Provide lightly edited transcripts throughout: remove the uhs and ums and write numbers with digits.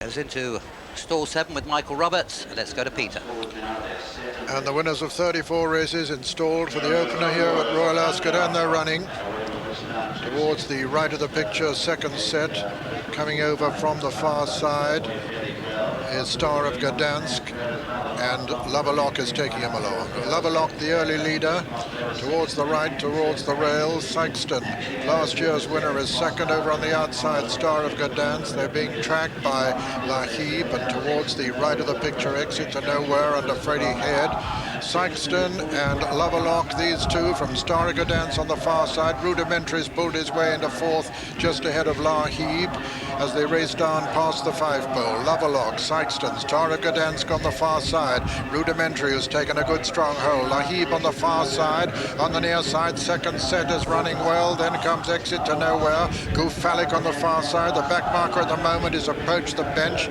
Goes into stall 7 with Michael Roberts. Let's go to Peter. And the winners of 34 races installed for the opener here at Royal Ascot, and they're running towards the right of the picture. Second set, coming over from the far side, is Star of Gdansk, and Lovelock is taking him along. Lovelock, the early leader, towards the right, towards the rails. Sykeston, last year's winner, is second over on the outside, Star of Gdansk. They're being tracked by Lahib, and towards the right of the picture, Exit to Nowhere under Freddie Head. Sykeston and Lovelock, these two from Star of Gdansk on the far side. Rudimentary's pulled his way into fourth, just ahead of Lahib as they race down past the 5-pole. Lovelock, Sykeston, Star of Gdansk on the far side. Rudimentary has taken a good strong hold. Lahib on the far side. On the near side, second set is running well. Then comes Exit to Nowhere. Gufalik on the far side. The back marker at the moment is approached the bench.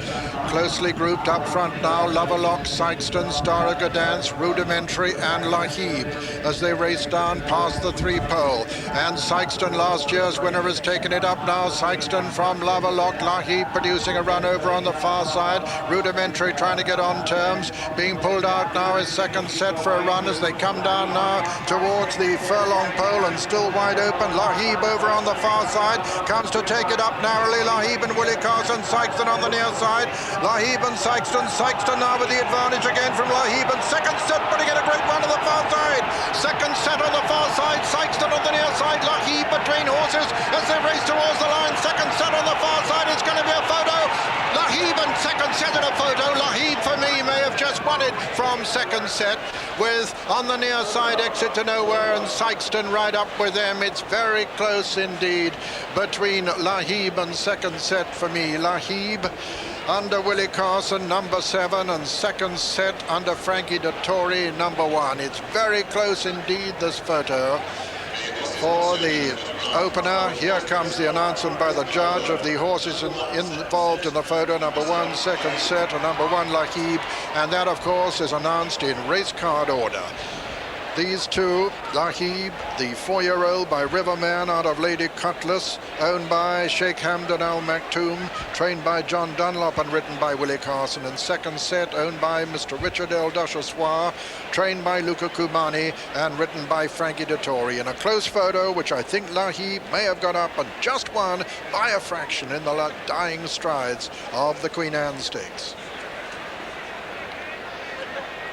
Closely grouped up front now. Lovelock, Sykeston, Star of Gdansk, Rudimentary and Lahib as they race down past the 3-pole. And Sykeston, last year's winner, has taken it up now. Sykeston from Lovelock. Lahib producing a run over on the far side. Rudimentary trying to get on terms. Being pulled out now is second set for a run as they come down now towards the furlong pole, and still wide open. Lahib over on the far side comes to take it up narrowly. Lahib and Willie Carson. Sykeston on the near side. Lahib and Sykeston. Sykeston now with the advantage again from Lahib, and second set putting in a great run on the far side. Second set on the far side. Sykeston on the near side. Lahib between horses as they race towards the line. Second set on the far side. It's going to be a photo. Lahib and second set in a photo. Lahib, for me, may have just won it from second set, with on the near side Exit to Nowhere and Sykeston right up with them. It's very close indeed between Lahib and second set for me. Lahib under Willie Carson, number 7, and second set under Frankie Dettori, number 1. It's very close indeed, this photo. For the opener, here comes the announcement by the judge of the horses involved in the photo. Number 1, second set, and number 1, Lahib. And that, of course, is announced in race card order. These two, Lahib, the 4-year-old by Riverman out of Lady Cutlass, owned by Sheikh Hamdan Al Maktoum, trained by John Dunlop and written by Willie Carson. And second set, owned by Mr. Richard El Duchessois, trained by Luca Cumani and written by Frankie Dettori. In a close photo, which I think Lahib may have got up and just won by a fraction in the dying strides of the Queen Anne Stakes.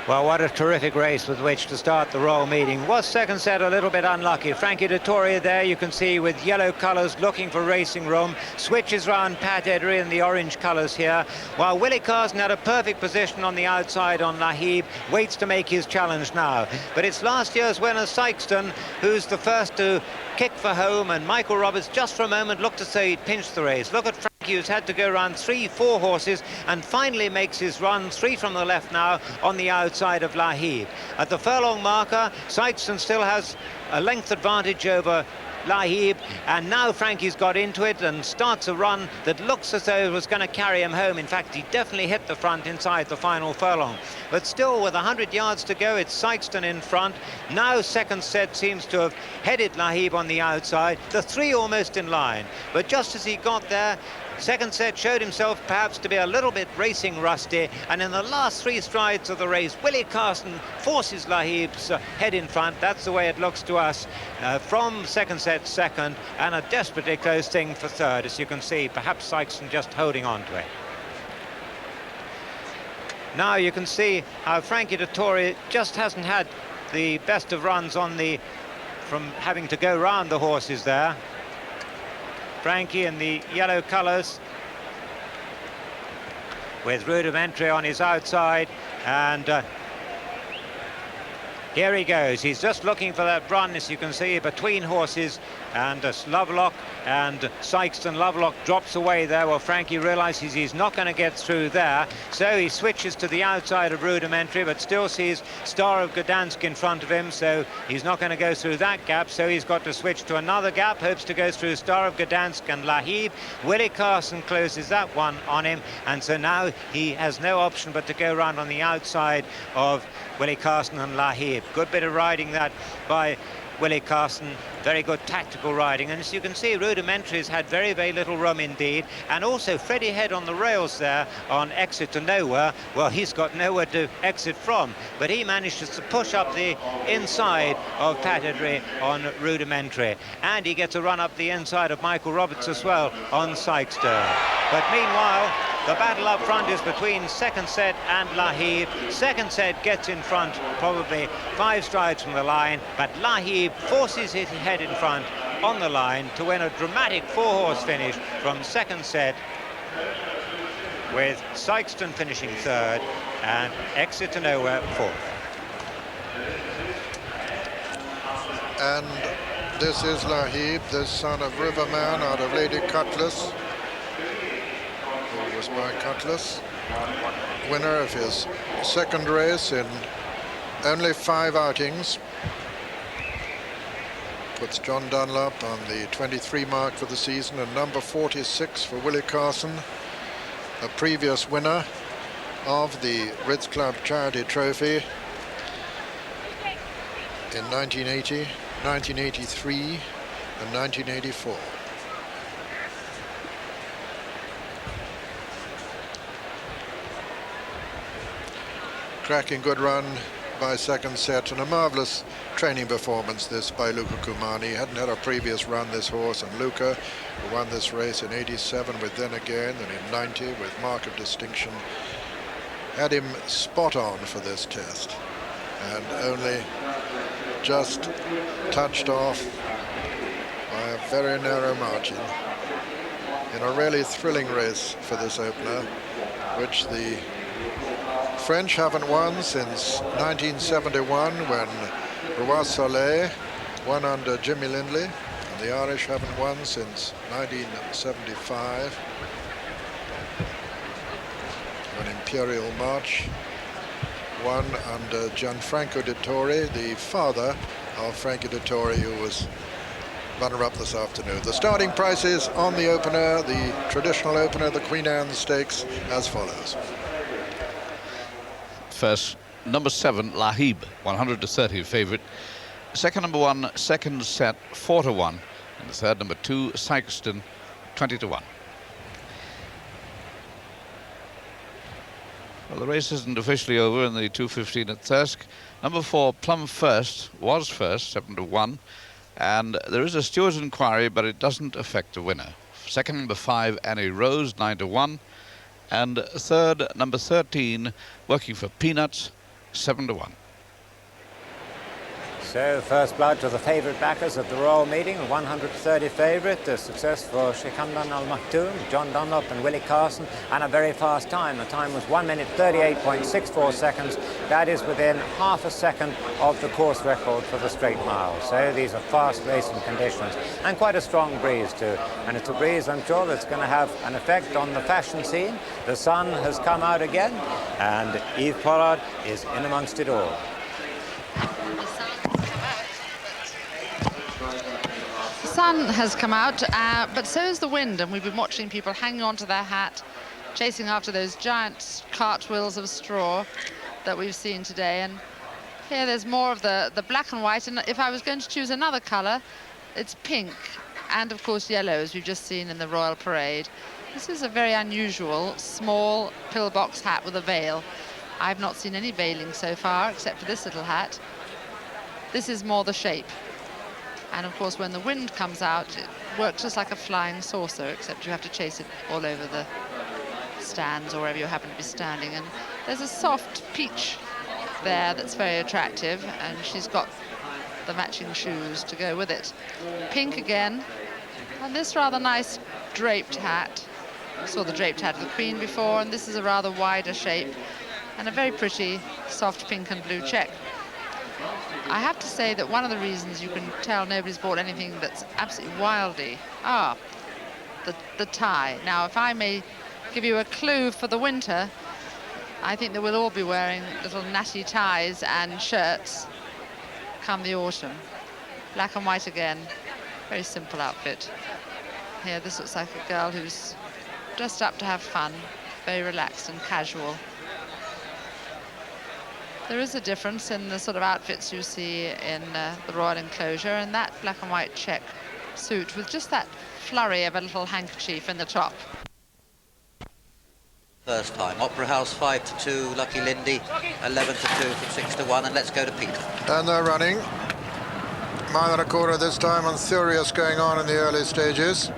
Well, what a terrific race with which to start the Royal Meeting. Was second set a little bit unlucky. Frankie Dettori there, you can see, with yellow colours looking for racing room. Switches round Pat Edery in the orange colours here. While Willie Carson had a perfect position on the outside on Lahib, waits to make his challenge now. But it's last year's winner, Sykeston, who's the first to kick for home, and Michael Roberts just for a moment looked as though he'd pinched the race. Look at Frankie, who's had to go around 3-4 horses and finally makes his run 3 from the left now on the outside of Lahib. At the furlong marker, Sykeston still has a length advantage over Lahib, and now Frankie's got into it and starts a run that looks as though it was going to carry him home. In fact, he definitely hit the front inside the final furlong. But still, with 100 yards to go, it's Sykeston in front. Now second set seems to have headed Lahib on the outside. The 3 almost in line, but just as he got there, second set showed himself perhaps to be a little bit racing rusty, and in the last 3 strides of the race, Willie Carson forces Lahib's head in front. That's the way it looks to us from second set second, and a desperately close thing for third, as you can see. Perhaps Sykeston just holding on to it. Now you can see how Frankie Dettori just hasn't had the best of runs on from having to go round the horses there. Frankie in the yellow colours with Rudimentary on his outside, and here he goes. He's just looking for that run, as you can see, between horses, and Lovelock and Sykeston. Lovelock drops away there. Well, Frankie realizes he's not going to get through there, so he switches to the outside of Rudimentary, but still sees Star of Gdansk in front of him, so he's not going to go through that gap, so he's got to switch to another gap. Hopes to go through Star of Gdansk and Lahib. Willie Carson closes that one on him, and so now he has no option but to go round on the outside of Willie Carson and Lahib. Good bit of riding that by Willie Carson, very good tactical riding. And as you can see, Rudimentary's had very, very little room indeed. And also Freddie Head on the rails there on exit to nowhere. Well, he's got nowhere to exit from, but he managed to push up the inside of Patidry on Rudimentary. And he gets a run up the inside of Michael Roberts as well on Sykestone. But meanwhile, the battle up front is between Second Set and Lahib. Second Set gets in front, probably 5 strides from the line, but Lahib forces his head in front on the line to win a dramatic 4-horse finish from Second Set, with Sykestone finishing 3rd and Exit to Nowhere 4th. And this is Lahib, the son of Riverman out of Lady Cutlass, who was by Cutlass, winner of his 2nd race in only 5 outings. Puts John Dunlop on the 23 mark for the season, and number 46 for Willie Carson, a previous winner of the Ritz Club Charity Trophy in 1980, 1983 and 1984. Cracking good run by Second Set, and a marvellous training performance this by Luca Cumani. He hadn't had a previous run, this horse, and Luca, who won this race in 87 with Then Again, and in 90 with Mark of Distinction, had him spot on for this test, and only just touched off by a very narrow margin in a really thrilling race for this opener, which the French haven't won since 1971, when Roi Soleil won under Jimmy Lindley, and the Irish haven't won since 1975, when Imperial March won under Gianfranco Dettori, the father of Frankie Dettori, who was runner-up this afternoon. The starting prices on the opener, the traditional opener, the Queen Anne Stakes, as follows. First, number 7, Lahib, 100 to 30 favourite. Second, number 1, Second Set, 4 to 1. And the third, number 2, Sykestone, 20 to 1. Well, the race isn't officially over in the 2:15 at Thirsk. Number 4, Plum First, was first, 7 to 1. And there is a steward's inquiry, but it doesn't affect the winner. Second, number 5, Annie Rose, 9 to 1. And third, number 13, Working for Peanuts, 7 to 1. So first blood to the favourite backers of the Royal Meeting, a 130 favourite, a success for Shekamdan Al Maktoum, John Dunlop and Willie Carson, and a very fast time. The time was 1 minute 38.64 seconds. That is within half a second of the course record for the straight mile. So these are fast racing conditions, and quite a strong breeze too. And it's a breeze, I'm sure, that's going to have an effect on the fashion scene. The sun has come out again, and Yves Pollard is in amongst it all. Sun has come out, but so is the wind, and we've been watching people hanging onto their hat, chasing after those giant cartwheels of straw that we've seen today. And here there's more of the black and white, and if I was going to choose another colour, it's pink, and of course yellow, as we've just seen in the Royal Parade. This is a very unusual small pillbox hat with a veil. I've not seen any veiling so far, except for this little hat. This is more the shape. And of course, when the wind comes out, it works just like a flying saucer, except you have to chase it all over the stands or wherever you happen to be standing. And there's a soft peach there that's very attractive, and she's got the matching shoes to go with it. Pink again, and this rather nice draped hat. I saw the draped hat of the Queen before, and this is a rather wider shape and a very pretty soft pink and blue check. I have to say that one of the reasons you can tell nobody's bought anything that's absolutely wildly, the tie. Now, if I may give you a clue for the winter, I think that we'll all be wearing little natty ties and shirts come the autumn. Black and white again, very simple outfit. Here, this looks like a girl who's dressed up to have fun, very relaxed and casual. There is a difference in the sort of outfits you see in the Royal Enclosure, and that black and white check suit with just that flurry of a little handkerchief in the top. First time, Opera House 5-2, Lucky Lindy 11-2 from 6-1, and let's go to Pete. And they're running. Mile and a quarter this time, and Furious going on in the early stages.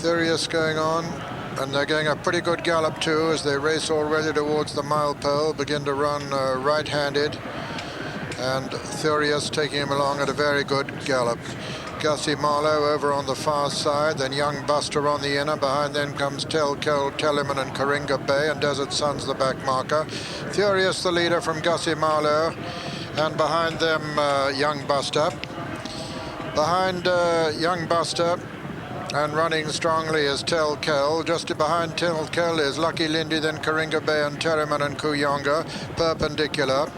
Furious going on, and they're getting a pretty good gallop too as they race already towards the mile pole, begin to run right-handed, and Furious taking him along at a very good gallop. Gussie Marlowe over on the far side, then Young Buster on the inner. Behind then comes Telliman and Coringa Bay, and Desert Sun's the back marker. Furious the leader from Gussie Marlowe, and behind them Young Buster. Behind Young Buster and running strongly is Tel Kel. Just behind Tel Kel is Lucky Lindy, then Coringa Bay and Terriman and Kuyonga, perpendicular.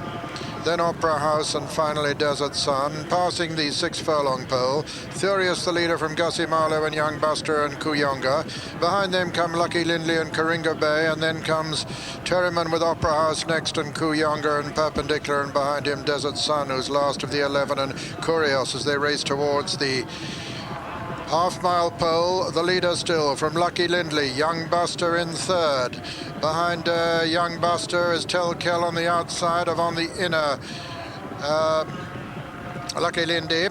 Then Opera House, and finally Desert Sun. Passing the 6 furlong pole, Furious the leader from Gussie Marlowe and Young Buster and Kuyonga. Behind them come Lucky Lindley and Coringa Bay, and then comes Terriman with Opera House next and Kuyonga and perpendicular, and behind him Desert Sun, who's last of the 11, and Kurios as they race towards the half-mile pole. The leader still from Lucky Lindley, Young Buster in third. Behind Young Buster is Tel Kel on the outside, of on the inner Lucky Lindy.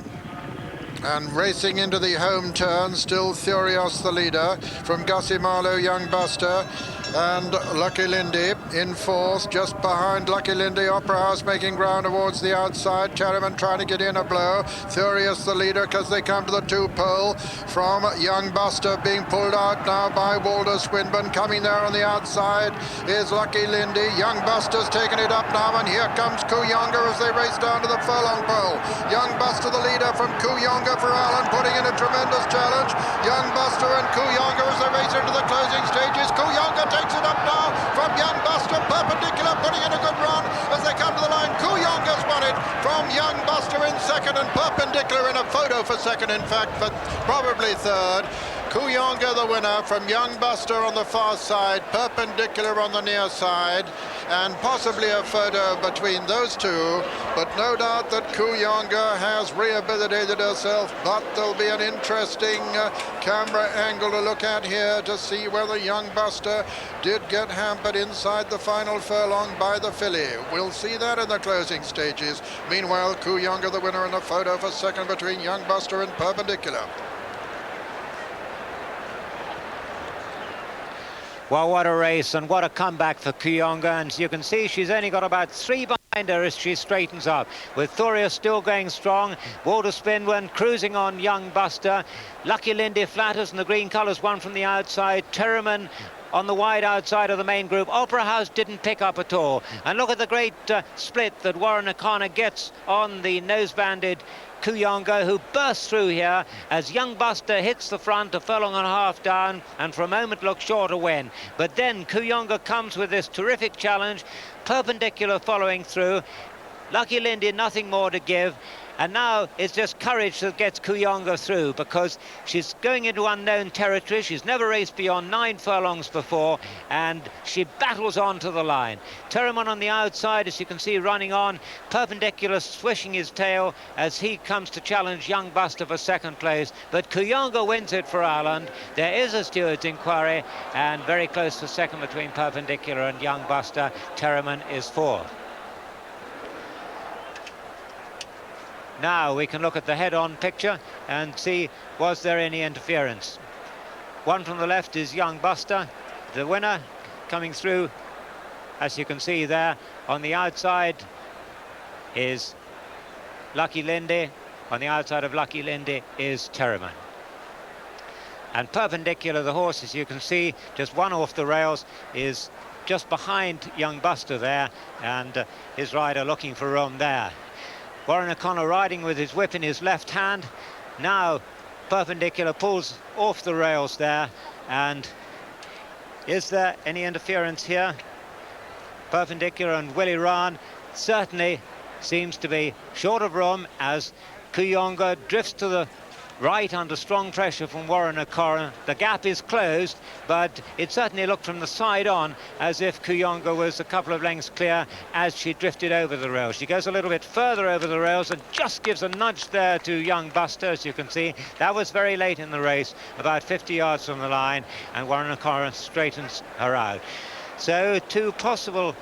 And racing into the home turn, still Furious the leader from Gussie Marlowe, Young Buster and Lucky Lindy in fourth. Just behind Lucky Lindy, Opera House making ground towards the outside. Terriman trying to get in a blow. Furious the leader because they come to the 2 pole from Young Buster, being pulled out now by Walter Swinburne. Coming there on the outside is Lucky Lindy. Young Buster's taking it up now, and here comes Kuyonga as they race down to the furlong pole. Young Buster the leader from Kuyonga for Allen, putting in a tremendous challenge. Young Buster and Kuyonga as they race into the closing stages. Kuyonga takes it up now from Young Buster, perpendicular, putting in a good run as they come to the line. Kuyonga's won it from Young Buster in second, and perpendicular in a photo for second, in fact, but probably third. Kuyonga the winner from Young Buster on the far side, perpendicular on the near side, and possibly a photo between those two, but no doubt that Kuyonga has rehabilitated herself. But there'll be an interesting camera angle to look at here to see whether Young Buster did get hampered inside the final furlong by the filly. We'll see that in the closing stages. Meanwhile, Kuyonga the winner in a photo for second between Young Buster and perpendicular. Well, what a race and what a comeback for Kuyonga, and you can see she's only got about 3 behind her as she straightens up, with Thoria still going strong, Walter Swinburne cruising on Young Buster, Lucky Lindy flatters in the green colours, one from the outside, Terriman on the wide outside of the main group. Opera House didn't pick up at all, and look at the great split that Warren O'Connor gets on the nose-banded Kuyonga, who bursts through here as Young Buster hits the front a furlong and a half down, and for a moment looks sure to win. But then Kuyonga comes with this terrific challenge, perpendicular following through. Lucky Lindy nothing more to give, and now it's just courage that gets Kuyonga through, because she's going into unknown territory. She's never raced beyond 9 furlongs before, and she battles on to the line. Terriman on the outside, as you can see, running on, perpendicular, swishing his tail as he comes to challenge Young Buster for second place. But Kuyonga wins it for Ireland. There is a steward's inquiry, and very close to second between perpendicular and Young Buster. Terriman is fourth. Now we can look at the head-on picture and see, was there any interference? One from the left is Young Buster, the winner, coming through, as you can see there. On the outside is Lucky Lindy. On the outside of Lucky Lindy is Terriman. And perpendicular, the horse, as you can see, just one off the rails, is just behind Young Buster there, and his rider looking for room there. Warren O'Connor riding with his whip in his left hand. Now perpendicular pulls off the rails there, and is there any interference here? Perpendicular and Willie Rahn certainly seems to be short of room as Kuyonga drifts to the right under strong pressure from Warren O'Connor. The gap is closed, but it certainly looked from the side on as if Kuyonga was a couple of lengths clear as she drifted over the rails. She goes a little bit further over the rails and just gives a nudge there to young Buster, as you can see. That was very late in the race, about 50 yards from the line, and Warren O'Connor straightens her out. So 2 possible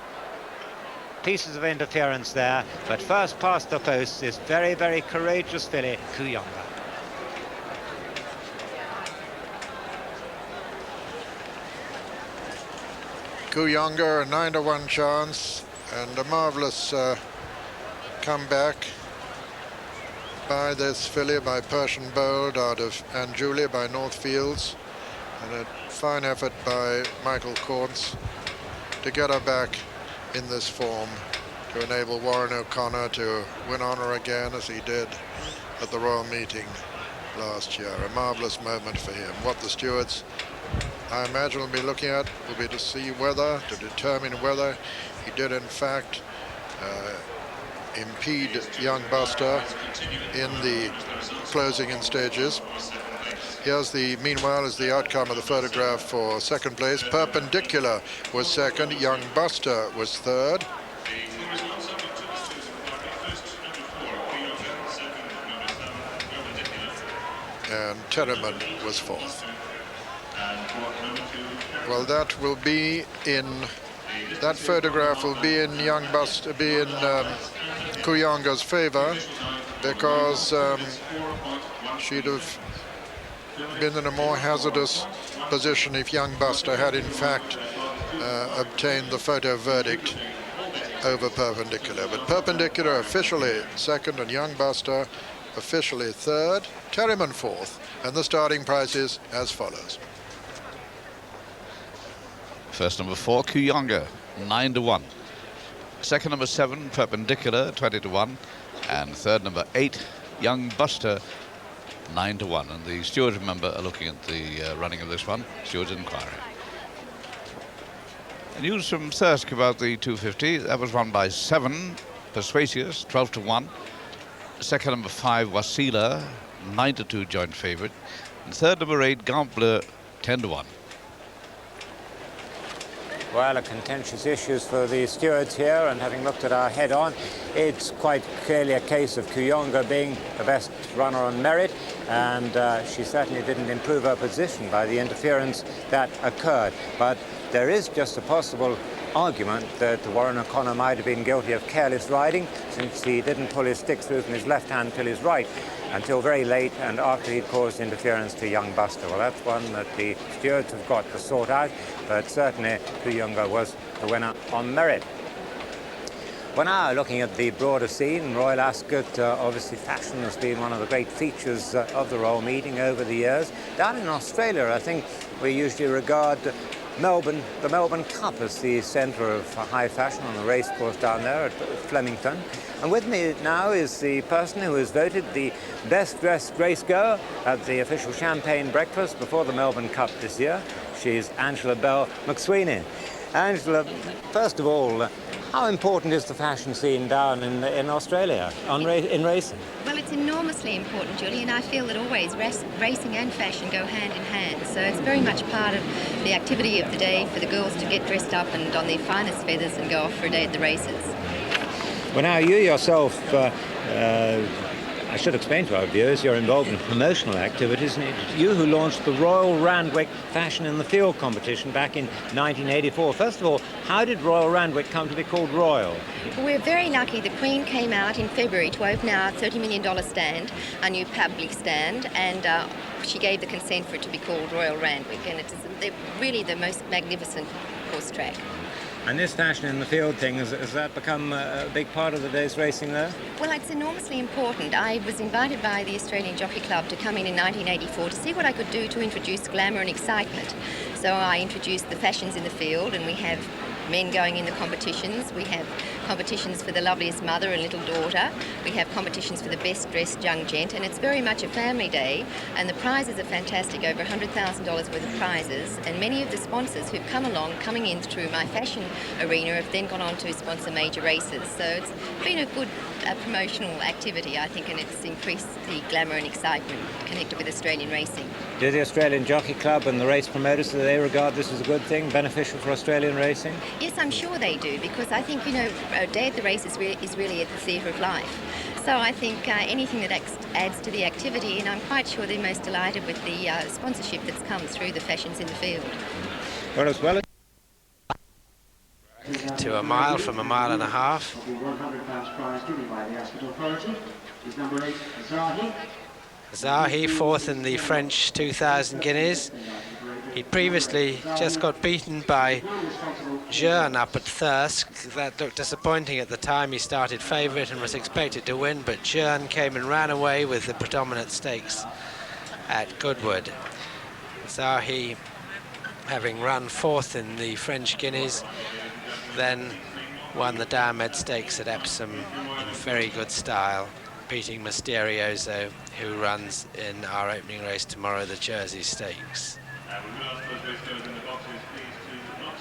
pieces of interference there, but first past the post is very, very courageous filly Kuyonga. Kuyonga, a 9-to-1 chance, and a marvellous comeback by this filly, by Persian Bold out of Anjulia, by Northfields, and a fine effort by Michael Corns to get her back in this form, to enable Warren O'Connor to win honour again as he did at the Royal Meeting last year. A marvellous moment for him. What the stewards, I imagine, will be looking at will be to see whether, to determine whether he did in fact impede young Buster in the closing in stages. Here's the, meanwhile, is the outcome of the photograph for second place. Perpendicular was second, young Buster was third. And Terreman was fourth. Well, that will be in, that photograph will be in young Buster, be in Kuyonga's favour, because she'd have been in a more hazardous position if young Buster had in fact obtained the photo verdict over Perpendicular. But Perpendicular officially second and young Buster officially third, Terreman fourth, and the starting price is as follows. First number 4, Kuyonga, 9-to-1. Second number 7, Perpendicular, 20-to-1. And third number 8, Young Buster, 9-to-1. And the stewards, remember, are looking at the running of this one, stewards inquiry. News from Thirsk about the 250. That was won by 7, Persuasius, 12-to-1. Second number 5, Wasila, 9-to-2 joint favourite. And third number 8, Gamble, 10-to-1. Well, a contentious issues for the stewards here, and having looked at our head-on, it's quite clearly a case of Kuyonga being the best runner on merit, and she certainly didn't improve her position by the interference that occurred. But there is just a possible argument that Warren O'Connor might have been guilty of careless riding, since he didn't pull his stick through from his left hand till his right until very late, and after he'd caused interference to young Buster. Well, that's one that the stewards have got to sort out, but certainly Kuyonga was the winner on merit. We're now looking at the broader scene. Royal Ascot, obviously fashion has been one of the great features of the Royal Meeting over the years. Down in Australia, I think we usually regard Melbourne, the Melbourne Cup, as the centre of high fashion on the race course down there at Flemington. And with me now is the person who was voted the best dressed racegoer at the official champagne breakfast before the Melbourne Cup this year. She's Angela Bell McSweeney. Angela, first of all, how important is the fashion scene down in Australia in racing? Well, it's enormously important, Julie, and I feel that always racing and fashion go hand in hand. So it's very much part of the activity of the day for the girls to get dressed up and don their finest feathers and go off for a day at the races. Well, now you yourself, I should explain to our viewers, you're involved in promotional activities, and it's you who launched the Royal Randwick Fashion in the Field competition back in 1984. First of all, how did Royal Randwick come to be called Royal? We're very lucky. The Queen came out in February to open our $30 million stand, our new public stand, and she gave the consent for it to be called Royal Randwick, and it's really the most magnificent horse track. And this fashion in the field thing, has that become a big part of the day's racing there? Well, it's enormously important. I was invited by the Australian Jockey Club to come in 1984 to see what I could do to introduce glamour and excitement. So I introduced the fashions in the field, and we have men going in the competitions. We have competitions for the loveliest mother and little daughter. We have competitions for the best dressed young gent, and it's very much a family day, and the prizes are fantastic, over $100,000 worth of prizes, and many of the sponsors who've come along, coming in through my fashion arena, have then gone on to sponsor major races. So it's been a a promotional activity, I think, and it's increased the glamour and excitement connected with Australian racing. Do the Australian Jockey Club and the race promoters, do they regard this as a good thing, beneficial for Australian racing? Yes, I'm sure they do, because I think, you know, a day at the race is really at the theatre of life. So I think anything that adds to the activity, and I'm quite sure they're most delighted with the sponsorship that's come through the Fashions in the Field. Well, as well as to a mile from a mile and a half. £100 prize given by the Ascot Authority is number 8, Zahi. Zahi, fourth in the French 2,000 guineas. He'd previously just got beaten by Jeune up at Thirsk. That looked disappointing at the time. He started favourite and was expected to win, but Jeune came and ran away with the predominant stakes at Goodwood. Zahi, having run fourth in the French guineas, then won the Diomed Stakes at Epsom in very good style, beating Mysterioso, who runs in our opening race tomorrow, the Jersey Stakes.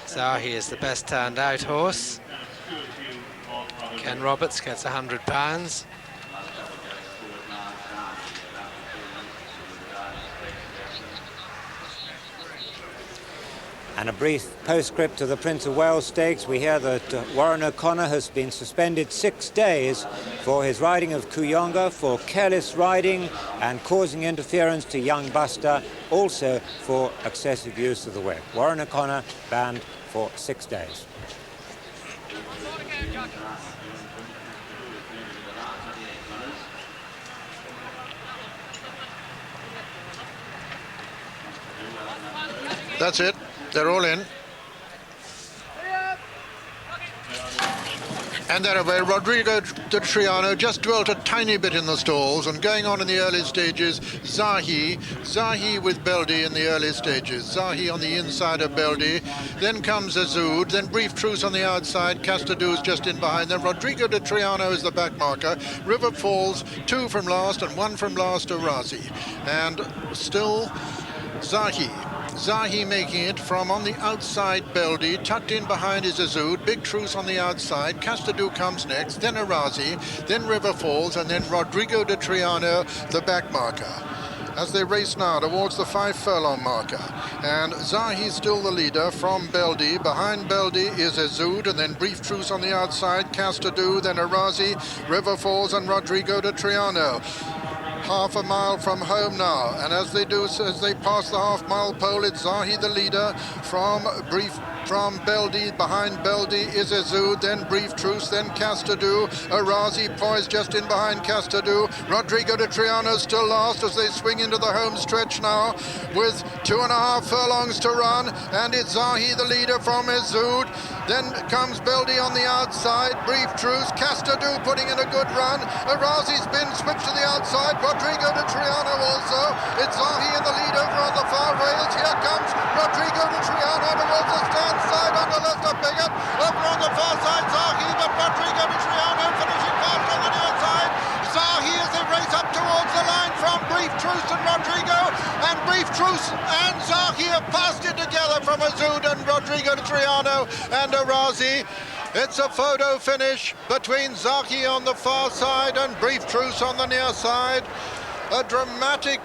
Zahi is the best turned out horse. Ken Roberts gets £100. And a brief postscript to the Prince of Wales Stakes. We hear that Warren O'Connor has been suspended 6 days for his riding of Kooyonga for careless riding and causing interference to Young Buster, also for excessive use of the whip. Warren O'Connor banned for 6 days. That's it. They're all in. And they're away. Roderigo de Triano just dwelt a tiny bit in the stalls, and going on in the early stages, Zahi with Beldy in the early stages. Zahi on the inside of Beldy. Then comes Azud. Then Brief Truce on the outside. Castadou's just in behind. Then Roderigo de Triano is the back marker. River Falls, 2 from last and 1 from last to Razi. And still Zahi making it from on the outside. Beldy tucked in behind is Azud. Big Truce on the outside. Castadou comes next, then Arazi, then River Falls, and then Roderigo de Triano, the back marker, as they race now towards the 5 furlong marker. And Zahi still the leader from Beldy. Behind Beldy is Azud, and then Brief Truce on the outside. Castadou, then Arazi, River Falls, and Roderigo de Triano. Half a mile from home now, and as they pass the half-mile pole, it's Zahi the leader from Beldy. Behind Beldy is Azud, then Brief Truce, then Castadou. Arazi poised just in behind Castadou. Roderigo de Triano still last as they swing into the home stretch now with 2.5 furlongs to run, and it's Zahi the leader from Azud. Then comes Beldy on the outside. Brief Truce, Castadou putting in a good run. Arazi's been switched to the outside. Roderigo de Triano also. It's Zahi in the lead over on the far rails. Here comes Roderigo de Triano towards the stand side on the left of Bigot. Over on the far side, Zahi, but Roderigo de Triano finishing fast on the near side. Zahi as they race up towards the line from Brief Truce and Roderigo, and Brief Truce and Zahi have passed it together from Azud and Roderigo de Triano and Arazi. It's a photo finish between Zahi on the far side and Brief Truce on the near side. A dramatic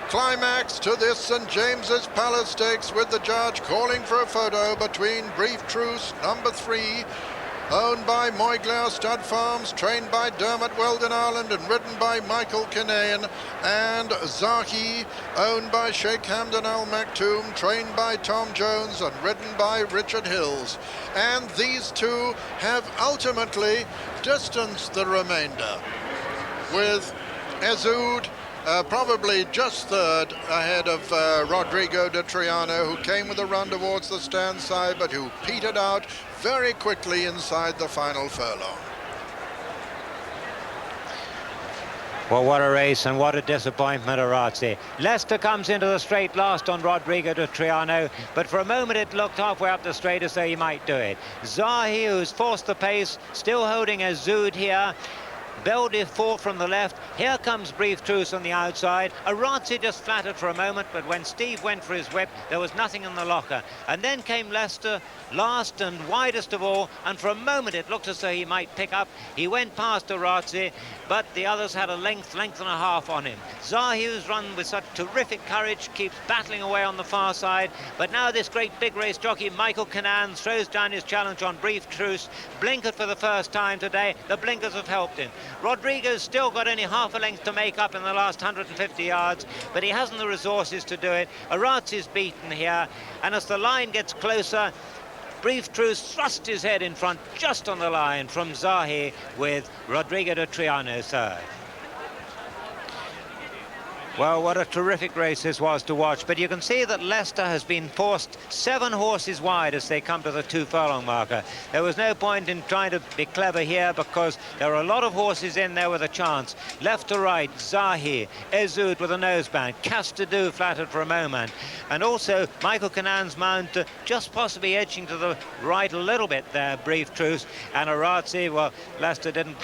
climax to this St James's Palace Stakes, with the judge calling for a photo between Brief Truce, number 3, owned by Moyglaire Stud Farms, trained by Dermot Weldon Ireland and ridden by Michael Kinane, and Zahi, owned by Sheikh Hamdan Al Maktoum, trained by Tom Jones and ridden by Richard Hills. And these two have ultimately distanced the remainder, with Azud probably just third ahead of Roderigo de Triano, who came with a run towards the stand side but who petered out very quickly inside the final furlong. Well, what a race and what a disappointment, Arazi. Leicester comes into the straight last on Roderigo de Triano, but for a moment it looked halfway up the straight as though he might do it. Zahi, who's forced the pace, still holding Azud here. Beldy four from the left. Here comes Brief Truce on the outside. Arazzi just flattered for a moment, but when Steve went for his whip, there was nothing in the locker. And then came Leicester, last and widest of all, and for a moment it looked as though he might pick up. He went past Arazzi, but the others had a length and a half on him. Zahiu's run with such terrific courage, keeps battling away on the far side, but now this great big race jockey, Michael Cannan, throws down his challenge on Brief Truce. Blinkered for the first time today. The blinkers have helped him. Roderigo's still got only half a length to make up in the last 150 yards, but he hasn't the resources to do it. Arazzi's beaten here, and as the line gets closer, Brief Truce thrust his head in front just on the line from Zahi, with Rodrigo de Triano third. Well, what a terrific race this was to watch, but you can see that Leicester has been forced 7 horses wide as they come to the 2 furlong marker. There was no point in trying to be clever here because there are a lot of horses in there with a chance. Left to right, Zahi, Ezud with a noseband, Castadou flattered for a moment, and also Michael Cannan's mount just possibly edging to the right a little bit there, Brief Truce, and Arazzi, well, Leicester didn't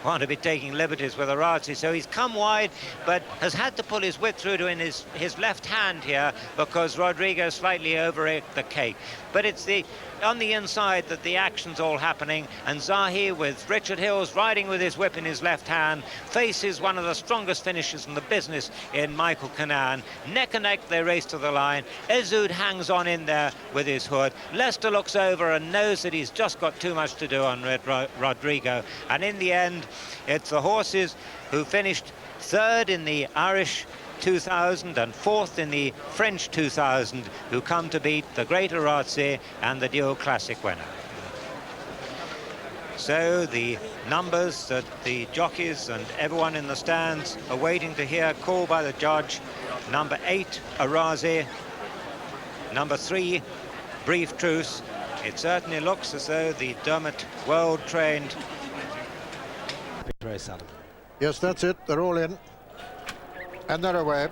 want to be taking liberties with Arazzi, so he's come wide, but has had to pull his whip through to in his left hand here because Rodrigo slightly overate the cake. But it's on the inside that the action's all happening, and Zahi, with Richard Hills riding with his whip in his left hand, faces one of the strongest finishers in the business in Michael Cannan. Neck and neck they race to the line. Ezud hangs on in there with his hood. Leicester looks over and knows that he's just got too much to do on Rodrigo, and in the end it's the horses who finished third in the Irish 2000 and fourth in the French 2000 who come to beat the Great Arazzi and the Dual Classic winner. So the numbers that the jockeys and everyone in the stands are waiting to hear called by the judge: number 8 Arazzi, number 3 Brief Truce. It certainly looks as though the Dermot well-trained. Race, Adam. Yes, that's it. They're all in. And they're away.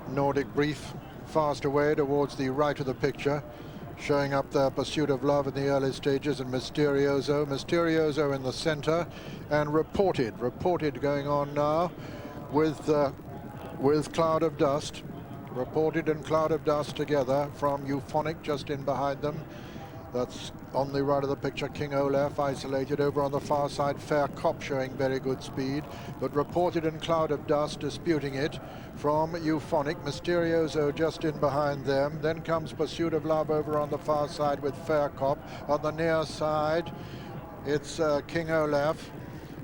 Nordic Brief fast away towards the right of the picture, showing up their Pursuit of Love in the early stages, and Mysterioso in the centre, and Reported going on now with Cloud of Dust. Reported and Cloud of Dust together from Euphonic just in behind them. That's on the right of the picture, King Olaf isolated. Over on the far side, Fair Cop showing very good speed, but Reported and Cloud of Dust disputing it from Euphonic. Mysterioso just in behind them. Then comes Pursuit of Love over on the far side with Fair Cop. On the near side, it's King Olaf.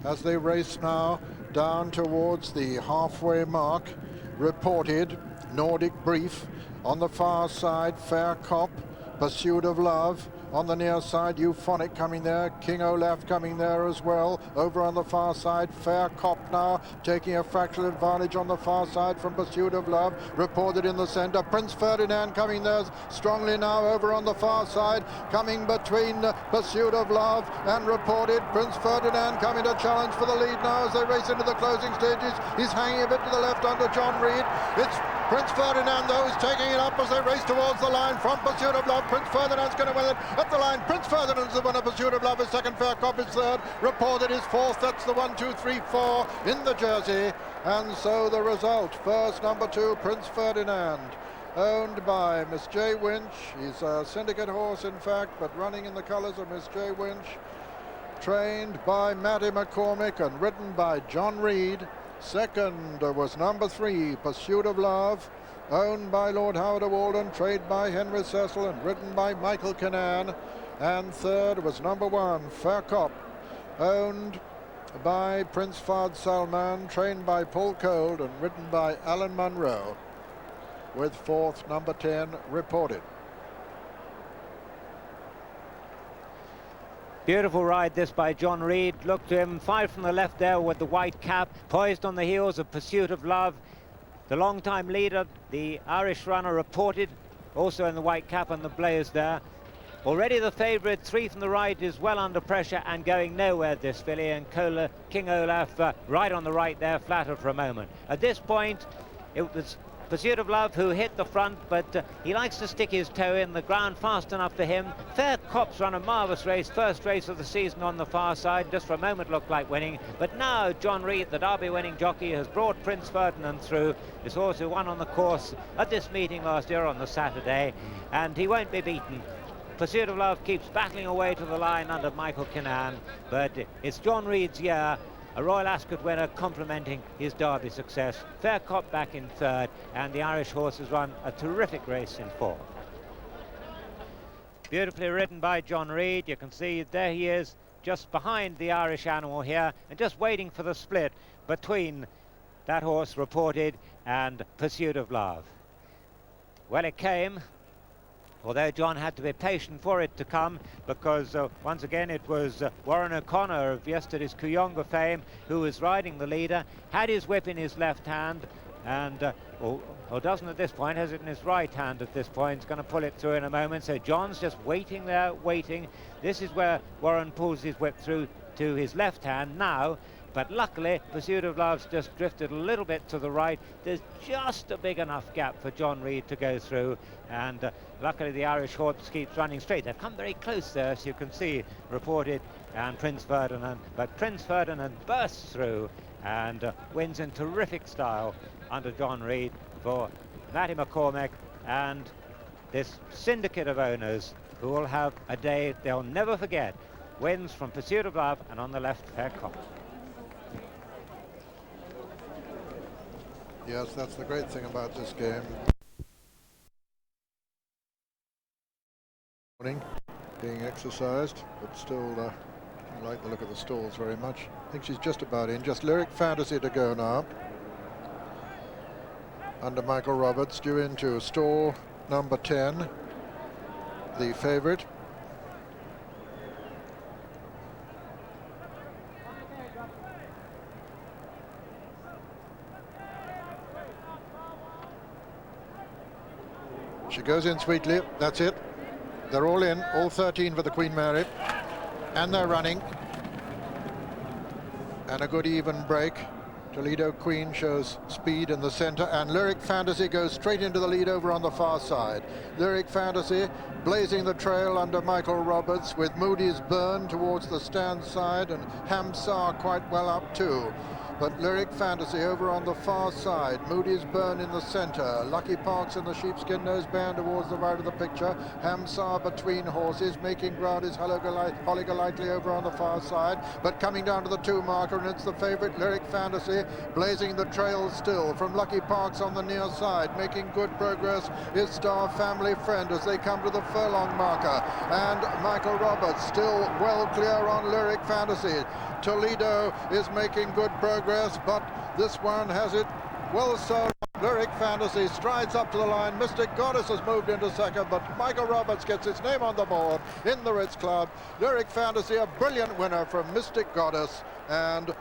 As they race now down towards the halfway mark, Reported, Nordic Brief. On the far side, Fair Cop, Pursuit of Love. On the near side, Euphonic coming there, King Olaf coming there as well. Over on the far side, Fair Cop now taking a fractional advantage on the far side from Pursuit of Love. Reported in the centre, Prince Ferdinand coming there strongly now over on the far side, coming between Pursuit of Love and Reported. Prince Ferdinand coming to challenge for the lead now as they race into the closing stages. He's hanging a bit to the left under John Reed. It's Prince Ferdinand, though, is taking it up as they race towards the line from Pursuit of Love. Prince Ferdinand's going to win it at the line. Prince Ferdinand's the winner. Pursuit of Love is second. Fair Cop is third. Reported is fourth. That's the 1, 2, 3, 4 in the jersey. And so the result: first, number 2, Prince Ferdinand, owned by Miss J. Winch. He's a syndicate horse, in fact, but running in the colours of Miss J. Winch. Trained by Matty McCormick and ridden by John Reed. Second was number 3, Pursuit of Love, owned by Lord Howard of Walden, trained by Henry Cecil and ridden by Michael Cannan. And third was number 1, Fair Cop, owned by Prince Fard Salman, trained by Paul Cold and ridden by Alan Munro, with fourth, number 10, Reported. Beautiful ride this by John Reed. Look to him, 5 from the left there with the white cap, poised on the heels of Pursuit of Love. The long-time leader, the Irish runner, Reported, also in the white cap and the blaze there. Already the favourite, 3 from the right, is well under pressure and going nowhere, this filly, and King Olaf right on the right there, flattered for a moment. At this point, it was Pursuit of Love, who hit the front, but he likes to stick his toe in the ground fast enough for him. Fair Cop's run a marvellous race, first race of the season on the far side, just for a moment looked like winning, but now John Reid, the Derby winning jockey, has brought Prince Ferdinand through. This horse who won on the course at this meeting last year on the Saturday, and he won't be beaten. Pursuit of Love keeps battling away to the line under Michael Kinnan, but it's John Reid's year. A Royal Ascot winner complementing his Derby success. Fair Cop back in third, and the Irish horse has run a terrific race in fourth. Beautifully ridden by John Reid. You can see there he is, just behind the Irish animal here, and just waiting for the split between that horse Reported and Pursuit of Love. Well, it came, although John had to be patient for it to come, because once again it was Warren O'Connor of yesterday's Kuyonga fame who was riding the leader, had his whip in his left hand, and or doesn't at this point, has it in his right hand at this point. He's going to pull it through in a moment, so John's just waiting there, waiting. This is where Warren pulls his whip through to his left hand now, but luckily Pursuit of Love's just drifted a little bit to the right. There's just a big enough gap for John Reid to go through, and luckily the Irish horse keeps running straight. They've come very close there, as you can see, Reported and Prince Ferdinand, but Prince Ferdinand bursts through and wins in terrific style under John Reid for Matty McCormick and this syndicate of owners who will have a day they'll never forget. Wins from Pursuit of Love, and on the left, Fair Cop. Yes, that's the great thing about this game. Morning, being exercised, but still I like the look of the stalls very much. I think she's just about in. Just Lyric Fantasy to go now. Under Michael Roberts, due into stall number 10, the favourite. She goes in sweetly, that's it. They're all in, all 13 for the Queen Mary. And they're running. And a good even break. Toledo Queen shows speed in the centre, and Lyric Fantasy goes straight into the lead over on the far side. Lyric Fantasy blazing the trail under Michael Roberts, with Moody's Burn towards the stand side and Hamsar quite well up too. But Lyric Fantasy over on the far side, Moody's Burn in the centre, Lucky Parks in the sheepskin nose band towards the right of the picture, Hamsar between horses, making ground is Holly Golightly over on the far side, but coming down to the 2 marker, and it's the favourite Lyric Fantasy blazing the trail still from Lucky Parks on the near side. Making good progress is Star Family Friend as they come to the furlong marker, and Michael Roberts still well clear on Lyric Fantasy. Toledo is making good progress, but this one has it well so. Lyric Fantasy strides up to the line. Mystic Goddess has moved into second, but Michael Roberts gets his name on the board in the Ritz Club. Lyric Fantasy, a brilliant winner from Mystic Goddess, and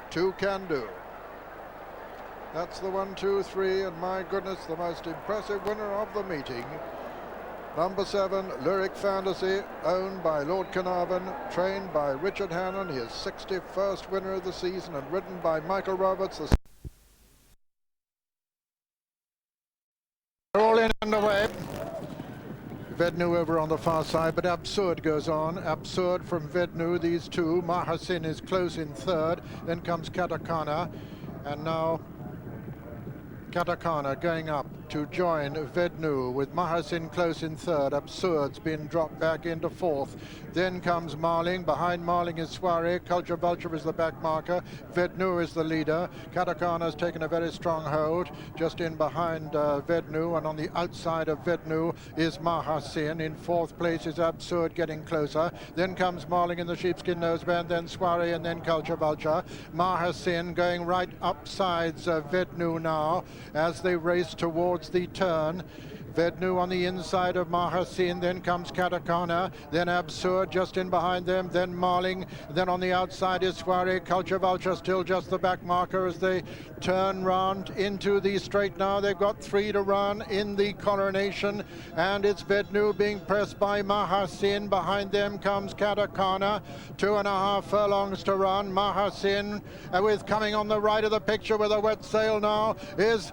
two Can Do. That's the 1, 2, 3, and my goodness, the most impressive winner of the meeting. Number 7, Lyric Fantasy, owned by Lord Carnarvon, trained by Richard Hannon, his 61st winner of the season, and ridden by Michael Roberts. They're all in underway. Vednu over on the far side, but Absurd goes on. Absurd from Vednu, these two. Mahasin is close in third. Then comes Katakana, and now Katakana going up to join Vednu with Mahasin close in third. Absurd's been dropped back into fourth. Then comes Marling. Behind Marling is Soiree. Culture Vulture is the back marker. Vednu is the leader. Katakana's taken a very strong hold just in behind Vednu, and on the outside of Vednu is Mahasin. In fourth place is Absurd getting closer. Then comes Marling in the sheepskin noseband, then Soiree, and then Culture Vulture. Mahasin going right up sides Vednu now as they race towards the turn. Vednu on the inside of Mahasin, then comes Katakana, then Absurd just in behind them, then Marling, then on the outside is Soiree. Culture Vulture still just the back marker as they turn round into the straight now. They've got 3 to run in the Coronation, and it's Vednu being pressed by Mahasin. Behind them comes Katakana, 2.5 furlongs to run. Mahasin with coming on the right of the picture with a wet sail now is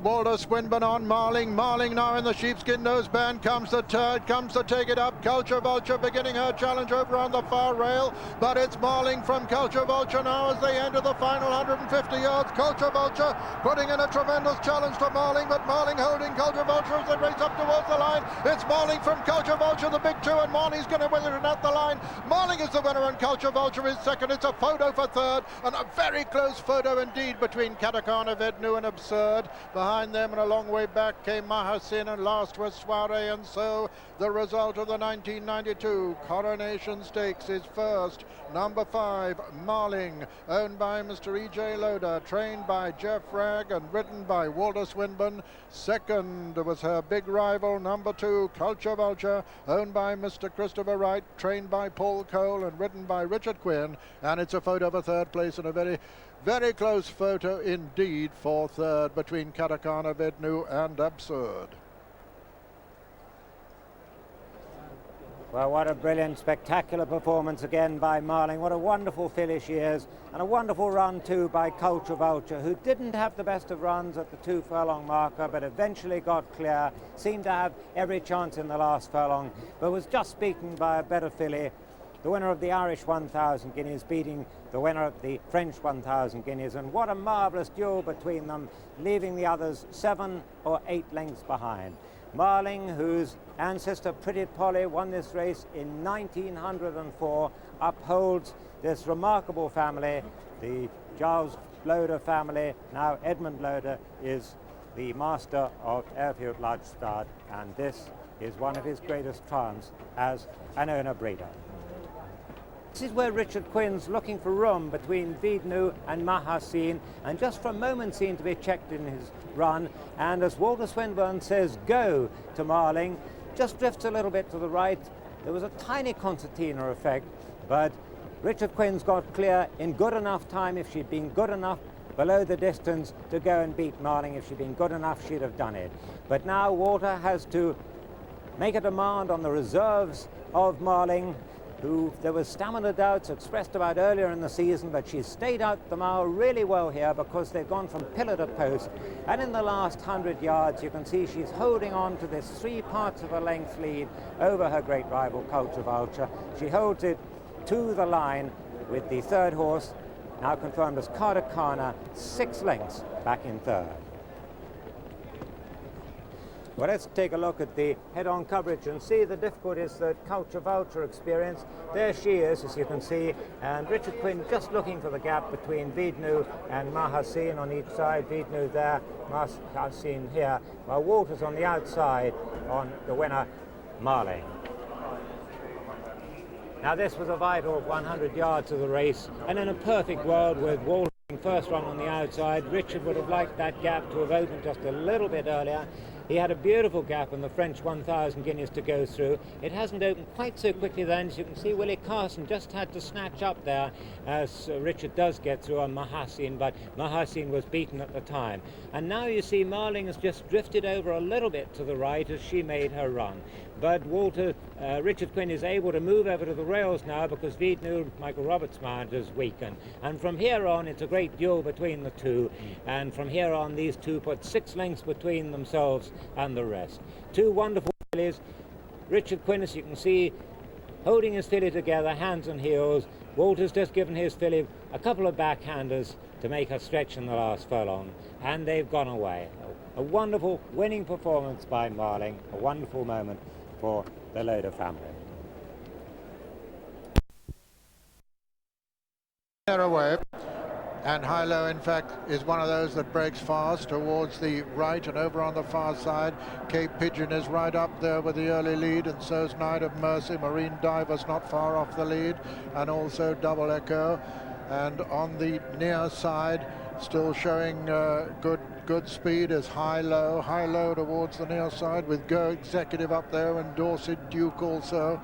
Walter Swinburne on Marling. Marling now in the sheepskin noseband. Comes the third, comes to take it up. Culture Vulture beginning her challenge over on the far rail. But it's Marling from Culture Vulture now as they enter the final 150 yards. Culture Vulture putting in a tremendous challenge to Marling, but Marling holding Culture Vulture as they race up towards the line. It's Marling from Culture Vulture, the big two, and Marling's going to win it at the line. Marling is the winner and Culture Vulture is second. It's a photo for third, and a very close photo indeed between Katakana, Vednu and Absurd. Behind them and a long way back came Mackeson, and last was Soiree. And so the result of the 1992 Coronation Stakes is first, number 5, Marling, owned by Mr. E.J. Loader, trained by Jeff Ragg and ridden by Walter Swinburne. Second was her big rival, number 2, Culture Vulture, owned by Mr. Christopher Wright, trained by Paul Cole and ridden by Richard Quinn. And it's a photo of a third place and a very close photo indeed for third between Katakana, Vednu and Absurd. Well, what a brilliant, spectacular performance again by Marling. What a wonderful filly she is, and a wonderful run too by Culture Vulture, who didn't have the best of runs at the 2 furlong marker, but eventually got clear, seemed to have every chance in the last furlong, but was just beaten by a better filly, the winner of the Irish 1,000 guineas, beating the winner of the French 1,000 guineas. And what a marvellous duel between them, leaving the others 7 or 8 lengths behind. Marling, whose ancestor Pretty Polly won this race in 1904, upholds this remarkable family, the Giles Loader family. Now Edmund Loader is the master of Airfield Lodge Stud, and this is one of his greatest triumphs as an owner-breeder. This is where Richard Quinn's looking for room between Vednu and Mackeson, and just for a moment seemed to be checked in his run. And as Walter Swinburne says go to Marling, just drifts a little bit to the right. There was a tiny concertina effect, but Richard Quinn's got clear in good enough time. If she'd been good enough below the distance to go and beat Marling, if she'd been good enough, she'd have done it. But now Walter has to make a demand on the reserves of Marling, who there was stamina doubts expressed about earlier in the season, but she's stayed out the mile really well here because they've gone from pillar to post. And in the last 100 yards, you can see she's holding on to this 3 parts of a length lead over her great rival, Culture Vulture. She holds it to the line with the third horse, now confirmed as Katakana, 6 lengths back in third. Well, let's take a look at the head-on coverage and see the difficulties that Culture Vulture experienced. There she is, as you can see, and Richard Quinn just looking for the gap between Vednu and Mackeson on each side. Vednu there, Mackeson here, while Walter's on the outside on the winner, Marling. Now this was a vital 100 yards of the race, and in a perfect world with Walter first run on the outside, Richard would have liked that gap to have opened just a little bit earlier. He had a beautiful gap in the French 1,000 guineas to go through. It hasn't opened quite so quickly then. As you can see, Willie Carson just had to snatch up there as Richard does get through on Mackeson, but Mackeson was beaten at the time. And now you see Marling has just drifted over a little bit to the right as she made her run. But Richard Quinn is able to move over to the rails now because Vednu, Michael Roberts' mount, has weakened. And from here on, it's a great duel between the two. And from here on, these two put 6 lengths between themselves and the rest. 2 wonderful fillies. Richard Quinn, as you can see, holding his filly together, hands and heels. Walter's just given his filly a couple of backhanders to make her stretch in the last furlong, and they've gone away. A wonderful winning performance by Marling, a wonderful moment for the Loader family. They're away. And High-Low, in fact, is one of those that breaks fast towards the right, and over on the far side, Cape Pigeon is right up there with the early lead, and so's Night of Mercy. Marine Diver's not far off the lead, and also Double Echo. And on the near side, still showing good speed, is High-Low. High-Low towards the near side with Go Executive up there, and Dorset Duke also.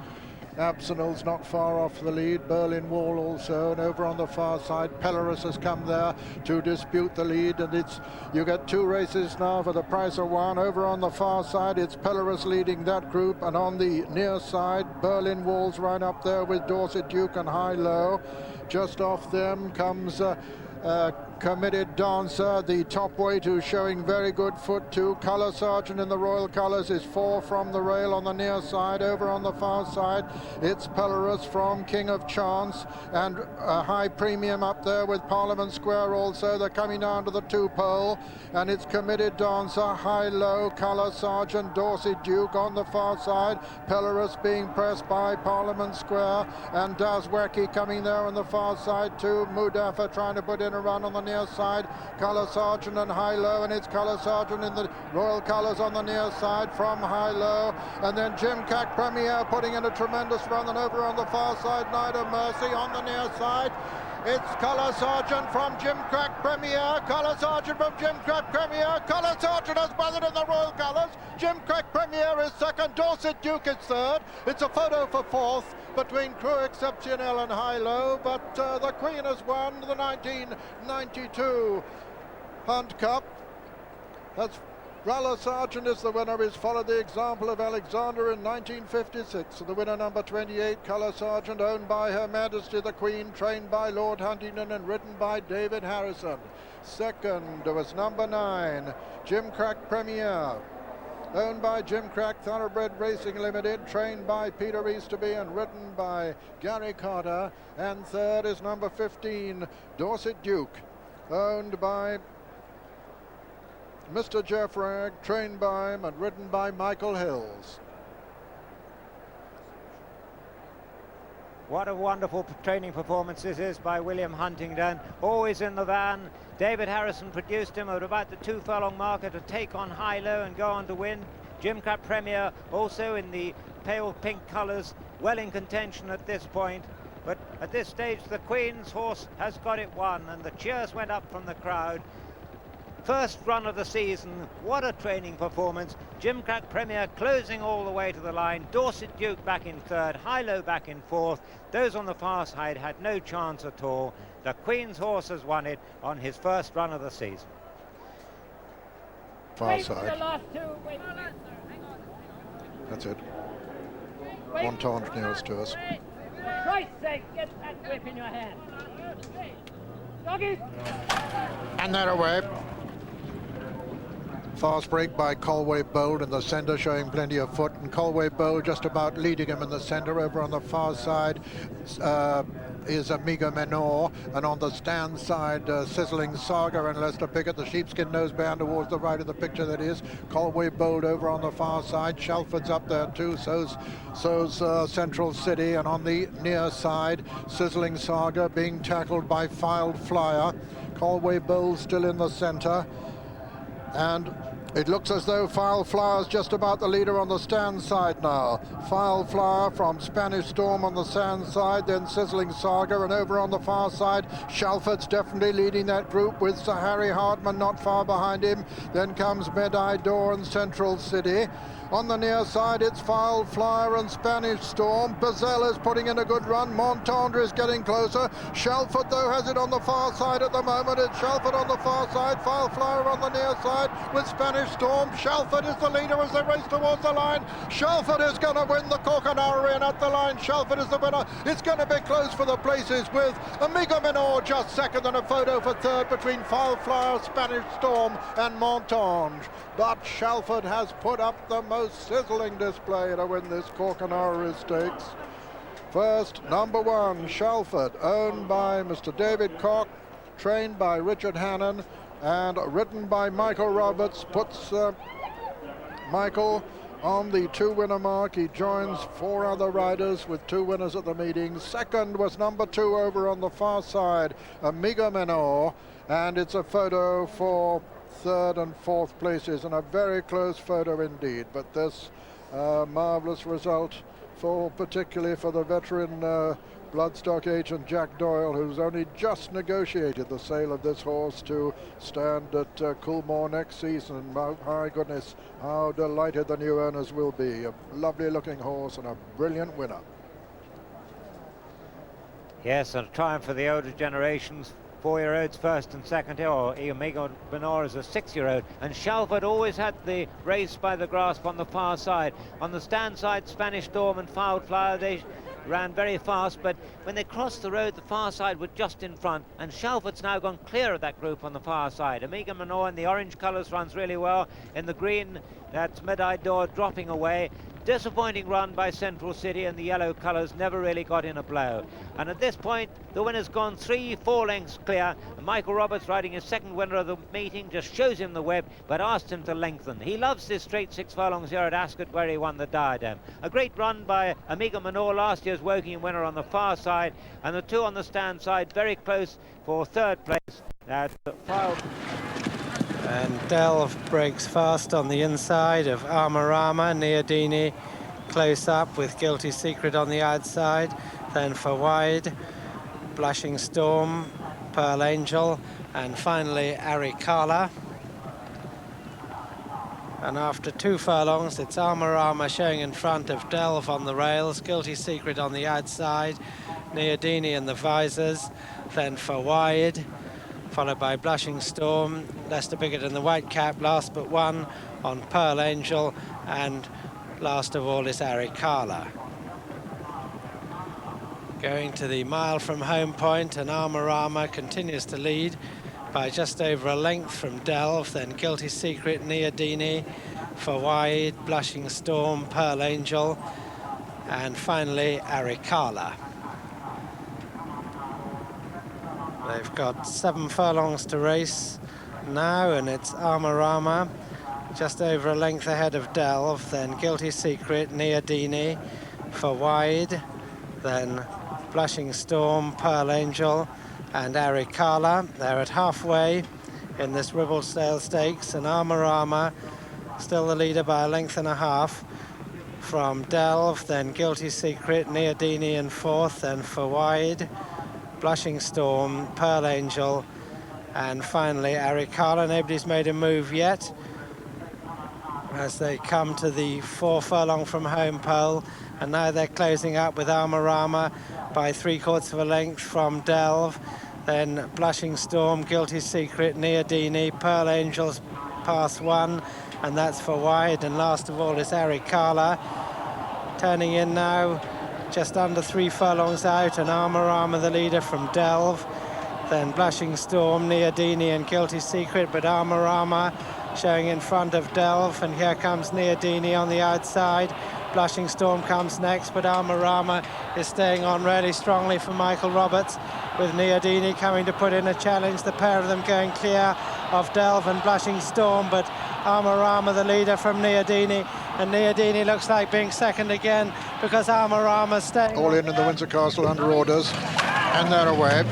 Absonal's not far off the lead, Berlin Wall also, and over on the far side, Pelorus has come there to dispute the lead, and you get 2 races now for the price of 1. Over on the far side, it's Pelorus leading that group, and on the near side, Berlin Wall's right up there with Dorset Duke and High-Low. Just off them comes committed dancer. The top weight who's showing very good foot too. Colour Sergeant in the royal colours is 4 from the rail on the near side. Over on the far side, it's Pelorus from King of Chance, and a high premium up there with Parliament Square also. They're coming down to the 2-pole, and it's committed dancer, high-low, Colour Sergeant, Dorsey Duke on the far side. Pelorus being pressed by Parliament Square, and Dazwecki coming there on the far side too. Mudafa trying to put in a run on the near side. Colour Sergeant and high-low, and it's Colour Sergeant in the royal colours on the near side from high-low, and then Gymcrack Premier putting in a tremendous run, and over on the far side, Night of Mercy on the near side. It's Colour Sergeant from Gymcrack Premier, Colour Sergeant from Gymcrack Premier. Colour Sergeant has weathered in the royal colours. Gymcrack Premier is second, Dorset Duke is third. It's a photo for fourth between Crew Exceptionnel and high-low, but the Queen has won the 1992 Hunt Cup. That's Colour Sergeant is the winner. He's followed the example of Alexander in 1956. So the winner, number 28, Colour Sergeant, owned by Her Majesty the Queen, trained by Lord Huntingdon and ridden by David Harrison. Second was number 9, Gymcrack Premier, owned by Gymcrack Thoroughbred Racing Limited, trained by Peter Easterby and ridden by Gary Carter. And third is number 15, Dorset Duke, owned by Mr. Jeff Ragg, trained by him and ridden by Michael Hills. What a wonderful training performance this is by William Huntingdon, always in the van. David Harrison produced him at about the 2 furlong marker to take on high-low and go on to win. Gymcrack Premier also in the pale pink colours, well in contention at this point. But at this stage, the Queen's horse has got it won, and the cheers went up from the crowd. First run of the season, what a training performance. Gymcrack Premier closing all the way to the line. Dorset Duke back in third, high-low back in fourth. Those on the far side had no chance at all. The Queen's horse has won it on his first run of the season. Far side. That's it. Montage nearest to us. Christ's sake, get that whip in your hand. Doggies! And they're away. Fast break by Colway Bold in the centre, showing plenty of foot, and Colway Bold just about leading him in the centre. Over on the far side is Amiga Menor, and on the stand side, Sizzling Saga and Lester Pickett, the sheepskin noseband towards the right of the picture, that is. Colway Bold over on the far side. Shelford's up there too, so's Central City, and on the near side, Sizzling Saga being tackled by Filed Flyer. Colway Bold still in the centre, and it looks as though File Flower's just about the leader on the stand side now. File Flower from Spanish Storm on the stand side, then Sizzling Saga, and over on the far side, Shalford's definitely leading that group with Sir Harry Hardman not far behind him. Then comes Medai Door and Central City. On the near side, it's File Flyer and Spanish Storm. Bazelle is putting in a good run. Montendre is getting closer. Shalford, though, has it on the far side at the moment. It's Shalford on the far side, File Flyer on the near side with Spanish Storm. Shalford is the leader as they race towards the line. Shalford is going to win the Cork and Orrery, and at the line, Shalford is the winner. It's going to be close for the places, with Amiga Menor just second, and a photo for third between File Flyer, Spanish Storm and Montendre. But Shalford has put up the most sizzling display to win this Cork and Orrery Stakes. First, number 1, Shalford, owned by Mr. David Koch, trained by Richard Hannon and ridden by Michael Roberts, puts Michael on the 2-winner mark. He joins 4 other riders with 2 winners at the meeting. Second was number 2 over on the far side, Amiga Menor, and it's a photo for third and fourth places, and a very close photo indeed. But this marvellous result, particularly for the veteran bloodstock agent Jack Doyle, who's only just negotiated the sale of this horse to stand at Coolmore next season. My goodness, how delighted the new owners will be. A lovely looking horse and a brilliant winner. Yes, and a triumph for the older generations. 4-year-olds first and second here, or Amiga Menor is a 6-year-old, and Shalford always had the race by the grasp on the far side. On the stand side, Spanish Storm and File Flower, they ran very fast, but when they crossed the road, the far side were just in front, and Shalford's now gone clear of that group on the far side. Amiga Manor in the orange colours runs really well. In the green, that's Mid-Eye Door dropping away. Disappointing run by Central City, and the yellow colours never really got in a blow. And at this point, the winner's gone 3-4 lengths clear. And Michael Roberts, riding his second winner of the meeting, just shows him the web, but asked him to lengthen. He loves this straight 6 furlongs here at Ascot, where he won the Diadem. A great run by Amiga Manor, last year's Wokingham winner, on the far side, and the two on the stand side very close for third place. At And Delve breaks fast on the inside of Armorama. Neodini close up with Guilty Secret on the outside. Then for wide, Blushing Storm, Pearl Angel, and finally Arikala. And after 2 furlongs, it's Armorama showing in front of Delve on the rails, Guilty Secret on the outside, Neodini in the visors, then for wide, followed by Blushing Storm, Lester Biggett in the white cap, last but one on Pearl Angel, and last of all is Arikala. Going to the mile from home point, and Armorama continues to lead by just over a length from Delve, then Guilty Secret, Neodini, for wide, Blushing Storm, Pearl Angel, and finally Arikala. They've got 7 furlongs to race now, and it's Armorama just over a length ahead of Delve, then Guilty Secret, Neodini, for wide, then Blushing Storm, Pearl Angel, and Arikala. They're at halfway in this Ribblesdale Stakes, and Armorama still the leader by a length and a half from Delve, then Guilty Secret, Neodini in fourth, then for wide, Blushing Storm, Pearl Angel, and finally Arikala. Nobody's made a move yet as they come to the 4 furlong from home pole, and now they're closing up with Armorama by 3/4 of a length from Delve, then Blushing Storm, Guilty Secret, Neodini, Pearl Angels past 1, and that's for wide, and last of all is Arikala turning in now just under 3 furlongs out, and Armorama the leader from Delve, then Blushing Storm, Neodini and Guilty Secret, but Armorama showing in front of Delve, and here comes Neodini on the outside. Blushing Storm comes next, but Armorama is staying on really strongly for Michael Roberts, with Neodini coming to put in a challenge, the pair of them going clear of Delve and Blushing Storm, but Armorama the leader from Neodini, and Neodini looks like being second again because Armorama's staying all in the Windsor Castle under orders, and they're away.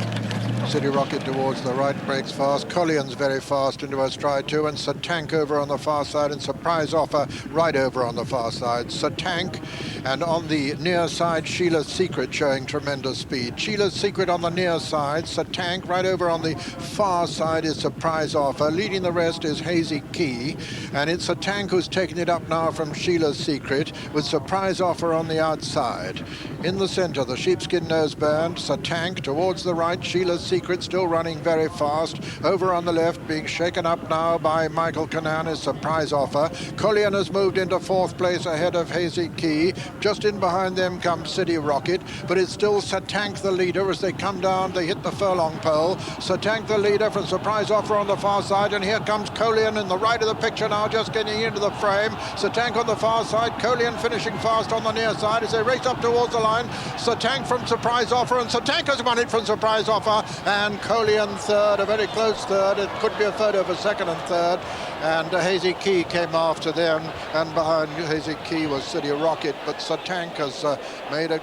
City Rocket towards the right breaks fast. Collion's very fast into her stride too, and Satank over on the far side, and Surprise Offer right over on the far side. Satank, and on the near side, Sheila's Secret showing tremendous speed. Sheila's Secret on the near side, Satank right over on the far side is Surprise Offer. Leading the rest is Hazy Key, and it's Satank who's taken it up now from Sheila's Secret, with Surprise Offer on the outside. In the centre, the sheepskin noseband, Satank towards the right, Sheila's Secret still running very fast. Over on the left, being shaken up now by Michael Cannan is Surprise Offer. Collion has moved into 4th place ahead of Hazy Key. Just in behind them comes City Rocket, but it's still Satank the leader as they come down, they hit the furlong pole. Satank the leader from Surprise Offer on the far side, and here comes Collion in the right of the picture now, just getting into the frame. Satank on the far side, Collion finishing fast on the near side as they race up towards the line. Satank from Surprise Offer, and Satank has won it from Surprise Offer, and Collion third, a very close third. It could be a third over second and third, and Hazy Key came after them, and behind Hazy Key was City Rocket, but Satank has made a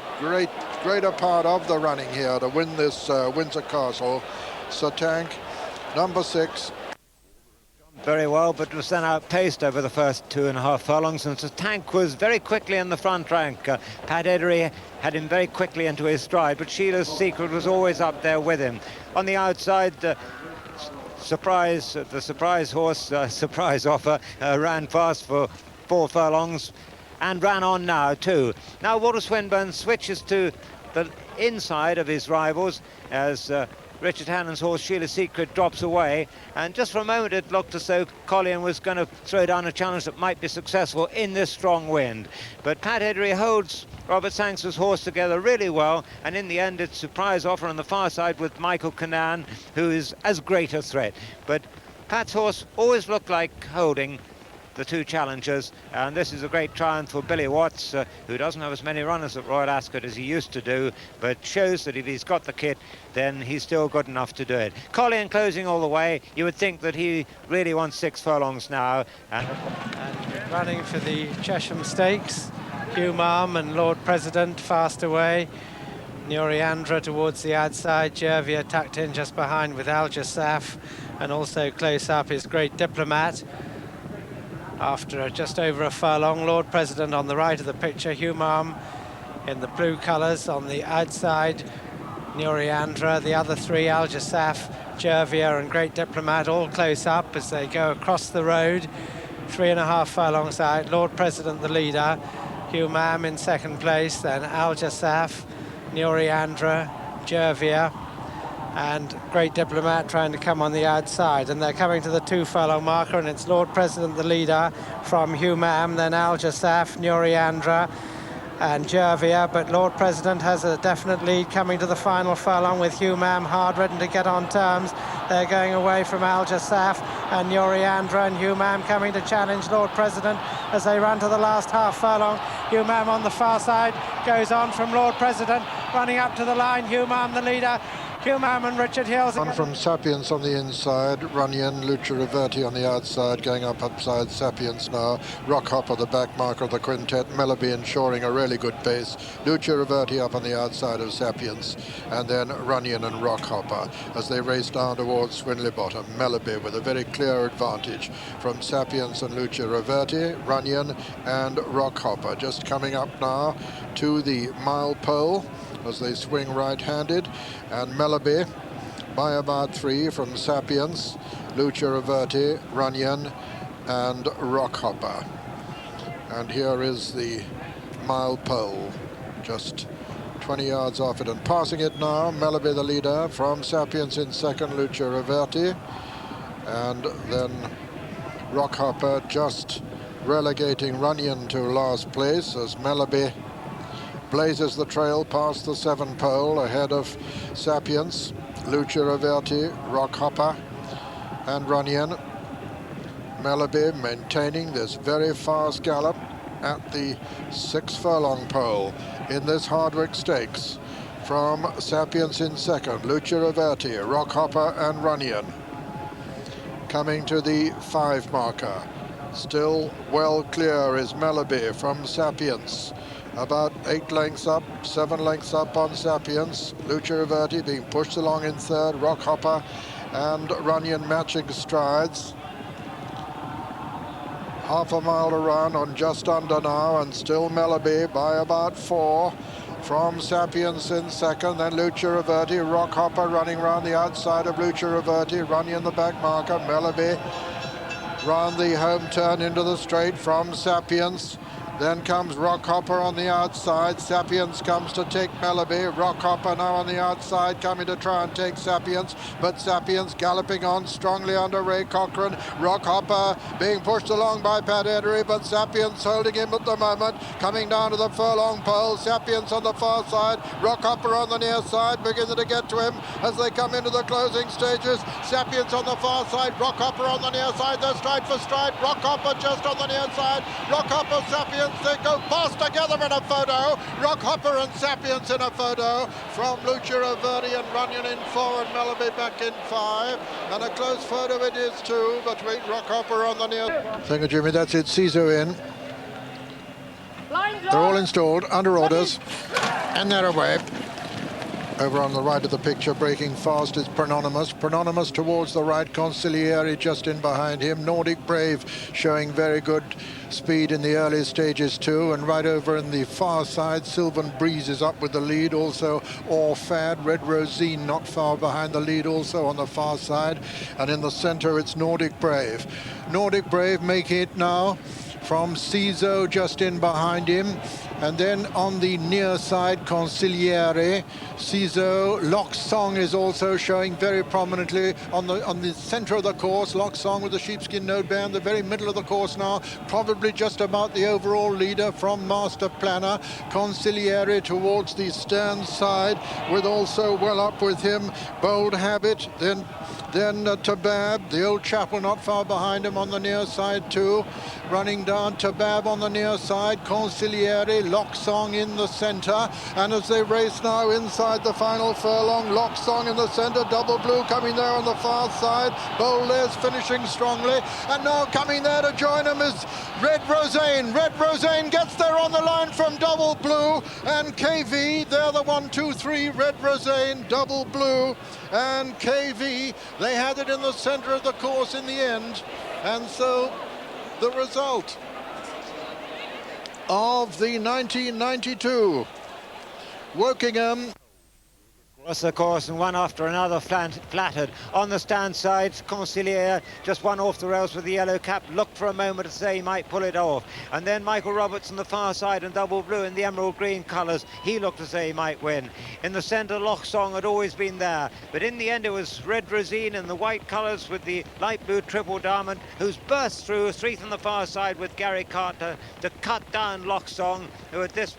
greater part of the running here to win this Windsor Castle. Satank, number 6. Very well, but was then outpaced over the first 2.5 furlongs, and Satank was very quickly in the front rank. Pat Edery had him very quickly into his stride, but Sheila's Secret was always up there with him. On the outside, the surprise horse, Surprise Offer, ran fast for 4 furlongs and ran on now too. Now Walter Swinburne switches to the inside of his rivals as Richard Hannon's horse Sheila Secret drops away, and just for a moment it looked as though Collian was going to throw down a challenge that might be successful in this strong wind. But Pat Eddery holds Robert Sanks's horse together really well, and in the end it's surprise offer on the far side with Michael Cannan, who is as great a threat. But Pat's horse always looked like holding the two challengers, and this is a great triumph for Billy Watts, who doesn't have as many runners at Royal Ascot as he used to do, but shows that if he's got the kit, then he's still good enough to do it. Collian closing all the way. You would think that he really wants 6 furlongs now. And running for the Chesham Stakes, Hugh Marm and Lord President fast away. Nuriandra towards the outside, Jervia tucked in just behind with Al Jassaf, and also close up is Great Diplomat. After just over a furlong, Lord President on the right of the picture, Hugh Marm in the blue colours on the outside, Nuriandra, the other three, Al Jassaf, Jervia and Great Diplomat, all close up as they go across the road. 3.5 furlongs out, Lord President the leader, Hugh Marm in second place, then Al Jassaf, Nuriandra, Jervia and Great Diplomat trying to come on the outside, and they're coming to the 2 furlong marker, and it's Lord President the leader from Hugh Marm, then Al Jassaf, Nuriandra and Jervia, but Lord President has a definite lead coming to the final furlong with Hugh Marm hard ridden to get on terms. They're going away from Al Jassaf and Nuriandra, and Hugh Marm coming to challenge Lord President as they run to the last half furlong. Hugh Marm on the far side goes on from Lord President, running up to the line, Hugh Marm the leader. Hugh Marm and Richard Hills. On from Sapience on the inside, Runyon, Lucia Reverti on the outside, going upside Sapience now. Rockhopper, the back marker of the quintet, Mellowby ensuring a really good pace. Lucia Reverti up on the outside of Sapience, and then Runyon and Rockhopper as they race down towards Swinley Bottom. Mellowby with a very clear advantage from Sapience and Lucia Reverti, Runyon and Rockhopper just coming up now to the mile pole as they swing right-handed, and Mellowby by about 3 from Sapience, Lucia Reverti, Runyon and Rockhopper. And here is the mile pole, just 20 yards off it, and passing it now, Mellowby the leader, from Sapience in second, Lucia Reverti, and then Rockhopper just relegating Runyon to last place as Mellowby blazes the trail past the 7 pole ahead of Sapience, Lucia Reverti, Rockhopper and Runyon. Mellowby maintaining this very fast gallop at the 6 furlong pole in this Hardwicke Stakes. From Sapience in second, Lucia Reverti, Rockhopper and Runyon. Coming to the 5 marker, still well clear is Mellowby from Sapience. About 8 lengths up, 7 lengths up on Sapience. Lucia Reverti being pushed along in third, Rockhopper and Runyon matching strides. Half a mile to run on just under now, and still Mellowby by about 4 from Sapience in second, then Lucia Reverti, Rockhopper running round the outside of Lucia Reverti, Runyon the back marker, Mellowby round the home turn into the straight from Sapience. Then comes Rockhopper on the outside. Sapience comes to take Mellowby. Rockhopper now on the outside, coming to try and take Sapience, but Sapience galloping on strongly under Ray Cochrane. Rockhopper being pushed along by Pat Eddery, but Sapience holding him at the moment. Coming down to the furlong pole, Sapience on the far side, Rockhopper on the near side, beginning to get to him as they come into the closing stages. Sapience on the far side, Rockhopper on the near side. They're stride for stride. Rockhopper just on the near side. Rockhopper, Sapience, they go past together in a photo. Rockhopper and Sapience in a photo from Lucia Reverti and Runyon in 4 and Mellowby back in 5. And a close photo it is too, between Rockhopper on the near. Thank you, Jimmy. That's it. Ciso in. They're all installed, under orders, and they're away. Over on the right of the picture, breaking fast, is Prononymous. Prononymous towards the right, Consigliere just in behind him. Nordic Brave showing very good speed in the early stages too, and right over in the far side, Sylvan Breeze is up with the lead. Also Orfad, Red Rosine not far behind the lead also on the far side, and in the center it's Nordic Brave. Nordic Brave making it now from Ciso just in behind him, And then on the near side, Consigliere, Ciseaux, Lock Song is also showing very prominently on the center of the course. Lock Song with the sheepskin nose band, the very middle of the course now, probably just about the overall leader from Master Planner. Consigliere towards the stern side, with also well up with him Bold Habit, then Tabab, the old chapel not far behind him on the near side too. Running down, Tabab on the near side, Consigliere, Lock Song in the center. And as they race now inside the final furlong, Lock Song in the center, Double Blue coming there on the far side. Bold's finishing strongly. And now coming there to join him is Red Rosane. Red Rosane gets there on the line from Double Blue. And KV, they're the 1, 2, 3, Red Rosane, Double Blue, and KV. They had it in the center of the course in the end. And so the result of the 1992 Wokingham. Across the course, and one after another flattered. On the stand side, Consigliere just one off the rails with the yellow cap, looked for a moment to say he might pull it off. And then Michael Roberts on the far side and Double Blue in the emerald green colours, he looked to say he might win. In the centre, Lock Song had always been there, but in the end it was Red Rosine in the white colours with the light blue triple diamond, who's burst through, Street on the far side with Gary Carter to cut down Lock Song, who at this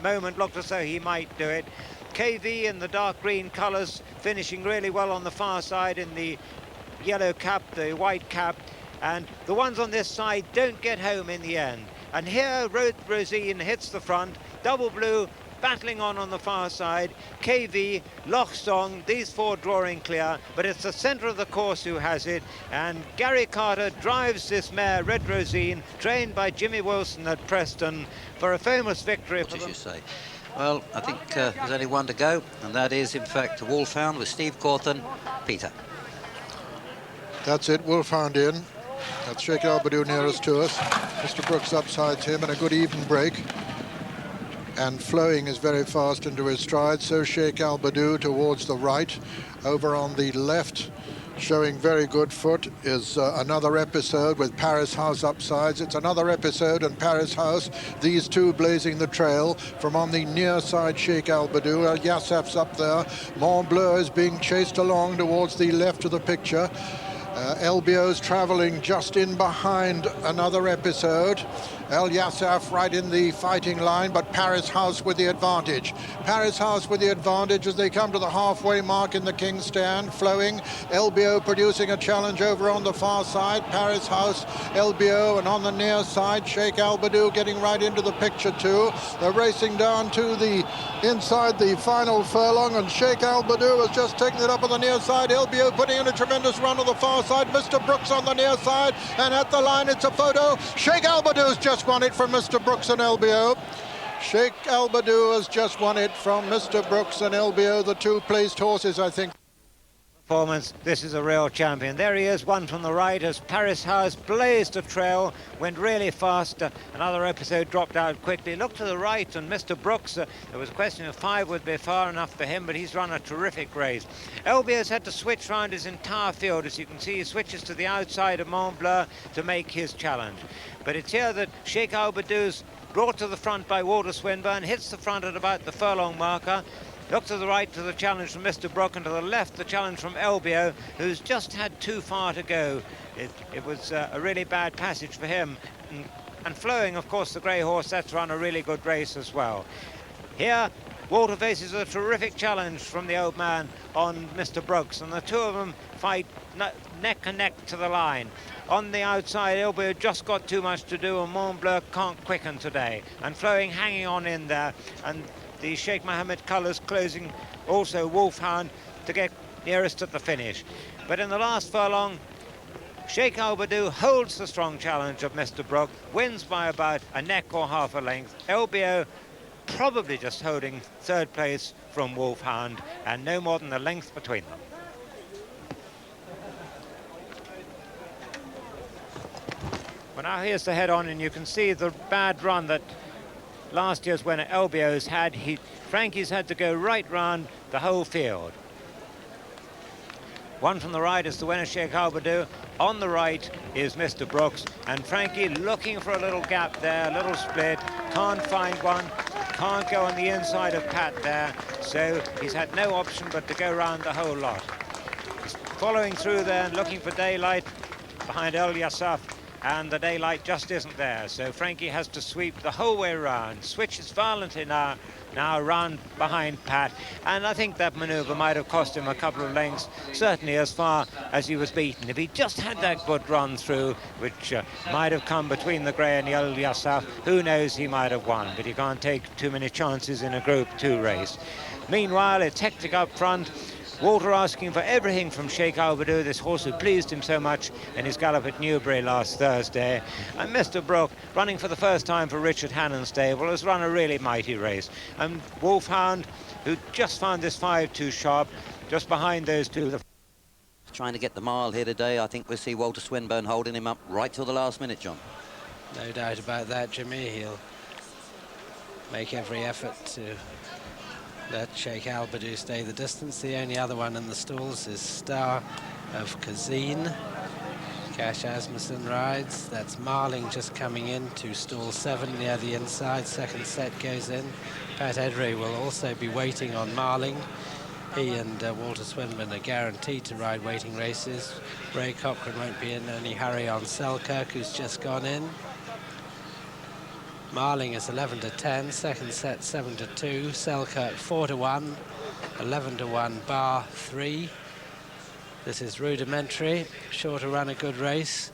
moment looked as though he might do it. KV in the dark green colours, finishing really well on the far side in the yellow cap, the white cap, and the ones on this side don't get home in the end. And here Red Rosine hits the front, Double Blue battling on the far side, KV, Lock Song, these four drawing clear, but it's the centre of the course who has it, and Gary Carter drives this mare, Red Rosine, trained by Jimmy Wilson at Preston, for a famous victory. What did you say? Well, I think there's only one to go, and that is, in fact, the Wolfhound with Steve Cawthon. Peter. That's it, Wolfhound in. That's Sheikh Albadou nearest to us. Mr. Brooks upsides him, and a good even break. And flowing is very fast into his stride, so Sheikh Albadou towards the right. Over on the left, showing very good foot, is another episode with Paris House upsides. It's another episode and Paris House, these two blazing the trail. From on the near side, Sheikh Albadou, El Yassaf's up there. Mont Bleu is being chased along towards the left of the picture. LBO's travelling just in behind another episode. El Yassaf right in the fighting line, but Paris House with the advantage. Paris House with the advantage as they come to the halfway mark in the King's Stand. Flowing, LBO producing a challenge over on the far side. Paris House, LBO, and on the near side, Sheikh Albadou getting right into the picture too. They're racing down to the inside the final furlong, and Sheikh Albadou has just taken it up on the near side. LBO putting in a tremendous run on the far side. Mr. Brooks on the near side, and at the line it's a photo. Sheikh Albadou's just won it from Mr. Brooks and LBO. Sheikh Albadou has just won it from Mr. Brooks and LBO, the two placed horses, I think. Performance, this is a real champion. There he is, one from the right as Paris House blazed a trail, went really fast. Another episode dropped out quickly. Look to the right, and Mr. Brooks, there was a question of 5 would be far enough for him, but he's run a terrific race. LBO's had to switch round his entire field. As you can see, he switches to the outside of Mont Bleu to make his challenge. But it's here that Sheikh Albadou's brought to the front by Walter Swinburne, hits the front at about the furlong marker. Look to the right to the challenge from Mr. Brook, and to the left the challenge from LBO, who's just had too far to go. It was a really bad passage for him. And Flowing, of course, the grey horse, that's run a really good race as well. Here, Walter faces a terrific challenge from the old man on Mr. Brooks, and the two of them fight neck and neck to the line. On the outside, LBO just got too much to do, and Mont Bleu can't quicken today. And Flowing hanging on in there, and the Sheikh Mohammed colours closing, also Wolfhound to get nearest at the finish. But in the last furlong, Sheikh Albadou holds the strong challenge of Mr. Brook, wins by about a neck or half a length. LBO probably just holding third place from Wolfhound, and no more than a length between them. Well, now here's the head-on, and you can see the bad run that last year's winner LBO's had. Frankie's had to go right round the whole field. One from the right is the winner, Sheikh Albadou. On the right is Mr. Brooks, and Frankie looking for a little gap there, a little split, can't find one, can't go on the inside of Pat there, so he's had no option but to go round the whole lot. He's following through there and looking for daylight behind El Yassaf, and the daylight just isn't there, so Frankie has to sweep the whole way round. Switches violently now round behind Pat, and I think that manoeuvre might have cost him a couple of lengths, certainly as far as he was beaten. If he just had that good run through, which might have come between the grey and the El Yassaf, who knows, he might have won, but you can't take too many chances in a Group 2 race. Meanwhile, it's hectic up front. Walter asking for everything from Sheikh Albadou, this horse who pleased him so much in his gallop at Newbury last Thursday. And Mr. Brooke, running for the first time for Richard Hannon's stable, has run a really mighty race. And Wolfhound, who just found this 5-2 sharp, just behind those two. Trying to get the mile here today. I think we'll see Walter Swinburne holding him up right till the last minute, John. No doubt about that, Jimmy. He'll make every effort to let Sheikh Albadou stay the distance. The only other one in the stalls is Star of Kazin. Cash Asmussen rides. That's Marling just coming in to stall 7 near the inside. Second set goes in. Pat Edry will also be waiting on Marling. He and Walter Swinburne are guaranteed to ride waiting races. Ray Cochrane won't be in any hurry on Selkirk, who's just gone in. Marling is 11-10, second set 7-2, Selkirk 4-1, 11-1 bar 3. This is rudimentary, sure to run a good race.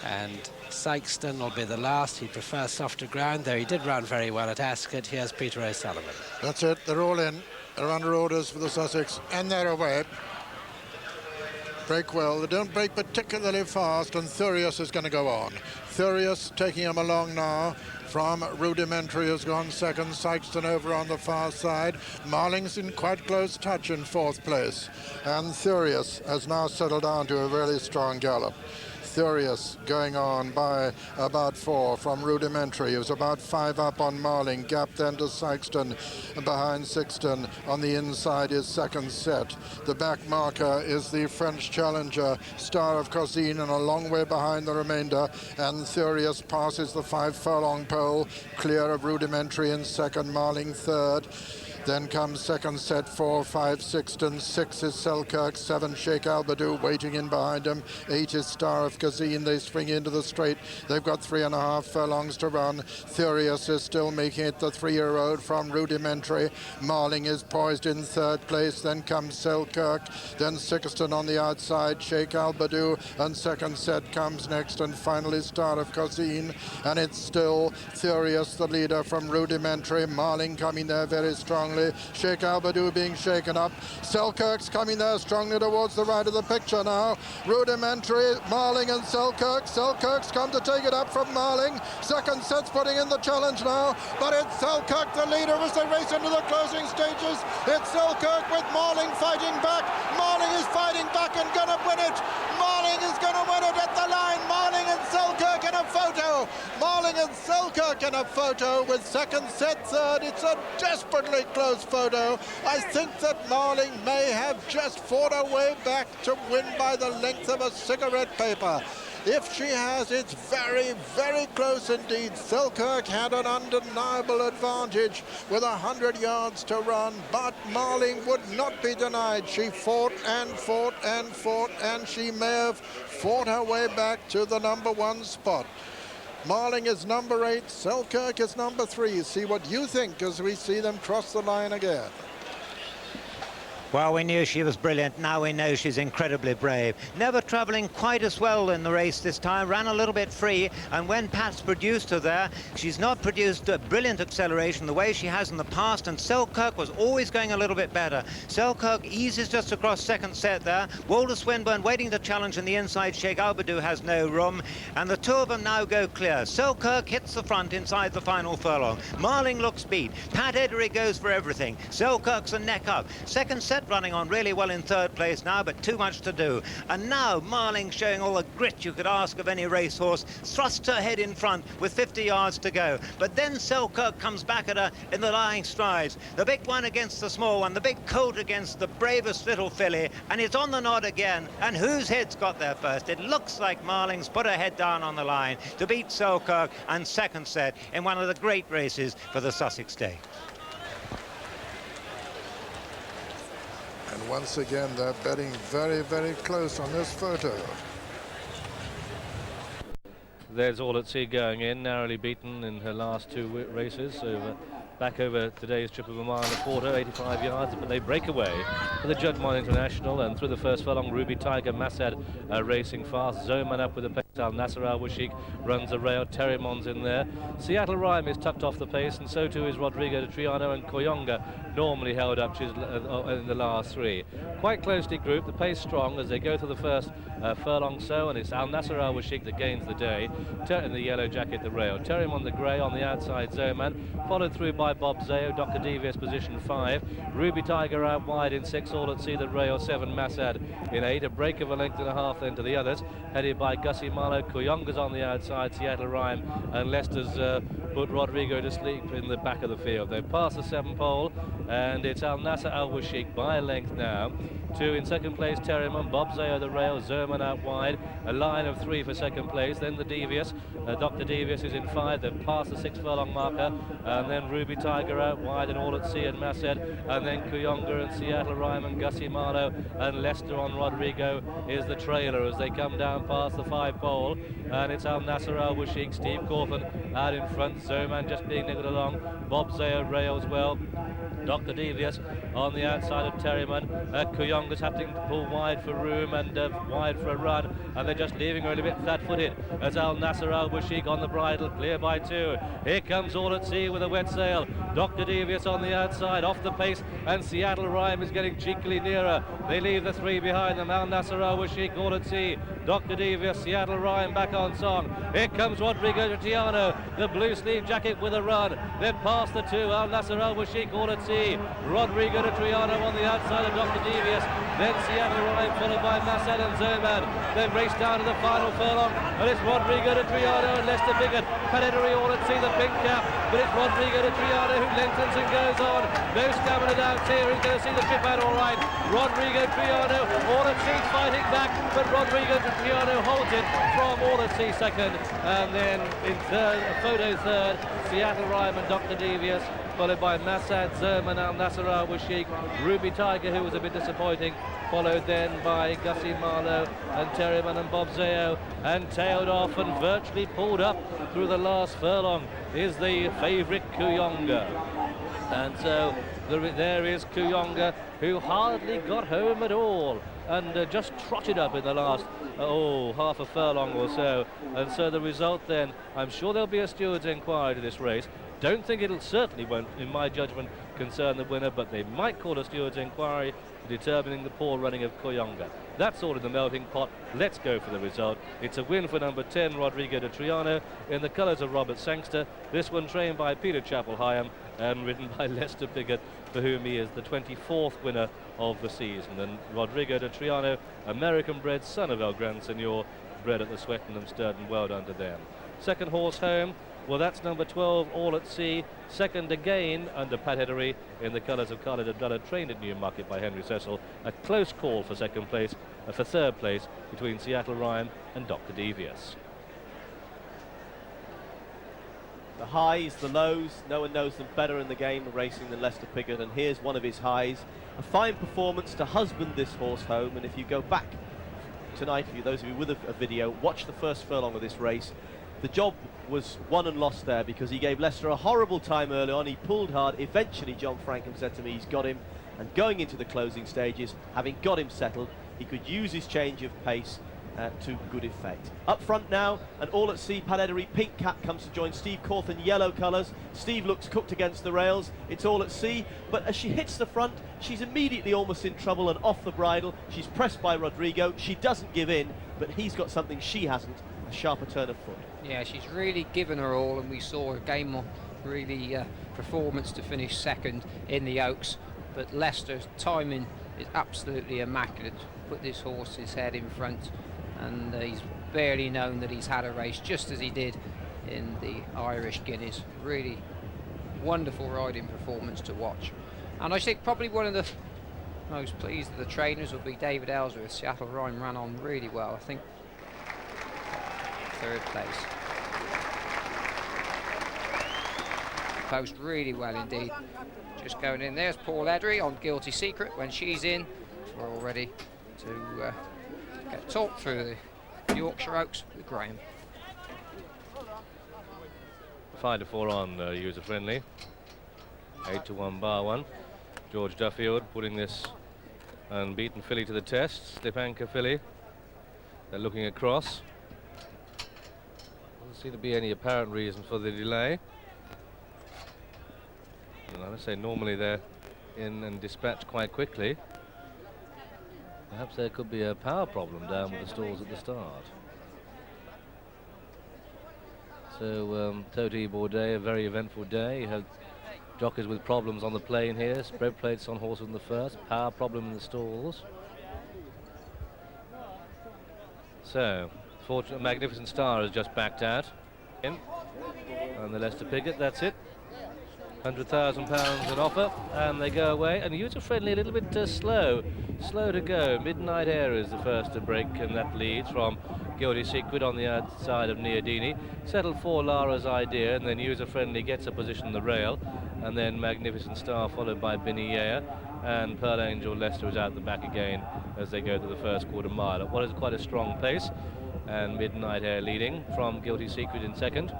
And Sykeston will be the last. He prefers softer ground, though he did run very well at Ascot. Here's Peter O'Sullivan. That's it, they're all in. They're under orders for the Sussex, and they're away. Break well, they don't break particularly fast, and Thurius is going to go on. Thurius taking him along now from Rudimentary, has gone second. Sykeston over on the far side. Marling's in quite close touch in 4th place, and Thurius has now settled down to a really strong gallop. Thurius going on by about 4 from Rudimentary. He was about 5 up on Marling. Gap then to Sykeston. Behind Sykeston on the inside is second set. The back marker is the French challenger, Star of Cosine, and a long way behind the remainder. And Thurius passes the 5 furlong pole, clear of Rudimentary in second, Marling third. Then comes second set, 4, 5, Sykeston, 6 is Selkirk, 7 Sheikh Albadou waiting in behind him, 8 is Star of Kazin. They swing into the straight. They've got 3.5 furlongs to run. Thurius is still making it, the 3-year-old from Rudimentary. Marling is poised in 3rd place. Then comes Selkirk, then Sykeston on the outside, Sheikh Albadou, and second set comes next, and finally Star of Kazin. And it's still Thurius, the leader from Rudimentary. Marling coming there very strongly. Sheikh Albadou being shaken up. Selkirk's coming there strongly towards the right of the picture now. Rudimentary, Marling and Selkirk. Selkirk's come to take it up from Marling. Second set's putting in the challenge now, but it's Selkirk the leader as they race into the closing stages. It's Selkirk with Marling fighting back. Marling is fighting back and gonna win it. Marling is gonna win it at the line. Marling and Selkirk in a photo. Marling and Selkirk in a photo with second set third. It's a desperately close photo. I think that Marling may have just fought her way back to win by the length of a cigarette paper. If she has, it's very, very close indeed. Selkirk had an undeniable advantage with 100 yards to run, but Marling would not be denied. She fought and fought and fought, and she may have fought her way back to the #1 spot. Marling is number 8, Selkirk is number 3. See what you think as we see them cross the line again. Well, we knew she was brilliant. Now we know she's incredibly brave. Never travelling quite as well in the race this time. Ran a little bit free. And when Pat's produced her there, she's not produced a brilliant acceleration the way she has in the past. And Selkirk was always going a little bit better. Selkirk eases just across second set there. Walter Swinburne waiting to challenge in the inside. Sheikh Albadou has no room. And the two of them now go clear. Selkirk hits the front inside the final furlong. Marling looks beat. Pat Edry goes for everything. Selkirk's a neck up. Second set set running on really well in third place now, but too much to do. And now Marling showing all the grit you could ask of any racehorse, thrusts her head in front with 50 yards to go. But then Selkirk comes back at her in the lying strides. The big one against the small one, the big colt against the bravest little filly, and it's on the nod again. And whose head's got there first? It looks like Marling's put her head down on the line to beat Selkirk and second set in one of the great races for the Sussex Day. And once again, they're betting very, very close on this photo. There's All at Sea going in, narrowly beaten in her last two races, back over today's trip of a mile and a quarter, 85 yards, but they break away for the Juddmonte International, and through the first furlong, Ruby Tiger, Massad racing fast, Zoman up with the pace, Al Nasser Al Washik runs a rail, Terrimon's in there. Seattle Rhyme is tucked off the pace, and so too is Roderigo de Triano, and Koyonga normally held up in the last three. Quite closely grouped, the pace strong as they go through the first furlong so, and it's Al Nasser Al Washik that gains the day, in the yellow jacket, the rail. Terrimon the grey on the outside, Zoman, followed through by Bob Zao, Dr. Devious position 5, Ruby Tiger out wide in 6, All at Sea the rail 7, Massad in 8, a break of a length and a half then to the others, headed by Gussie Marlowe. Koyonga's on the outside, Seattle Rhyme, and Leicester's put Roderigo to sleep in the back of the field. They've passed the 7 pole, and it's Al Nasser Al Washik by a length now. 2 in second place, Terriman, Bob Zao the rail, Zoman out wide, a line of 3 for second place, then the Devious, Dr. Devious is in 5, they've passed the 6 furlong marker, and then Ruby Tiger out wide, and All at Sea and Massad, and then Koyonga and Seattle Rhyme and Gussie Marlowe, and Leicester on Roderigo is the trailer as they come down past the 5 pole, and it's Al Nasser Al Washik, Steve Corfin out in front, Zoman just being niggled along, Bob Zao rails well, Dr. Devious on the outside of Terriman. Koyonga's having to pull wide for room and wide for a run, and they're just leaving her a little bit flat-footed as Al Nasser Al Washik on the bridle, clear by 2. Here comes All at Sea with a wet sail. Dr. Devious on the outside, off the pace, and Seattle Rhyme is getting cheekily nearer. They leave the 3 behind them. Al Nasser Al Washik, All at Sea, Dr. Devious, Seattle Rhyme back on song. Here comes Roderigo de Triano, the blue sleeve jacket with a run. Then past the 2, Al Nasser Al Washik, All at Sea. Roderigo de Triano on the outside of Dr. Devious. Then Seattle Rhyme followed by Massad and Zoman. They've raced down to the final furlong, and it's Roderigo de Triano and Lester Biggett. Panettary All at Sea, the pink cap, but it's Roderigo de Triano who lengthens and goes on. No stamina down here. He's going to see the trip out all right. Roderigo de Triano, All at Sea fighting back, but Roderigo de Triano holds it from All at Sea second, and then in third, photo third, Seattle Rhyme and Dr. Devious, followed by Massad, Zerman, Al Nasser Al Washik, Ruby Tiger, who was a bit disappointing, followed then by Gussie Marlowe and Terriman and Bob Zao, and tailed off and virtually pulled up through the last furlong is the favourite Koyonga. And so there is Koyonga, who hardly got home at all and just trotted up in the last half a furlong or so. And so the result then, I'm sure there'll be a steward's inquiry to this race. Don't think certainly won't, in my judgment, concern the winner, but they might call a steward's inquiry determining the poor running of Koyonga. That's all in the melting pot. Let's go for the result. It's a win for number 10, Roderigo de Triano, in the colours of Robert Sangster. This one trained by Peter Chappell-Hyam and ridden by Lester Biggett, for whom he is the 24th winner of the season. And Roderigo de Triano, American-bred, son of El Gran Senor, bred at the Swettenham Sturton. Well done to them. Second horse home, well, that's number 12, All at Sea. Second again under Pat Heddery in the colours of Khalid Abdullah, trained at Newmarket by Henry Cecil. A close call for second place, for third place between Seattle Rhyme and Dr. Devious. The highs, the lows, no one knows them better in the game of racing than Lester Piggott, and here's one of his highs. A fine performance to husband this horse home, and if you go back tonight, for those of you with a video, watch the first furlong of this race. The job was won and lost there because he gave Leicester a horrible time early on. He pulled hard. Eventually, John Frankham said to me, he's got him. And going into the closing stages, having got him settled, he could use his change of pace to good effect. Up front now, and All at Sea, Pat Heddery, pink cap comes to join Steve Cawthon, yellow colours. Steve looks cooked against the rails. It's All at Sea, but as she hits the front, she's immediately almost in trouble and off the bridle. She's pressed by Roderigo. She doesn't give in, but he's got something she hasn't, a sharper turn of foot. Yeah, she's really given her all, and we saw a game of really performance to finish second in the Oaks, but Leicester's timing is absolutely immaculate. Put this horse's head in front, and he's barely known that he's had a race, just as he did in the Irish Guineas. Really wonderful riding performance to watch. And I think probably one of the most pleased of the trainers will be David Ellsworth. Seattle Rhyme ran on really well. I think 3rd place. Post really well indeed. Just going in. There's Paul Edry on Guilty Secret. When she's in, we're all ready to get talked through the Yorkshire Oaks with Graham. 5 to 4 on user friendly. 8 to 1 bar 1. George Duffield putting this unbeaten filly to the test. Stepanka filly. They're looking across. Doesn't seem to be any apparent reason for the delay. And I would say normally they're in and dispatched quite quickly. Perhaps there could be a power problem down with the stalls at the start. So Toti Bourdais, a very eventful day. You had jockeys with problems on the plane here, spread plates on horses in the first, power problem in the stalls. So, fortunate Magnificent Star has just backed out. And the Leicester Piggott, that's it. £100,000 an offer, and they go away. And user friendly, a little bit slow to go. Midnight Air is the first to break, and that leads from Guilty Secret on the outside of Niadini. Settled for Lara's Idea, and then user friendly gets a position on the rail, and then Magnificent Star followed by Binny Yea, and Pearl Angel Leicester is out the back again as they go to the first quarter mile at what is quite a strong pace. And Midnight Air leading from Guilty Secret in second,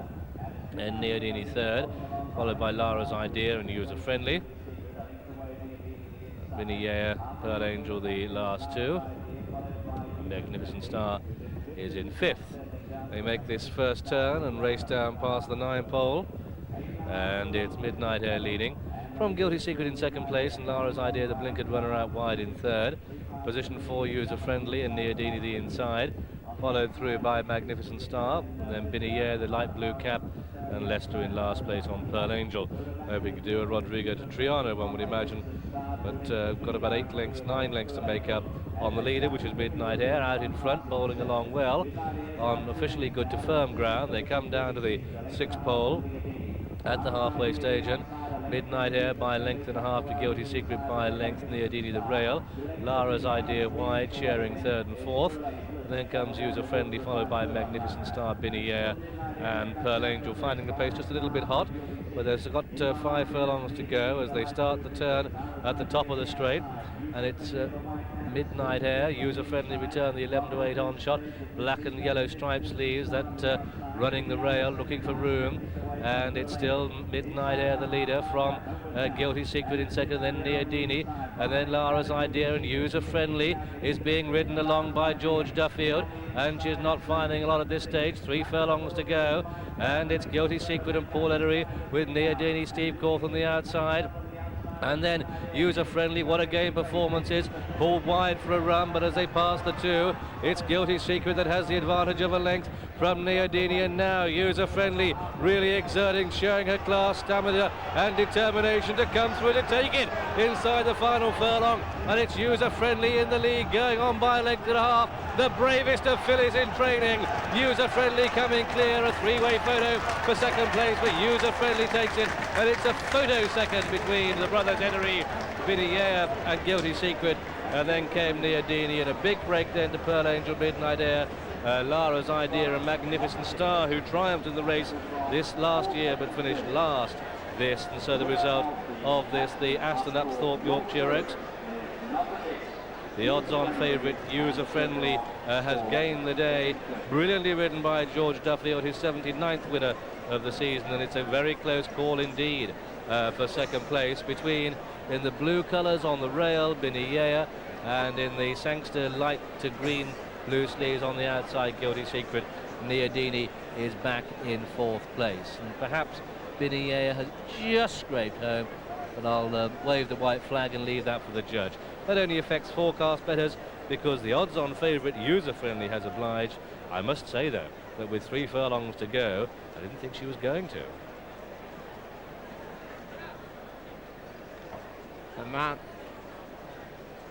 and Niadini third, followed by Lara's Idea and User Friendly. Binny Yea, Pearl Angel the last two. Magnificent Star is in fifth. They make this first turn and race down past the 9 pole, and it's Midnight Air leading from Guilty Secret in second place, and Lara's Idea, the blinkered runner, out wide in third. Position 4 User Friendly and Niadini the inside, followed through by Magnificent Star, and then Binny Yea, the light blue cap, and Leicester in last place on Pearl Angel. Hoping to do a Roderigo to Triano, one would imagine, but got about 9 lengths to make up on the leader, which is Midnight Air, out in front, bowling along well on officially good to firm ground. They come down to the 6th pole at the halfway station. Midnight Air by a length and a half to Guilty Secret by a length, Niadini the rail. Lara's Idea wide, sharing third and fourth. And then comes User Friendly, followed by Magnificent Star, Binny Air, and Pearl Angel finding the pace just a little bit hot. But they've got 5 furlongs to go as they start the turn at the top of the straight. And it's Midnight Air, User Friendly return the 11 to 8 on shot. Black and yellow striped sleeves, that running the rail, looking for room. And it's still Midnight Air, the leader, from Guilty Secret in second, then Niadini, and then Lara's Idea, and User Friendly is being ridden along by George Duffield, and she's not finding a lot at this stage. 3 furlongs to go, and it's Guilty Secret and Paul Eddery with Niadini, Steve Corth on the outside. And then User Friendly, what a game performance is, pulled wide for a run, but as they pass the 2, it's Guilty Secret that has the advantage of a length from Niadini, and now User Friendly really exerting, showing her class, stamina and determination to come through to take it inside the final furlong, and it's User Friendly in the lead, going on by a length and a half, the bravest of fillies in training. User Friendly coming clear, a 3-way photo for second place, but User Friendly takes it, and it's a photo second between the brothers Eddery, Binny Yea and Guilty Secret, and then came Niadini in a big break then to Pearl Angel, Midnight Air, Lara's Idea, a Magnificent Star who triumphed in the race this last year but finished last this, and so the result of this, the Aston Upthorpe Yorkshire Oaks. The odds-on favourite, User Friendly, has gained the day, brilliantly ridden by George Duffield, his 79th winner of the season, and it's a very close call indeed for second place between, in the blue colours on the rail, Binny Yea, and in the Sangster light to green blue sleeves on the outside, Guilty Secret, Niadini is back in 4th place. And perhaps Binny Yea has just scraped home, but I'll wave the white flag and leave that for the judge. That only affects forecast bettors because the odds-on favourite, User Friendly, has obliged. I must say, though, that with 3 furlongs to go, I didn't think she was going to. The man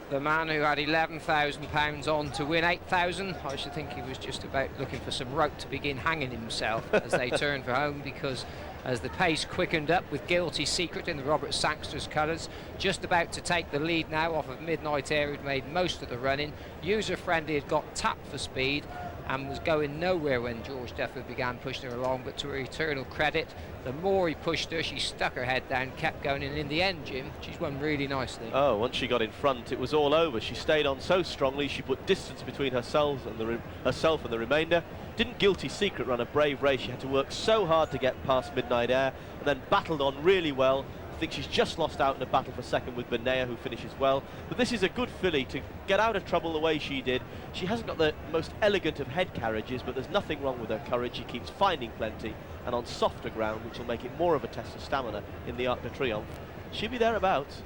the man who had £11,000 on to win 8,000. I should think he was just about looking for some rope to begin hanging himself as they turned for home, because as the pace quickened up with Guilty Secret in the Robert Sangster's colours, just about to take the lead now off of Midnight Air, who'd made most of the running. User Friendly had got tapped for speed and was going nowhere when George Duffer began pushing her along, but to her eternal credit, the more he pushed her, she stuck her head down, kept going, and in the end, Jim, she's won really nicely. Oh, once she got in front, it was all over. She stayed on so strongly, she put distance between herself and the remainder. Didn't Guilty Secret run a brave race? She had to work so hard to get past Midnight Air, and then battled on really well. I think she's just lost out in a battle for second with Benea, who finishes well. But this is a good filly to get out of trouble the way she did. She hasn't got the most elegant of head carriages, but there's nothing wrong with her courage. She keeps finding plenty, and on softer ground, which will make it more of a test of stamina in the Arc de Triomphe, she'll be thereabouts.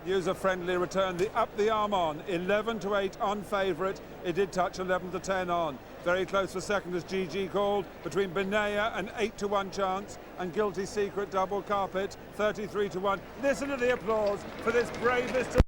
User Friendly returned up the arm on, 11-8 on favourite. It did touch 11-10 on. Very close for second as GG called between Benea and 8-1 chance, and Guilty Secret double carpet 33-1. Listen to the applause for this bravest.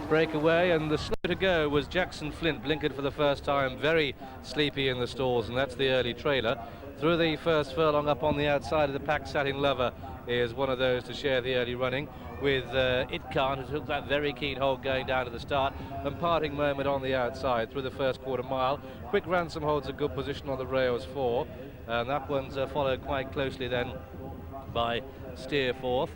Breakaway, and the slow to go was Jackson Flint, blinkered for the first time, very sleepy in the stalls, and that's the early trailer. Through the first furlong up on the outside of the pack, Satin Lover is one of those to share the early running with Itcan, who took that very keen hold going down to the start, and Parting Moment on the outside through the first quarter mile. Quick Ransom holds a good position on the rails 4, and that one's followed quite closely then by Steer Forth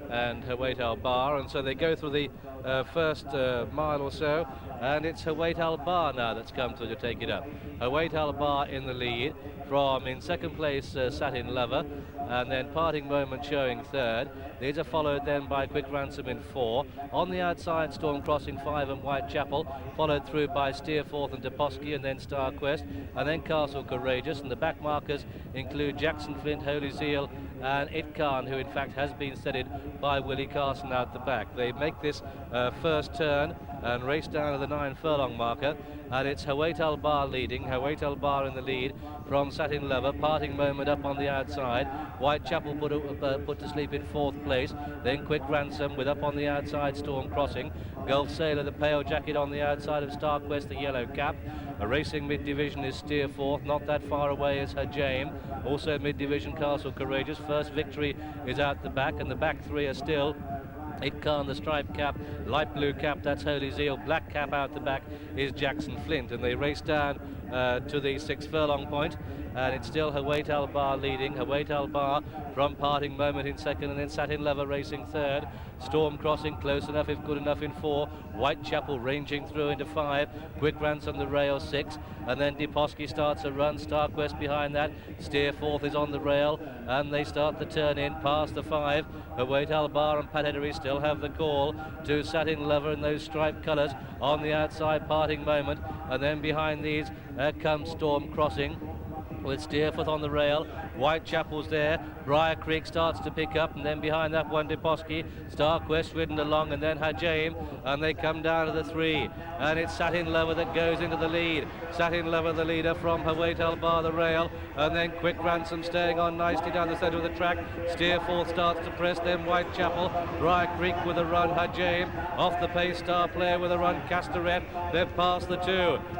and Hawait Al Bar, and so they go through the first mile or so, and it's Hawait Al Bar now that's come to take it up. Hawait Al Bar in the lead, from in second place Satin Lover, and then Parting Moment showing third. These are followed then by Quick Ransom in 4. On the outside, Storm Crossing 5 and Whitechapel, followed through by Steerforth and Deposky, and then Star Quest, and then Castle Courageous, and the back markers include Jackson Flint, Holy Zeal, and Itcan, who in fact has been steadied by Willie Carson out the back. They make this first turn and race down to the 9 furlong marker, and it's Hawait Al Bar leading, Hawait Al Bar in the lead from Satin Lover. Parting Moment up on the outside, Whitechapel put to sleep in 4th place, then Quick Ransom with up on the outside Storm Crossing, Gulf Sailor the pale jacket on the outside of Star Quest the yellow cap. A racing mid-division is Steer Forth, not that far away is Her Jame, also mid-division Castle Courageous. First Victory is out the back, and the back 3 are still Itcan, the striped cap, light blue cap, that's Holy Zeal, black cap out the back is Jackson Flint, and they race down to the 6 furlong point, and it's still Hawait Al Bar leading, Hawait Al Bar from Parting Moment in second, and then Satin Lover racing third, Storm Crossing close enough if good enough in 4, Whitechapel ranging through into 5, Quick Ransom the rail 6, and then Deposky starts a run, Star Quest behind that, Steer Forth is on the rail, and they start the turn in past the 5, Hawait Al Bar and Pat Edery still have the call to Satin Lover in those striped colours. On the outside, Parting Moment, and then behind these comes Storm Crossing with Steerforth on the rail. Whitechapel's there, Briar Creek starts to pick up, and then behind that one Deposky, Star Quest ridden along, and then Her Jame, and they come down to the 3, and it's Satin Lover that goes into the lead. Satin Lover the leader from Hawait Al Bar the rail, and then Quick Ransom staying on nicely down the centre of the track. Steerforth starts to press, then Whitechapel, Briar Creek with a run, Her Jame off the pace, Star Player with a run, Castaret, then past the 2,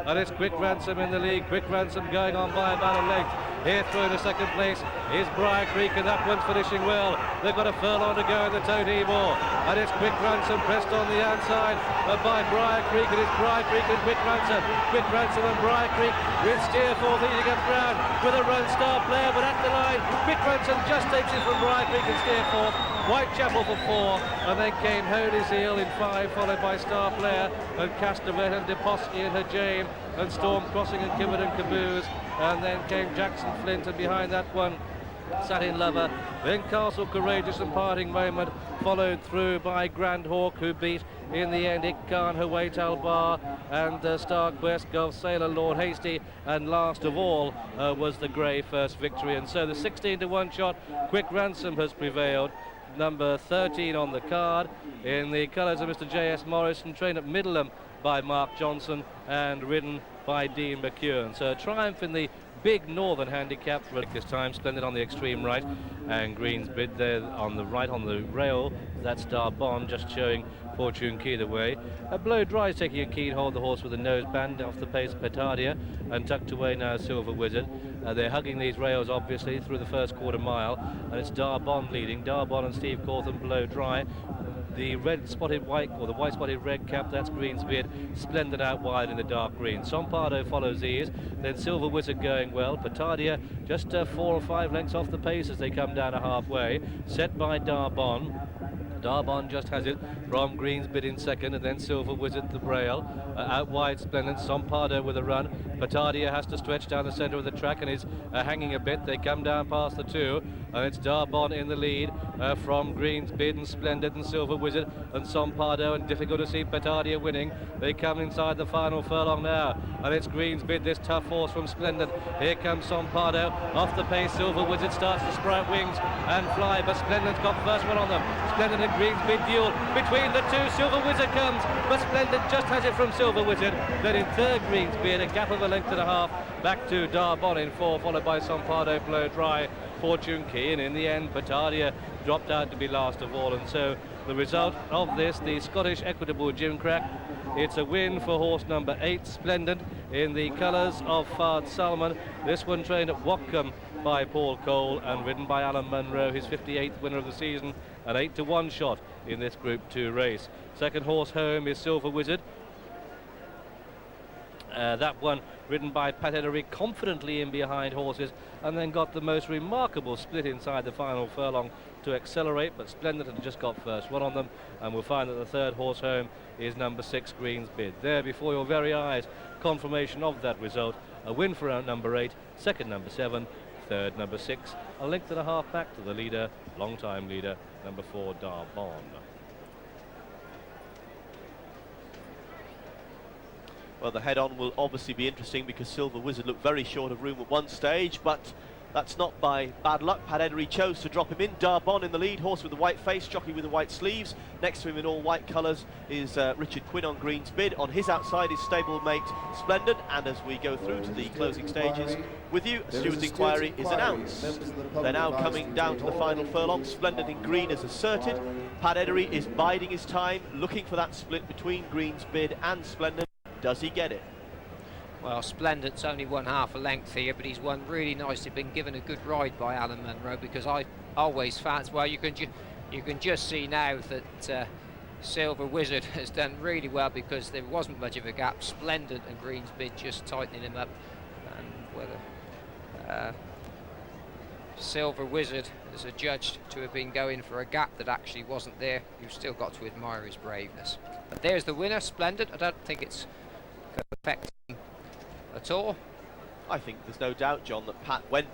and it's Quick Ransom in the lead. Quick Ransom going on by about a length. Here through into second place is Briar Creek, and that one's finishing well. They've got a furlong to go in the Toad Ebor, and it's Quick Ransom pressed on the outside by Briar Creek, and it's Briar Creek and Quick Ransom and Briar Creek with Steerforth eating up ground with a run, Star Player, but at the line Quick Ransom just takes it from Briar Creek and Steerforth. Whitechapel for 4, and then came Holy Zeal in 5, followed by Star Player and Castavet and Deposky and Her Jame and Storm Crossing and Kimmert and Caboose, and then came Jackson Flint, and behind that one Satin Lover, then Castle Courageous and Parting Moment, followed through by Grand Hawk, who beat in the end Itcan, Hawait Al Bar and Star Quest, Gulf Sailor, Lord Hasty, and last of all was the Grey First Victory. And so the 16-1 shot, Quick Ransom has prevailed, number 13 on the card, in the colours of Mr. J.S. Morrison, trained at Middleham by Mark Johnson and ridden by Dean McEwen. So a triumph in the big northern handicap. This time Splendid on the extreme right, and Green's Bid there on the right on the rail. That's Darbon just showing Fortune Key the way. Blow Dry is taking a keen hold, the horse with a nose band off the pace of Petardia, and tucked away now Silver Wizard. They're hugging these rails obviously through the first quarter mile, and it's Darbon leading. Darbon and Steve Cawthon, Blow Dry. The red spotted white, or the white spotted red cap, that's Green's Beard. Splendid out wide in the dark green. Sompardo follows these, then Silver Wizard going well. Petardia just 4 or 5 lengths off the pace as they come down a halfway, set by Darbon. Darbon just has it from Green's Bid in second, and then Silver Wizard the rail. Out wide Splendid, Sompardo with a run. Petardia has to stretch down the centre of the track and is hanging a bit. They come down past the 2, and it's Darbon in the lead from Green's Bid and Splendid and Silver Wizard and Sompardo, and difficult to see Petardia winning. They come inside the final furlong now, and it's Green's Bid, this tough horse from Splendid. Here comes Sompardo off the pace. Silver Wizard starts to sprout wings and fly, but Splendid's got first one on them. Splendid and Green's Bid duel between the 2. Silver Wizard comes, but Splendid just has it from Silver Wizard. Then in third Green's Bid, a gap of a length and a half, back to Darbon in 4, followed by Sompardo, Blow Dry, Fortune Key, and in the end Petardia dropped out to be last of all. And so the result of this, the Scottish Equitable Gymcrack, it's a win for horse number 8, Splendid, in the colours of Fard Salmon. This one trained at Wokingham by Paul Cole and ridden by Alan Munro, his 58th winner of the season, an 8-to-1 shot in this Group 2 race. Second horse home is Silver Wizard. That one ridden by Pat Edery, confidently in behind horses, and then got the most remarkable split inside the final furlong to accelerate, but Splendid had just got first one on them, and we'll find that the third horse home is number 6, Green's Bid. There before your very eyes, confirmation of that result. A win for number 8, second number 7, third number 6, a length and a half back to the leader, long-time leader, number 4, Darbon. Well, the head-on will obviously be interesting because Silver Wizard looked very short of room at one stage, but that's not by bad luck. Pat Edery chose to drop him in. Darbon in the lead, horse with the white face, jockey with the white sleeves. Next to him in all white colours is Richard Quinn on Green's Bid. On his outside is stablemate Splendid, and as we go through to the closing stages with you, a steward's inquiry is announced. They're now coming down to the final furlong. Splendid in green is asserted. Pat Edery is biding his time, looking for that split between Green's Bid and Splendid. Does he get it? Well, Splendid's only won half a length here, but he's won really nicely. Been given a good ride by Alan Munro, because I always found, well, you can just see now that Silver Wizard has done really well because there wasn't much of a gap. Splendid and Green's Bid just tightening him up, and whether Silver Wizard is adjudged to have been going for a gap that actually wasn't there, you've still got to admire his braveness. But there's the winner, Splendid. I don't think it's going to affect him at all. I think there's no doubt, John, that Pat went.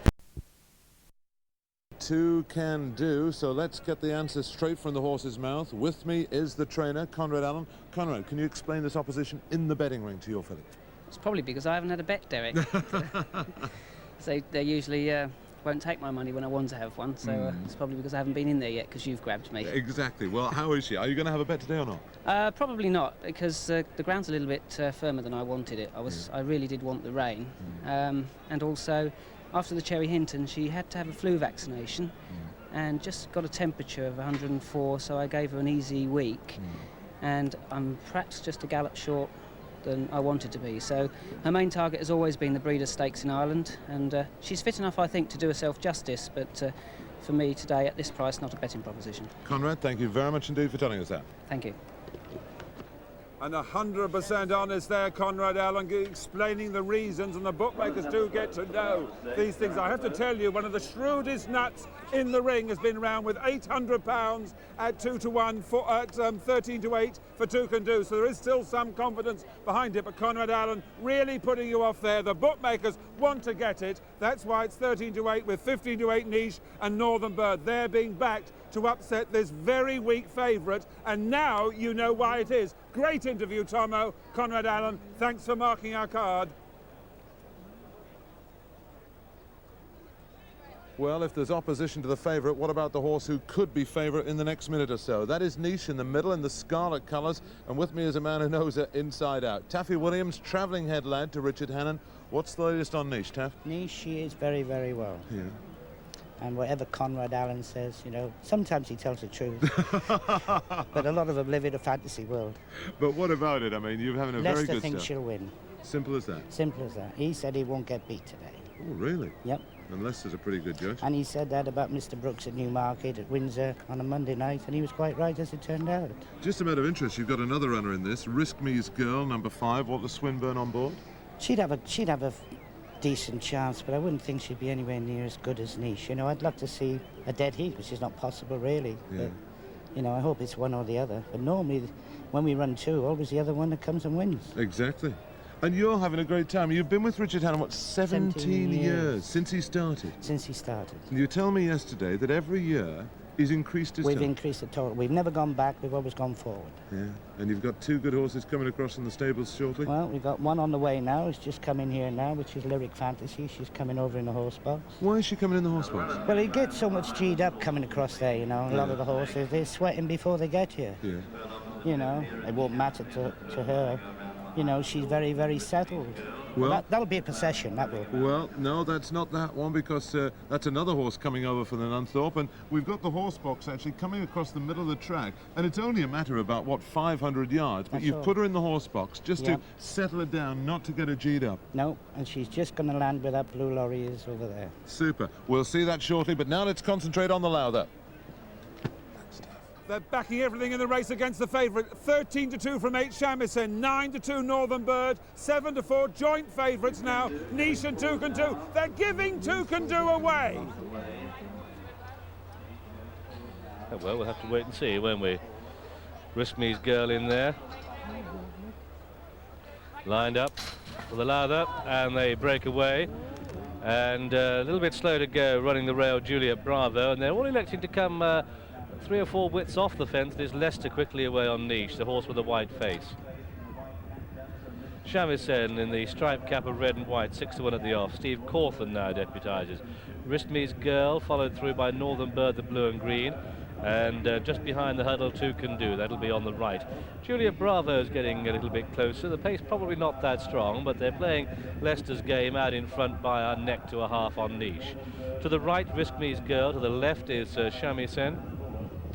2 can do, so let's get the answer straight from the horse's mouth. With me is the trainer, Conrad Allen. Conrad, can you explain this opposition in the betting ring to your filly? It's probably because I haven't had a bet, Derek. So they usually won't take my money when I want to have one, so it's probably because I haven't been in there yet, because you've grabbed me. Exactly. Well, how is she? Are you going to have a bet today or not? Probably not, because the ground's a little bit firmer than I wanted it. I really did want the rain, and also after the Cherry Hinton she had to have a flu vaccination and just got a temperature of 104, so I gave her an easy week, and I'm perhaps just a gallop short than I wanted to be. So her main target has always been the Breeders' Stakes in Ireland, and she's fit enough, I think, to do herself justice, but for me today at this price, not a betting proposition. Conrad, thank you very much indeed for telling us that. Thank you. And 100% honest there, Conrad Allen, explaining the reasons, and the bookmakers do get to know these things. I have to tell you, one of the shrewdest nuts in the ring has been around with £800 at 2-to-1, at 13-to-8 for 2 can do. So there is still some confidence behind it, but Conrad Allen really putting you off there. The bookmakers want to get it. That's why it's 13-to-8 with 15-to-8 Niche and Northern Bird. They're being backed to upset this very weak favourite, and now you know why it is. Great interview, Tomo. Conrad Allen, thanks for marking our card. Well, if there's opposition to the favourite, what about the horse who could be favourite in the next minute or so? That is Niche in the middle in the scarlet colours, and with me is a man who knows it inside out. Taffy Williams, travelling head lad to Richard Hannon. What's the latest on Niche, Taff? Niche, she is very, very well. Yeah. And whatever Conrad Allen says, you know, sometimes he tells the truth. But a lot of them live in a fantasy world. But what about it? I mean, you're having a very Leicester good thinks start. she'll win. Simple as that? Simple as that. He said he won't get beat today. Oh, really? Yep. And Leicester's a pretty good judge. And he said that about Mr. Brooks at Newmarket at Windsor on a Monday night, and he was quite right as it turned out. Just a matter of interest, you've got another runner in this, Risk Me's Girl, number 5. What was Swinburne on board? She'd have a decent chance, but I wouldn't think she'd be anywhere near as good as Niche. You know, I'd love to see a dead heat, which is not possible, really. Yeah. But, you know, I hope it's one or the other. But normally, when we run two, always the other one that comes and wins. Exactly. And you're having a great time. You've been with Richard Hannon, what, 17 years since he started? Since he started. And you tell me yesterday that every year he's increased his We've time. increased the total. We've never gone back, we've always gone forward. Yeah. And you've got 2 good horses coming across from the stables shortly? Well, we've got one on the way now. It's just come in here now, which is Lyric Fantasy. She's coming over in the horse box. Why is she coming in the horse box? Well, it gets so much G'd up coming across there, you know. A lot of the horses, they're sweating before they get here. Yeah. You know, it won't matter to her. You know, she's very, very settled. Well, that'll be a procession, that will. Well, no, that's not that one, because that's another horse coming over for the Nunthorpe, and we've got the horse box actually coming across the middle of the track, and it's only a matter of about, what, 500 yards, but That's you've all. put her in the horse box just Yep. to settle her down, not to get her G'd up. No, and she's just going to land where that blue lorry is over there. Super. We'll see that shortly, but now let's concentrate on the Lowther. They're backing everything in the race against the favourite. 13-2 from 8 Shamisen, 9-2 Northern Bird, 7-4 joint favourites now. Niche and 2 Can Do. They're giving 2 Can Do away. Oh, well, we'll have to wait and see, won't we? Risk Me's Girl in there. Lined up for the lather, and they break away. And a little bit slow to go, running the rail, Juliet Bravo, and they're all electing to come 3 or 4 widths off the fence. There's Leicester quickly away on Niche, the horse with the white face. Shamisen in the striped cap of red and white, 6-1 at the off. Steve Cawthon now deputises. Risk Me's Girl, followed through by Northern Bird, the blue and green. And just behind the huddle, 2 Can Do. That'll be on the right. Juliet Bravo's getting a little bit closer. The pace probably not that strong, but they're playing Leicester's game out in front by a neck to a half on Niche. To the right, Risk Me's Girl. To the left is Shamisen.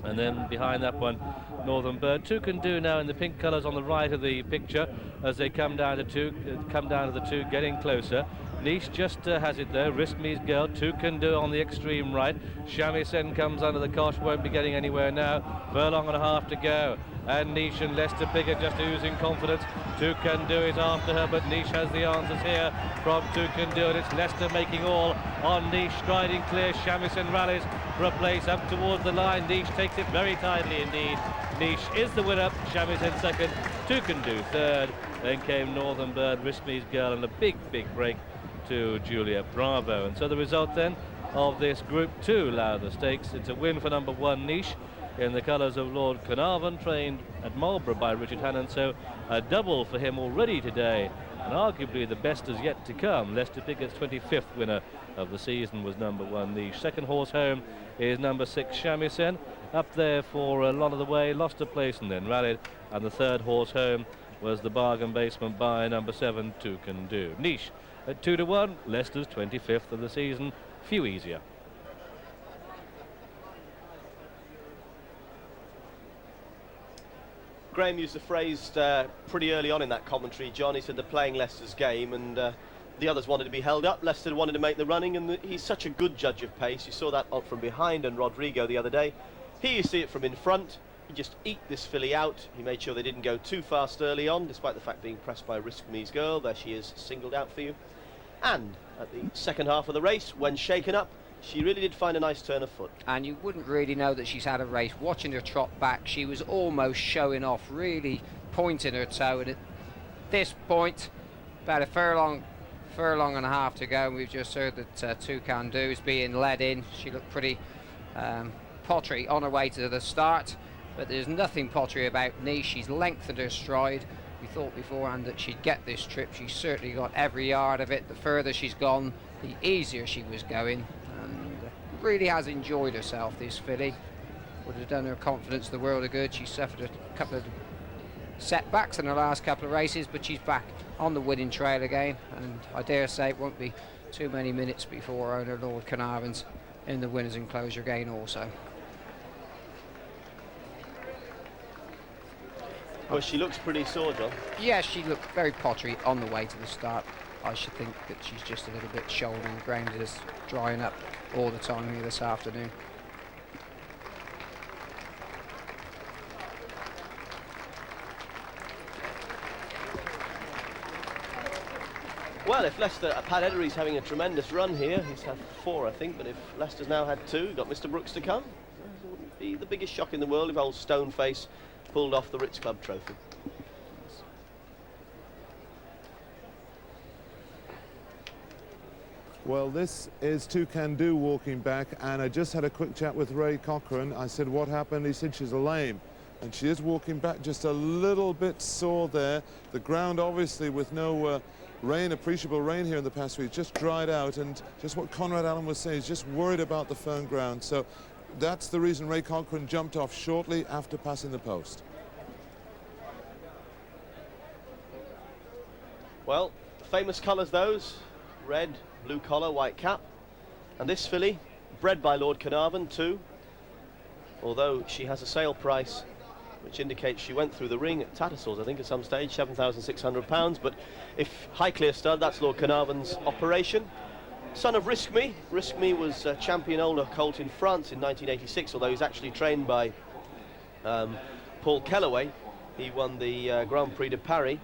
And then behind that one, Northern Bird. 2 Can Do now in the pink colours on the right of the picture as they come down to the 2, getting closer. Niche just has it there. Risk Me's Girl, 2 Can Do on the extreme right. Shamisen comes under the cosh, won't be getting anywhere now. Furlong and a half to go. And Niche and Leicester Piggott just oozing confidence. 2 Can Do is after her, but Niche has the answers here from 2 Can Do, and it's Leicester making all on Niche, striding clear. Shamisen rallies for a place up towards the line. Niche takes it very tightly indeed. Niche is the winner, Shamisen second, 2 Can Do third. Then came Northern Bird, Risk Me's Girl, and a big break to Juliet Bravo. And so the result then of this Group 2 Lowther Stakes, it's a win for number 1 Niche in the colours of Lord Carnarvon, trained at Marlborough by Richard Hannon, so a double for him already today, and arguably the best is yet to come. Leicester Piggott's 25th winner of the season was number 1 Niche. Second horse home is number 6 Shamisen, up there for a lot of the way, lost a place and then rallied, and the third horse home was the bargain basement by number 7 2 Can Do. Niche at 2-1, Leicester's 25th of the season, few easier. Graham used the phrase pretty early on in that commentary, John. He said they're playing Leicester's game, and the others wanted to be held up. Leicester wanted to make the running, and he's such a good judge of pace. You saw that from behind and Roderigo the other day. Here you see it from in front. He just eked this filly out. He made sure they didn't go too fast early on, despite the fact being pressed by Risk Me's Girl. There she is, singled out for you. And at the second half of the race, when shaken up, she really did find a nice turn of foot. And you wouldn't really know that she's had a race. Watching her trot back, she was almost showing off, really pointing her toe. And at this point, about a furlong and a half to go, and we've just heard that 2 Can Do is being led in. She looked pretty pottery on her way to the start, but there's nothing pottery about Niche. She's lengthened her stride. We thought beforehand that she'd get this trip. She certainly got every yard of it. The further she's gone, the easier she was going. And really has enjoyed herself, this filly. Would have done her confidence the world of good. She suffered a couple of setbacks in the last couple of races, but she's back on the winning trail again, and I dare say it won't be too many minutes before owner Lord Carnarvon's in the winners' enclosure again also. Well, she looks pretty sore, John. Yeah, she looked very pottery on the way to the start. I should think that she's just a little bit shouldering. The ground is drying up all the time here this afternoon. Well, if Leicester, Pat Edery's having a tremendous run here. He's had 4, I think, but if Leicester's now had 2, you've got Mr. Brooks to come. It wouldn't be the biggest shock in the world if old Stoneface pulled off the Ritz Club trophy. Well, this is Two Can Do walking back, and I just had a quick chat with Ray Cochrane. I said, what happened? He said she's lame, and she is walking back just a little bit sore there. The ground, obviously, with no rain, appreciable rain here in the past week, just dried out, and just what Conrad Allen was saying, he's just worried about the firm ground. So that's the reason Ray Cochrane jumped off shortly after passing the post. Well, famous colours those, red, blue collar, white cap. And this filly, bred by Lord Carnarvon too, although she has a sale price which indicates she went through the ring at Tattersalls, I think at some stage, £7,600, but if Highclere stud, that's Lord Carnarvon's operation. Son of Risk Me. Risk Me was champion older colt in France in 1986, although he's actually trained by Paul Kellaway. He won the Grand Prix de Paris.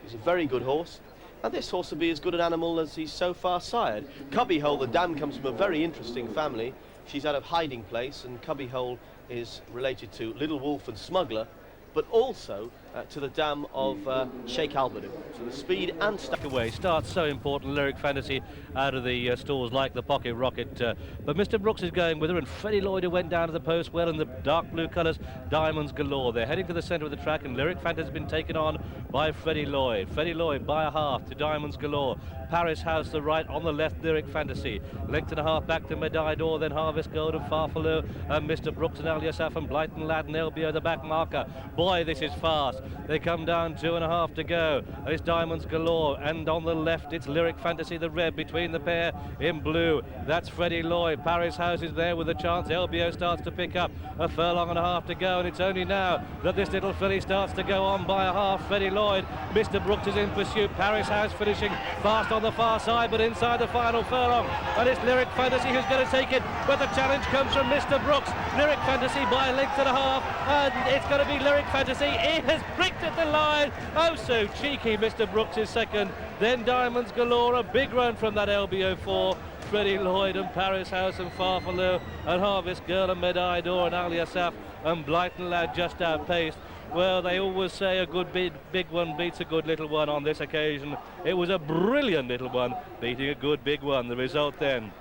He's a very good horse. And this horse will be as good an animal as he's so far sired. Cubbyhole, the dam, comes from a very interesting family. She's out of Hiding Place, and Cubbyhole is related to Little Wolf and Smuggler, but also to the dam of Sheikh Albadou. So the speed and away starts so important. Lyric Fantasy out of the stalls like the Pocket Rocket, but Mr. Brooks is going with her, and Freddie Lloyd, who went down to the post well in the dark blue colours, Diamonds Galore. They're heading to the centre of the track, and Lyric Fantasy has been taken on by Freddie Lloyd. Freddie Lloyd by a half to Diamonds Galore. Paris House the right, on the left Lyric Fantasy. Length and a half back to Medaille d'Or, then Harvest Gold and Farfalou, and Mr. Brooks and Aliasaf and Blighton Lad and LBO the back marker. Boy, this is fast. They come down 2.5 to go. It's Diamonds Galore, and on the left it's Lyric Fantasy, the red, between the pair in blue. That's Freddie Lloyd. Paris House is there with a chance. LBO starts to pick up. 1.5 furlongs to go, and it's only now that this little filly starts to go on by a half. Freddie Lloyd, Mr. Brooks is in pursuit. Paris House finishing fast on the far side, but inside the final furlong, and it's Lyric Fantasy who's going to take it, but the challenge comes from Mr. Brooks. Lyric Fantasy by a length and a half, and it's going to be Lyric Fantasy. It has pricked at the line. Oh, so cheeky. Mr. Brooks is second, then Diamonds Galore. A big run from that LBO4. Freddie Lloyd and Paris House and Farfalou and Harvest Girl and Medaille d'Or and Aliasaf and Blighton Lad just outpaced. Well, they always say a good big one beats a good little one. On this occasion, it was a brilliant little one beating a good big one. The result then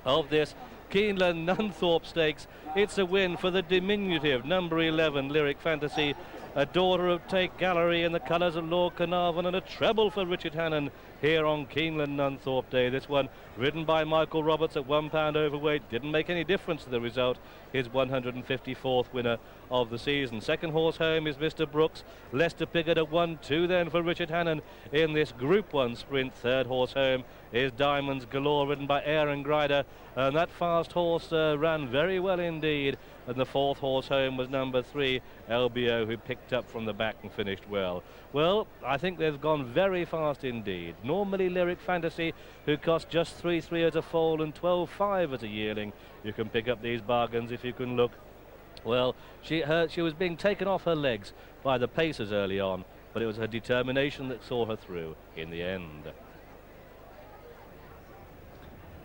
of this Keeneland Nunthorpe Stakes, it's a win for the diminutive number 11 Lyric Fantasy, a daughter of Take Gallery in the colours of Lord Carnarvon, and a treble for Richard Hannon here on Keeneland Nunthorpe Day. This one ridden by Michael Roberts at £1 overweight, didn't make any difference to the result. His 154th winner of the season. Second horse home is Mr. Brooks. Lester Piggott at 1-2 then for Richard Hannon in this Group 1 sprint. Third horse home is Diamonds Galore, ridden by Aaron Grider, and that fast horse ran very well indeed. And the fourth horse home was number 3, LBO, who picked up from the back and finished well. Well, I think they've gone very fast indeed. Normally Lyric Fantasy, who cost just 3.3 as a foal and 12.5 as a yearling. You can pick up these bargains if you can look. Well, she was being taken off her legs by the pacers early on, but it was her determination that saw her through in the end.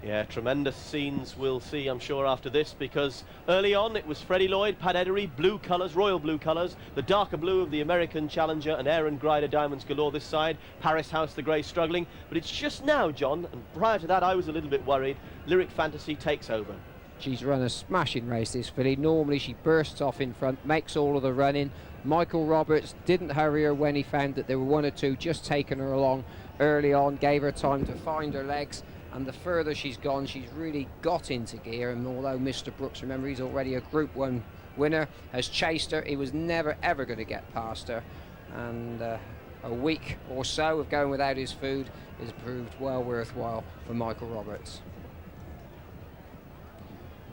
Yeah, tremendous scenes we'll see, I'm sure, after this, because early on it was Freddie Lloyd, Pat Edery, blue colours, royal blue colours, the darker blue of the American Challenger, and Aaron Grider, Diamonds Galore this side, Paris House the grey struggling. But it's just now, John, and prior to that I was a little bit worried, Lyric Fantasy takes over. She's run a smashing race, this filly. Normally she bursts off in front, makes all of the running. Michael Roberts didn't hurry her when he found that there were one or two just taking her along early on, gave her time to find her legs, and the further she's gone, she's really got into gear. And although Mr. Brooks, remember, he's already a Group 1 winner, has chased her, he was never ever going to get past her. And a week or so of going without his food has proved well worthwhile for Michael Roberts.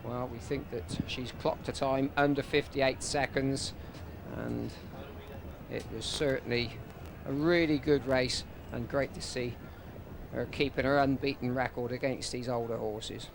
Well, we think that she's clocked a time under 58 seconds, and it was certainly a really good race, and great to see her keeping her unbeaten record against these older horses.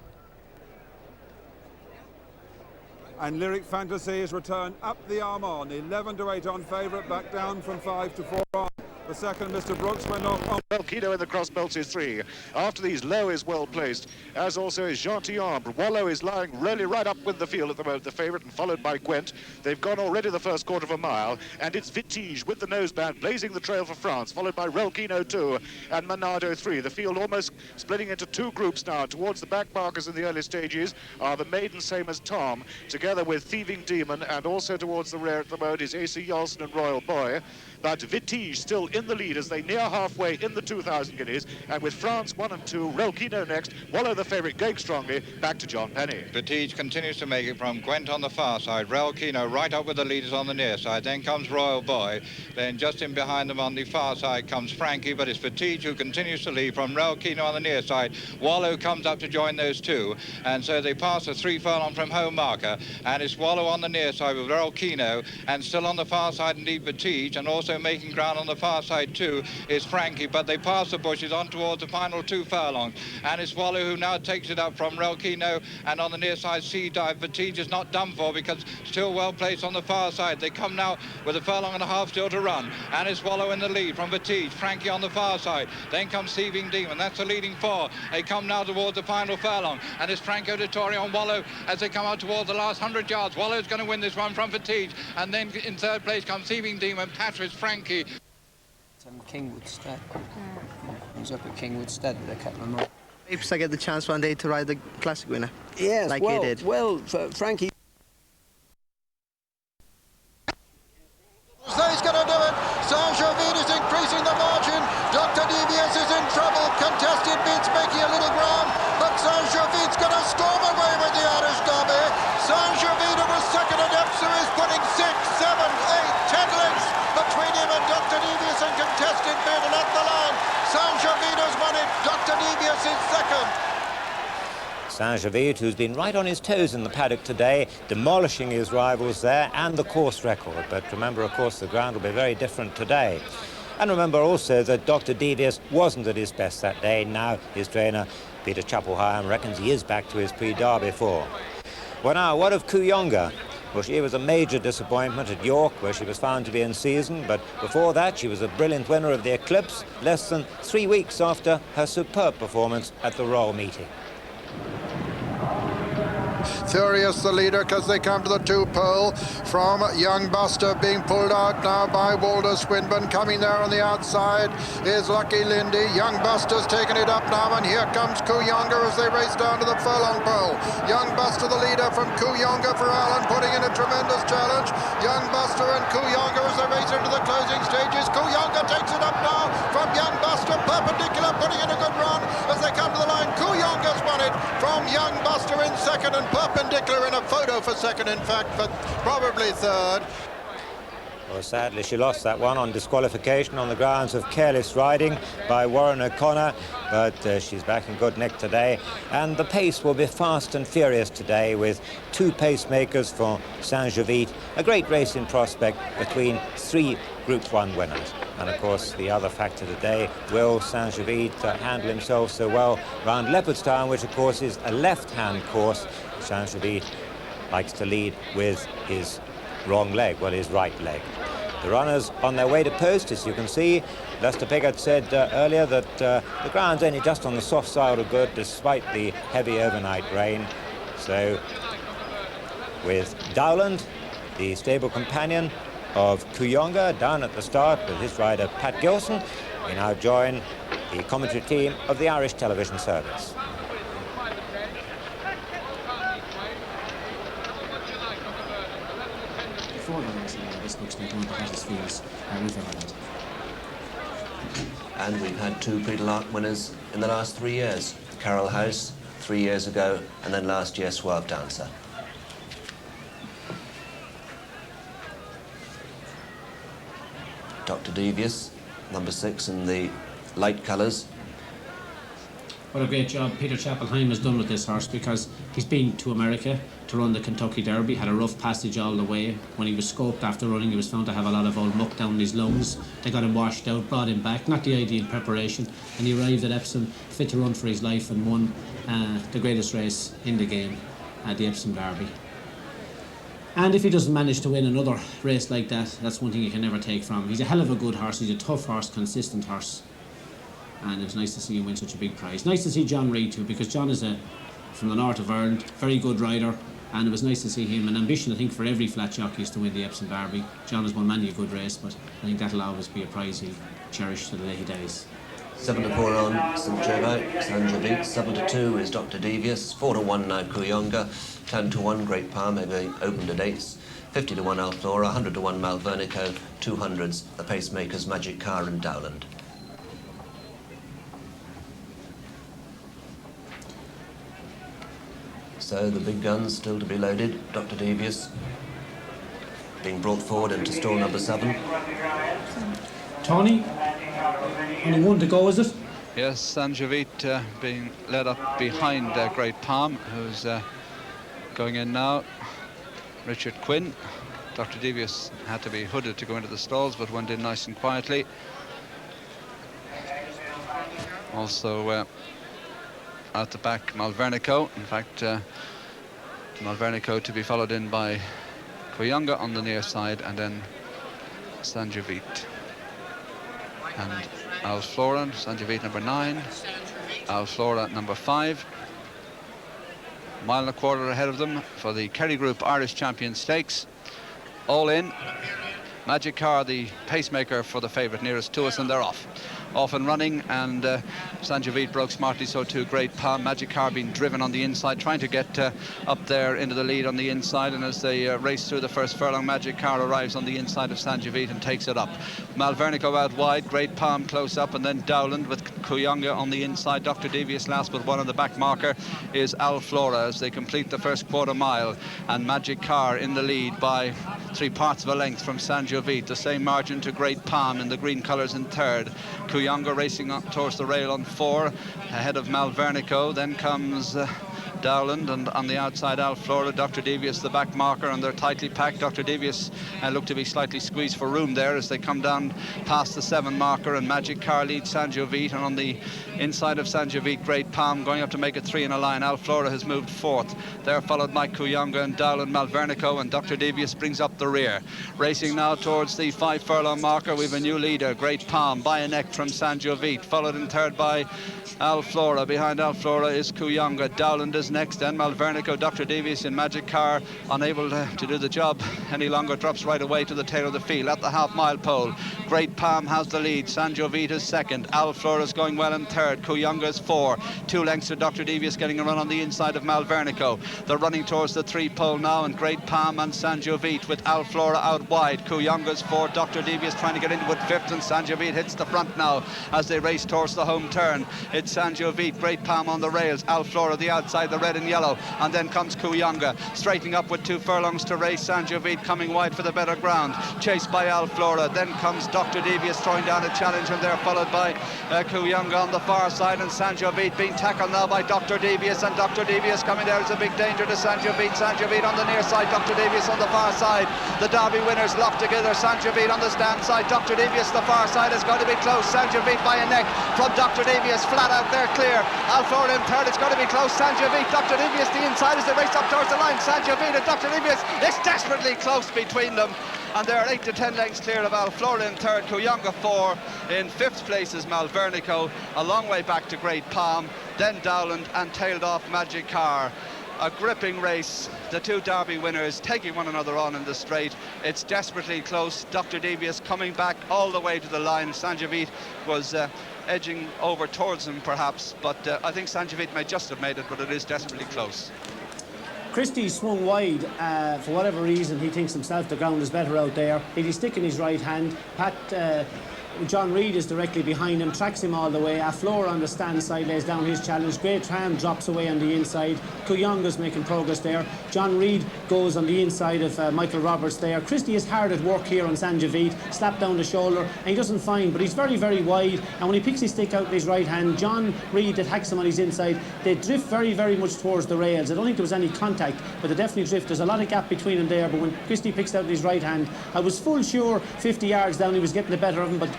And Lyric Fantasy has returned up the arm on, 11 to 8 on favourite, back down from 5 to 4 on. The second, Mr. Brooks, went off on. Kino in the cross belts is 3. After these, Low is well placed, as also is Gentilhomme. Wallow is lying really right up with the field at the moment, the favourite, and followed by Gwent. They've gone already the first quarter of a mile, and it's Vitige with the noseband blazing the trail for France, followed by Relkino 2 and Monado 3. The field almost splitting into 2 groups now. Towards the back markers in the early stages are the maiden same as Tom, together with Thieving Demon, and also towards the rear at the moment is AC Yolson and Royal Boy. But Vitige still in the lead as they near halfway in the 2,000 guineas, and with France 1 and 2, Relkino next, Wallow the favourite going strongly, back to John Penny. Vitige continues to make it from Gwent on the far side, Relkino right up with the leaders on the near side, then comes Royal Boy, then just in behind them on the far side comes Frankie, but it's Vitige who continues to lead from Relkino on the near side. Wallow comes up to join those two, and so they pass a 3 furlong from home marker, and it's Wallow on the near side with Relkino, and still on the far side indeed Vitige, and also making ground on the far side too is Frankie, but they pass the bushes on towards the final 2 furlongs, and it's Wallow who now takes it up from Relkino, and on the near side Sea Dive. Vitige is not done for because still well placed on the far side. They come now with a furlong and a half still to run, and it's Wallow in the lead from Vitige, Frankie on the far side, then comes Thieving Demon, that's the leading 4. They come now towards the final furlong, and it's Franco Dettori on Wallow as they come out towards the last 100 yards. Wallow's going to win this one from Vitige, and then in 3rd place comes Thieving Demon, Patrick's Frankie. Kingwood Stead. He's up at Kingwood Stead with a couple of more. Perhaps I get the chance one day to ride the classic winner. Yes, like well, he did. Well, Frankie. So he's going to do it. Saint-Gervais is increasing the margin. Dr. Devious is in trouble. Contested bids making a little ground, but Saint-Gervais is going to storm away with the Irish Derby. Saint-Gervais was second at Epsom is putting 6, 7, 8, 10 lengths between him and Dr. Devious and contested bid, and at the line, Saint-Gervais has won it. Dr. Devious is second. Saint-Gervais, who's been right on his toes in the paddock today, demolishing his rivals there and the course record. But remember, of course, the ground will be very different today. And remember also that Dr. Devious wasn't at his best that day. Now his trainer, Peter Chapelheim, reckons he is back to his pre-Derby form. Well, now, what of Kuyonga? Well, she was a major disappointment at York, where she was found to be in season, but before that she was a brilliant winner of the Eclipse, less than 3 weeks after her superb performance at the Royal Meeting. Furious the leader because they come to the 2 pole from Young Buster being pulled out now by Walter Swinburne. Coming there on the outside is Lucky Lindy. Young Buster's taking it up now, and here comes Kuyonga as they race down to the furlong pole. Young Buster the leader from Kuyonga for Allen, putting in a tremendous challenge. Young Buster and Kuyonga as they race into the closing stages. Kuyonga takes it up now from Young Buster, perpendicular, putting in a good run as they come to the line. Kuyonga's won it from Young Buster in second, and perpendicular in a photo for second, in fact, but probably third. Well, sadly, she lost that one on disqualification on the grounds of careless riding by Warren O'Connor, but she's back in good nick today. And the pace will be fast and furious today with 2 pacemakers for Saint-Gervais, a great racing prospect between 3 Group 1 winners. And, of course, the other factor today, will Saint-Gervais handle himself so well round Leopardstown, which, of course, is a left-hand course. Saint-Gervais likes to lead with his wrong leg, well, his right leg. The runners on their way to post, as you can see. Lester Piggott said earlier that the ground's only just on the soft side of good despite the heavy overnight rain. So with Dowland, the stable companion of Kuyonga, down at the start with his rider Pat Gilson, we now join the commentary team of the Irish television service. Before the race, this looks like one of the hottest fields we've ever had. And we've had 2 Prix de l'Arc winners in the last 3 years. Carol House 3 years ago, and then last year Suave Dancer. Dr. Devious, number 6 in the light colours. What a great job Peter Chapelheim has done with this horse, because he's been to America to run the Kentucky Derby, had a rough passage all the way. When he was scoped after running, he was found to have a lot of old muck down his lungs. They got him washed out, brought him back, not the ideal preparation, and he arrived at Epsom fit to run for his life and won the greatest race in the game, the Epsom Derby. And if he doesn't manage to win another race like that, that's one thing you can never take from him. He's a hell of a good horse, he's a tough horse, consistent horse. And it was nice to see him win such a big prize. Nice to see John Reid too, because John is from the north of Ireland, very good rider, and it was nice to see him. An ambition, I think, for every flat jockey is to win the Epsom Derby. John has won many a good race, but I think that'll always be a prize he'll cherish to the day he dies. 7 to 4 on St. Gervais, Sanjavit. 7 to 2 is Dr. Devious. 4 to 1 now Kuyonga. 10 to 1 Great Palm, having opened at 8s. 50 to 1 Alflora. 100 to 1 Malvernico. 200s the pacemakers Magic Car and Dowland. So the big guns still to be loaded. Dr. Devious being brought forward into stall number 7. Tony, only one to go, is it? Yes, Sanjavit being led up behind Great Palm, who's going in now. Richard Quinn. Dr. Devious had to be hooded to go into the stalls, but went in nice and quietly. Also at the back, Malvernico. In fact, Malvernico to be followed in by Kuyonga on the near side, and then Sanjavit. And Alflora, Sanjavit number 9, Alflora number 5. Mile and a quarter ahead of them for the Kerry Group Irish Champion Stakes. All in. Magic Car, the pacemaker for the favourite nearest to us, and they're off. Off and running, and Sanjavit broke smartly, so too Great Palm. Magic Car being driven on the inside, trying to get up there into the lead on the inside, and as they race through the first furlong, Magic Car arrives on the inside of Sanjavit and takes it up. Malvernico out wide, Great Palm close up, and then Dowland with Kuyonga on the inside. Dr. Devious last but one on the back marker is Alflora as they complete the first quarter mile, and Magic Car in the lead by 3/4 of a length from Sanjavit. The same margin to Great Palm in the green colours in third. Kuyonga racing up towards the rail on 4, ahead of Malvernico. Then comes Dowland, and on the outside Alflora. Dr. Devious the back marker, and they're tightly packed. Dr. Devious look to be slightly squeezed for room there as they come down past the 7 marker, and Magic Car leads Sanjavit, and on the inside of Sanjavit, Great Palm going up to make it 3 in a line. Alflora has moved 4th. They're followed by Kuyonga and Dowland, Malvernico, and Dr. Devious brings up the rear. Racing now towards the 5 furlong marker, we've a new leader, Great Palm, by a neck from Sanjavit, followed in third by Alflora. Behind Alflora is Kuyonga. Dowland is next, then Malvernico. Dr. Devious in Magic Car, unable to do the job any longer, drops right away to the tail of the field at the half-mile pole. Great Palm has the lead. Sanjavit is second. Alflora is going well in third. Kuyonga is 4. 2 lengths to Dr. Devious, getting a run on the inside of Malvernico. They're running towards the 3 pole now, and Great Palm and Sanjavit with Alflora out wide. Kuyonga's 4. Dr. Devious trying to get into it 5th, and Sanjavit hits the front now as they race towards the home turn. It's Sanjavit, Great Palm on the rails, Alflora the outside, the red and yellow, and then comes Kuyonga straightening up with 2 furlongs to race. Sanjavit coming wide for the better ground, chased by Alflora. Then comes Dr. Devious throwing down a challenge, and they're followed by Kuyonga on the far side, and Sanjavit being tackled now by Dr. Devious, and Dr. Devious coming there is a big danger to Sanjavit. Sanjavit on the near side, Dr. Devious on the far side. The Derby winners locked together. Sanjavit on the stand side, Dr. Devious the far side is going to be close. Sanjavit by a neck from Dr. Devious, flat out there, clear. Alflora in third, it's going to be close. Sanjavit, Dr. Devious the inside as they race up towards the line. Sanjavit and Dr. Devious, it's desperately close between them, and they're 8 to 10 lengths clear of Alflora in third, Kuyonga 4. In 5th place is Malvernico, a long way back to Great Palm, then Dowland, and tailed off Magic Car. A gripping race, the 2 Derby winners taking one another on in the straight. It's desperately close. Dr. Devious coming back all the way to the line. Sanjavit was edging over towards him perhaps, but I think Sanjavit may just have made it, but it is desperately close. Christie swung wide for whatever reason. He thinks himself the ground is better out there. He's sticking his right hand. Pat John Reid is directly behind him, tracks him all the way. Aflora on the stand side lays down his challenge. Great Tram drops away on the inside. Kuyonga's making progress there. John Reid goes on the inside of Michael Roberts there. Christie is hard at work here on Sanjavit, slapped down the shoulder, and he doesn't find, but he's very, very wide. And when he picks his stick out with his right hand, John Reid attacks him on his inside. They drift very, very much towards the rails. I don't think there was any contact, but they definitely drift. There's a lot of gap between them there, but when Christie picks out with his right hand, I was full sure 50 yards down he was getting the better of him, but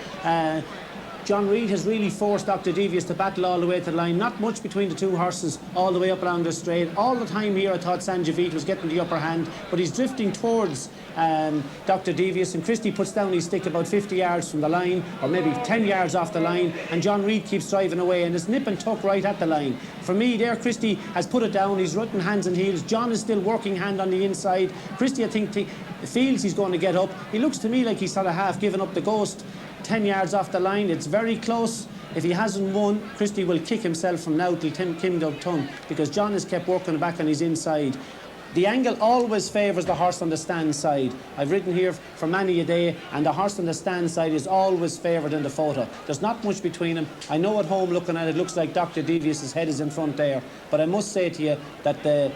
John Reid has really forced Dr. Devious to battle all the way to the line. Not much between the two horses all the way up along the straight. All the time here I thought Sanjavit was getting the upper hand, but he's drifting towards Dr. Devious, and Christie puts down his stick about 50 yards from the line, or maybe 10 yards off the line, and John Reid keeps driving away, and it's nip and tuck right at the line. For me there, Christie has put it down. He's rutting hands and heels. John is still working hand on the inside. Christie, I think, feels he's going to get up. He looks to me like he's sort of half given up the ghost. 10 yards off the line, it's very close. If he hasn't won, Christie will kick himself from now till Kim Dub Tum, because John has kept working back on his inside. The angle always favours the horse on the stand side. I've ridden here for many a day, and the horse on the stand side is always favoured in the photo. There's not much between them. I know at home looking at it, looks like Dr. Devious's head is in front there, but I must say to you that the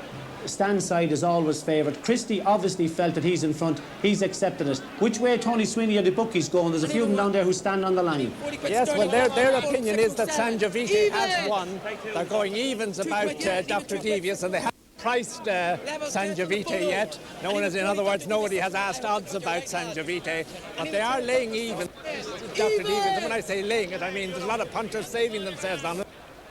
stand side is always favoured. Christie obviously felt that he's in front. He's accepted it. Which way Tony Sweeney or the bookies going? There's a few of them down there who stand on the line. Yes, well, their opinion is that Sanjavit has won. They're going evens about Dr. Devious, and they haven't priced Sanjavit yet. No one has, in other words, nobody has asked odds about Sanjavit, but they are laying even Dr. Devious. And when I say laying it, I mean there's a lot of punters saving themselves on it.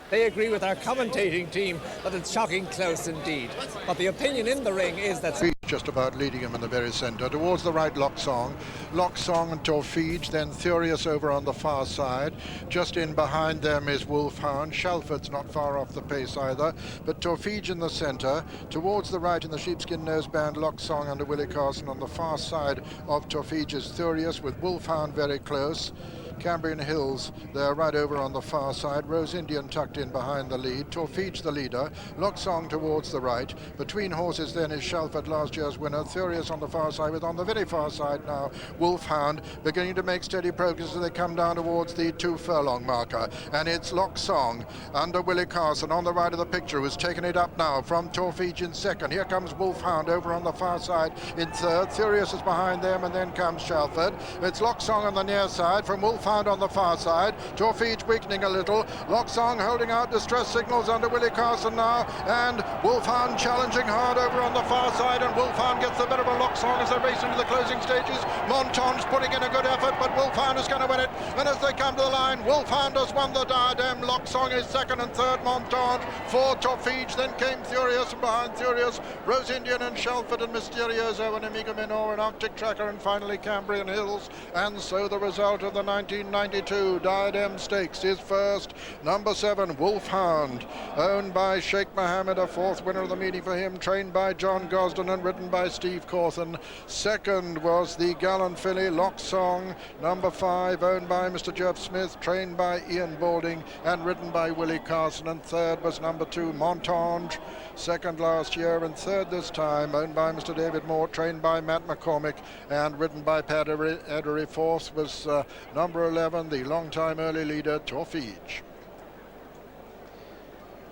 They agree with our commentating team that it's shocking close indeed. But the opinion in the ring is that... Just about leading him in the very centre. Towards the right, Locksong and Torfige, then Furious over on the far side. Just in behind them is Wolfhound. Shalford's not far off the pace either, but Torfige in the centre. Towards the right in the sheepskin noseband, Locksong under Willie Carson. On the far side of Torfige is Furious, with Wolfhound very close. Cambrian Hills, they're right over on the far side. Rose Indian tucked in behind the lead. Torfige the leader. Locksong towards the right. Between horses then is Shalford, last year's winner. Furious on the far side, with on the very far side now Wolfhound beginning to make steady progress as they come down towards the 2 furlong marker. And it's Locksong under Willie Carson on the right of the picture, who's taken it up now from Torfige in second. Here comes Wolfhound over on the far side in third. Furious is behind them, and then comes Shalford. It's Locksong on the near side from Wolfhound on the far side. Torfige weakening a little. Locksong holding out distress signals under Willie Carson now, and Wolfhound challenging hard over on the far side, and Wolfhound gets the better of Locksong as they race into the closing stages. Monton's putting in a good effort, but Wolfhound is going to win it, and as they come to the line, Wolfhound has won the Diadem. Locksong is second and third, Monton for Torfige, then came Furious, and behind Furious, Rose Indian and Shalford and Mysterioso and Amiga Minor and Arctic Tracker, and finally Cambrian Hills. And so the result of the 1992 Diadem Stakes is first, number 7, Wolfhound, owned by Sheikh Mohammed, a fourth winner of the meeting for him, trained by John Gosden and ridden by Steve Cawthon. Second was the gallant filly Locksong, number 5, owned by Mr. Jeff Smith, trained by Ian Balding and ridden by Willie Carson. And third was number 2, Montange, second last year and third this time, owned by Mr. David Moore, trained by Matt McCormick and ridden by Pat Edery. Fourth was number 11, the long-time early leader, Torfige.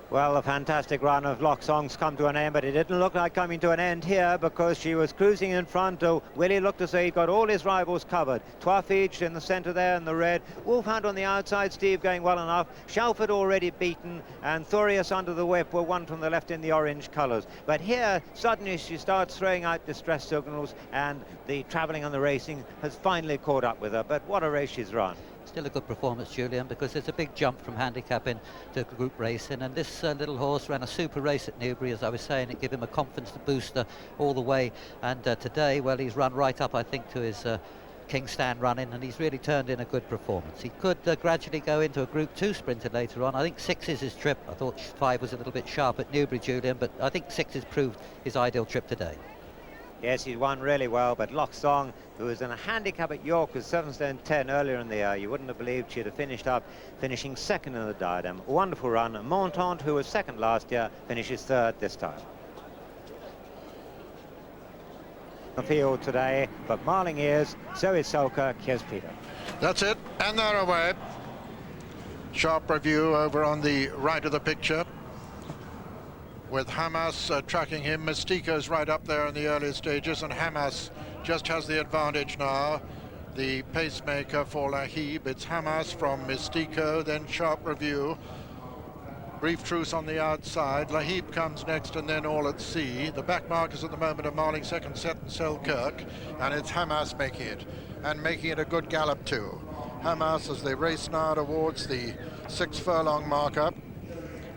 Well, the fantastic run of Locksong's come to an end, but it didn't look like coming to an end here because she was cruising in front. Willie looked as though he'd got all his rivals covered. Torfige in the centre there in the red. Wolfhound on the outside, Steve going well enough. Shalford already beaten, and Furious under the whip were one from the left in the orange colours. But here, suddenly she starts throwing out distress signals, and the travelling and the racing has finally caught up with her. But what a race she's run. Still a good performance, Julian, because there's a big jump from handicapping to group racing, and this little horse ran a super race at Newbury, as I was saying. It gave him a confidence booster all the way, and today, well, he's run right up, I think, to his King Stand running, and he's really turned in a good performance. He could gradually go into a Group 2 sprinter later on. I think 6 is his trip. I thought 5 was a little bit sharp at Newbury, Julian, but I think 6 has proved his ideal trip today. Yes, he's won really well, but Locksong, who was in a handicap at York with 7 stone 10 earlier in the year, you wouldn't have believed she'd have finishing second in the Diadem. A wonderful run. Montant, who was second last year, finishes third this time. The field today, but Marling is, so is Selkirk. Here's Peter. That's it, and they're away. Sharp Review over on the right of the picture, with Hamas tracking him. Mystico's right up there in the early stages, and Hamas just has the advantage now. The pacemaker for Lahib. It's Hamas from Mystico, then Sharp Review. Brief Truce on the outside. Lahib comes next, and then All at Sea. The back markers at the moment are Marling, second set, and Selkirk, and it's Hamas making it, and making it a good gallop too. Hamas as they race now towards the 6 furlong marker.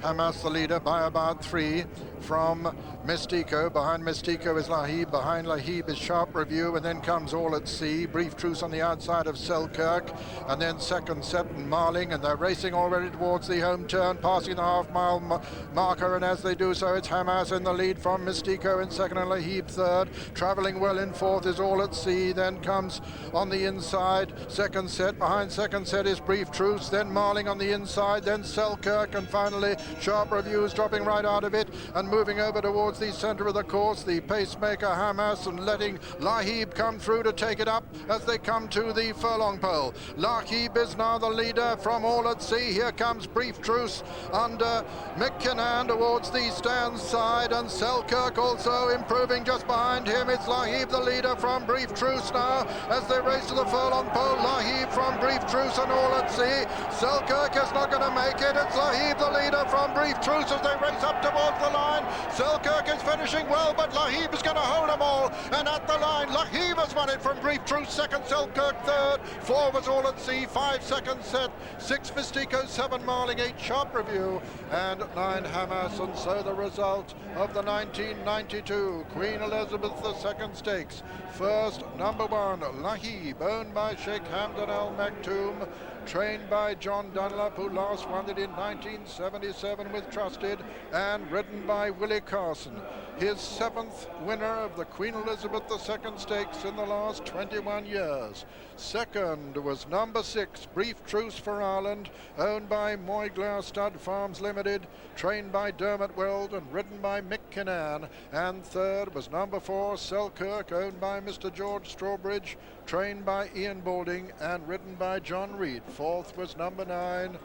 Hamas the leader by about 3 from Mystico. Behind Mystico is Lahib. Behind Lahib is Sharp Review, and then comes All at Sea. Brief Truce on the outside of Selkirk, and then second set and Marling, and they're racing already towards the home turn, passing the half-mile marker, and as they do so, it's Hamas in the lead from Mystico in second and Lahib third. Travelling well in fourth is All at Sea, then comes on the inside second set. Behind second set is Brief Truce, then Marling on the inside, then Selkirk, and finally Sharp Review is dropping right out of it and moving over towards the centre of the course. The pacemaker Hamas, and letting Lahib come through to take it up as they come to the furlong pole. Lahib is now the leader from All at Sea. Here comes Brief Truce under McKinnon towards the stand side, and Selkirk also improving just behind him. It's Lahib the leader from Brief Truce now as they race to the furlong pole. Lahib from Brief Truce and All at Sea. Selkirk is not going to make it. It's Lahib the leader from Brief Truce as they race up towards the line. Selkirk is finishing well, but Lahib is going to hold them all, and at the line Lahib has won it from Brief Truce, second Selkirk third, 4 was All at Sea, 5 second set, 6 Mystico, 7 Marling, 8 Sharp Review, and 9 Hamas. And so the result of the 1992 Queen Elizabeth II Stakes. First, number 1, Lahib, owned by Sheikh Hamdan Al Maktoum, trained by John Dunlop, who last won it in 1977 with Trusted, and ridden by Willie Carson. His 7th winner of the Queen Elizabeth II Stakes in the last 21 years. Second was number 6, Brief Truce for Ireland, owned by Moyglar Stud Farms Limited, trained by Dermot Weld and ridden by Mick Kinnan. And third was number 4, Selkirk, owned by Mr. George Strawbridge, trained by Ian Balding and ridden by John Reed. Fourth was number 9,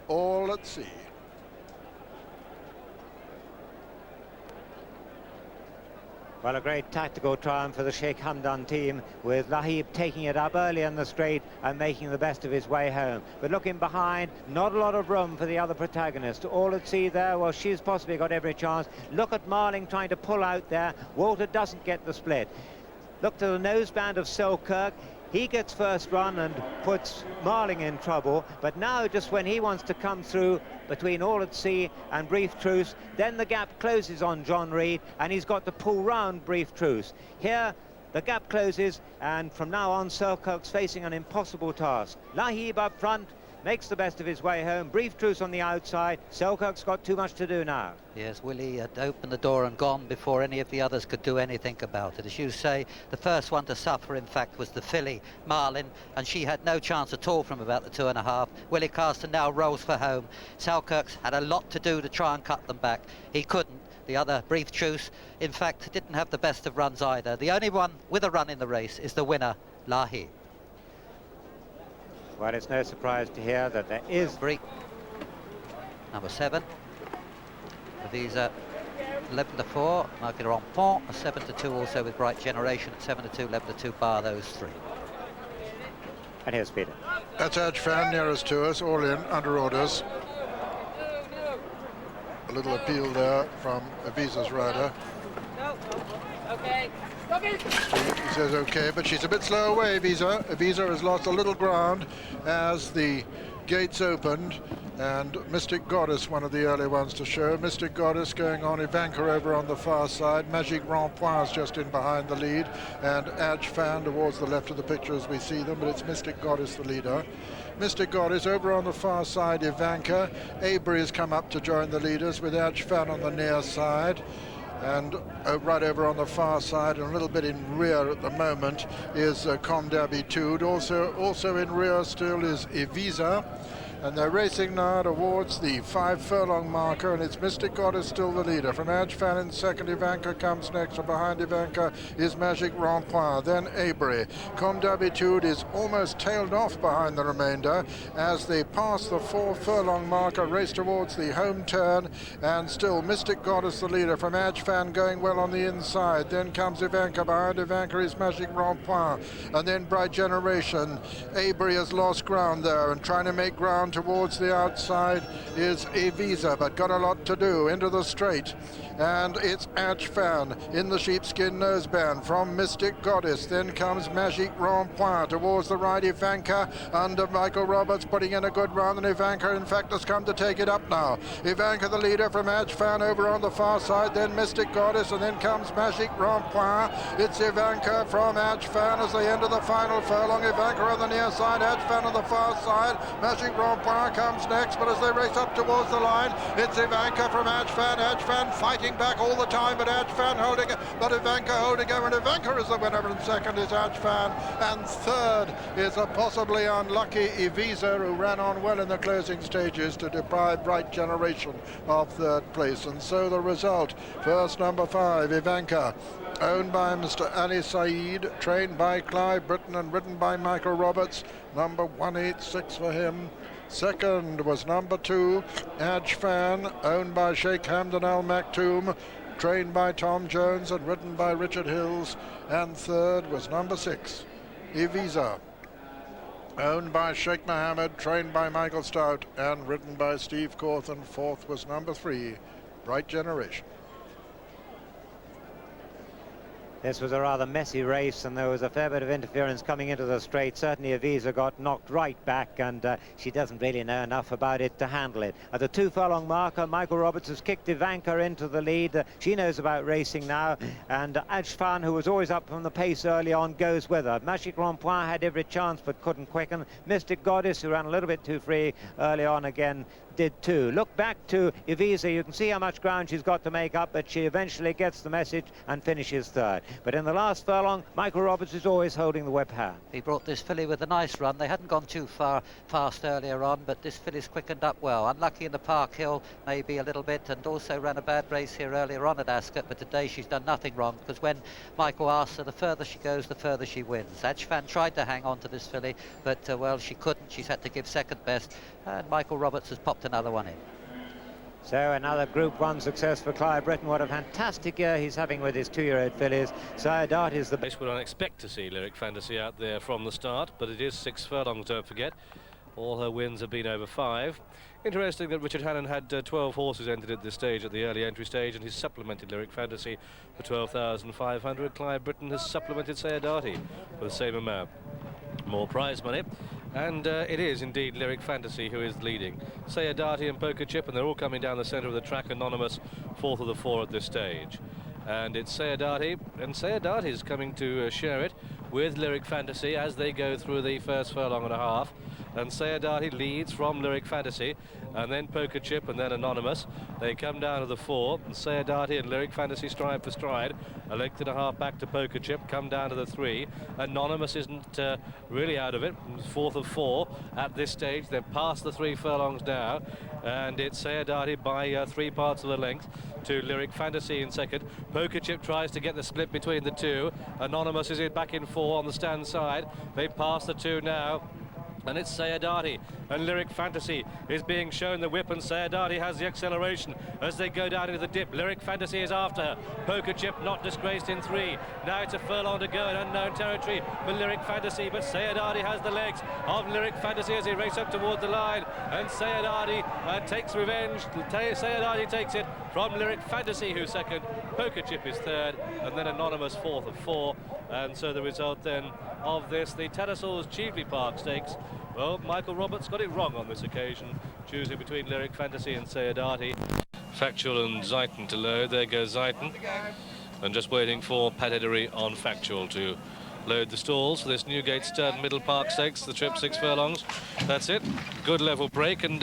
All at Sea. Well, a great tactical triumph for the Sheikh Hamdan team, with Lahib taking it up early in the straight and making the best of his way home. But looking behind, not a lot of room for the other protagonist. All at Sea there, well, she's possibly got every chance. Look at Marling trying to pull out there. Walter doesn't get the split. Look to the noseband of Selkirk. He gets first run and puts Marling in trouble, but now just when he wants to come through between All at Sea and Brief Truce, then the gap closes on John Reed, and he's got to pull round Brief Truce. Here the gap closes, and from now on Selkirk's facing an impossible task. Lahib up front makes the best of his way home. Brief Truce on the outside. Selkirk's got too much to do now. Yes, Willie had opened the door and gone before any of the others could do anything about it. As you say, the first one to suffer, in fact, was the filly, Marlin, and she had no chance at all from about the 2.5. Willie Carson now rolls for home. Selkirk's had a lot to do to try and cut them back. He couldn't. The other, Brief Truce, in fact, didn't have the best of runs either. The only one with a run in the race is the winner, Lahib. Well, it's no surprise to hear that there is... Number 7. Visa 11-4, marking on Pont, a 7-2 also with Bright Generation at 7-2, 11-2 bar those 3. And here's Peter. That's Edge Fan nearest to us, all in, under orders. A little appeal there from Avisa's rider. Okay. He says okay, but she's a bit slow away, Avisa. Avisa has lost a little ground as the gates opened, and Mystic Goddess, one of the early ones to show. Mystic Goddess going on, Ivanka over on the far side. Magic Rempoint's just in behind the lead, and Edge Fan towards the left of the picture as we see them, but it's Mystic Goddess the leader. Mystic Goddess over on the far side, Ivanka. Avery has come up to join the leaders with Edge Fan on the near side. And right over on the far side and a little bit in rear at the moment is Combe d'Habitude. Also in rear still is Evisa. And they're racing now towards the 5 furlong marker, and it's Mystic Goddess still the leader. From Adjfan in second, Ivanka comes next, and behind Ivanka is Magic Rempart, then Abry. Comme d'habitude is almost tailed off behind the remainder as they pass the 4 furlong marker, race towards the home turn, and still Mystic Goddess the leader. From Adjfan going well on the inside, then comes Ivanka. Behind Ivanka is Magic Rempart, and then Bright Generation. Abry has lost ground there, and trying to make ground towards the outside is Evisa, but got a lot to do into the straight. And it's Adjfan in the sheepskin noseband from Mystic Goddess. Then comes Magic Rempart towards the right. Ivanka under Michael Roberts putting in a good run, and Ivanka in fact has come to take it up now. Ivanka the leader from Adjfan over on the far side, then Mystic Goddess, and then comes Magic Rempart. It's Ivanka from Adjfan as they enter the final furlong. Ivanka on the near side, Adjfan on the far side. Magic Rempart comes next, but as they race up towards the line, it's Ivanka from Adjfan. Adjfan fighting back all the time, but Adjfan holding it, but Ivanka holding over, and Ivanka is the winner, and second is Adjfan, and third is a possibly unlucky Evisa, who ran on well in the closing stages to deprive Bright Generation of third place. And so the result: first number 5, Ivanka, owned by Mr. Ali Saeed, trained by Clive Britton and ridden by Michael Roberts, number 186 for him. Second was number 2, Adjfan, owned by Sheikh Hamdan Al Maktoum, trained by Tom Jones and ridden by Richard Hills. And third was number 6, Evisa, owned by Sheikh Mohammed, trained by Michael Stout and ridden by Steve Cawthon. Fourth was number 3, Bright Generation. This was a rather messy race, and there was a fair bit of interference coming into the straight. Certainly Evisa got knocked right back, and she doesn't really know enough about it to handle it. At the 2 furlong marker, Michael Roberts has kicked Ivanka into the lead. She knows about racing now, and Adjfan, who was always up from the pace early on, goes with her. Magic Rempart had every chance but couldn't quicken. Mystic Goddess, who ran a little bit too free early on, again did too. Look back to Evisa, you can see how much ground she's got to make up, but she eventually gets the message and finishes third. But in the last furlong, Michael Roberts is always holding the web hand. He brought this filly with a nice run. They hadn't gone too fast earlier on, but this filly's quickened up well. Unlucky in the Park Hill, maybe a little bit, and also ran a bad race here earlier on at Ascot, but today she's done nothing wrong, because when Michael asks her, the further she goes, the further she wins. Adjfan tried to hang on to this filly, but well, she couldn't. She's had to give second best, and Michael Roberts has popped another one in. So another Group 1 success for Clive Britton. What a fantastic year he's having with his 2-year-old fillies. Sayadart is the best. We don't expect to see Lyric Fantasy out there from the start, but it is 6 furlongs, don't forget. All her wins have been over 5. Interesting that Richard Hannon had 12 horses entered at this stage, at the early entry stage, and he's supplemented Lyric Fantasy for 12,500. Clive Britton has supplemented Sayadart for the same amount. More prize money. And it is indeed Lyric Fantasy who is leading. Sayadart and Poker Chip, and they're all coming down the centre of the track. Anonymous, 4th of the 4 at this stage. And it's Sayadart, and Sayadart is coming to share it with Lyric Fantasy as they go through the first furlong and a half. And Sayadart leads from Lyric Fantasy, and then Poker Chip, and then Anonymous. They come down to the 4, and Sayadart and Lyric Fantasy stride for stride. A length and a half back to Poker Chip, come down to the 3. Anonymous isn't really out of it, 4th of 4 at this stage. They're past the 3 furlongs now, and it's Sayadart by 3 parts of the length to Lyric Fantasy in second. Poker Chip tries to get the split between the 2. Anonymous is back in 4 on the stand side. They pass the 2 now. And it's Sayadart, and Lyric Fantasy is being shown the whip, and Sayadart has the acceleration as they go down into the dip. Lyric Fantasy is after her. Poker Chip not disgraced in 3. Now it's a furlong to go in unknown territory for Lyric Fantasy, but Sayadart has the legs of Lyric Fantasy as they race up towards the line, and Sayadart takes revenge. Sayadart takes it from Lyric Fantasy, who's second. Poker Chip is third, and then Anonymous 4th of 4. And so the result then of this, the Tattersalls Cheveley Park Stakes. Well, Michael Roberts got it wrong on this occasion, choosing between Lyric Fantasy and Sayadart. Factual and Zayton to load. There goes Zayton. And just waiting for Pat Edery on Factual to load the stalls for this Newgate Stud Middle Park Stakes, the trip 6 furlongs. That's it. Good level break, and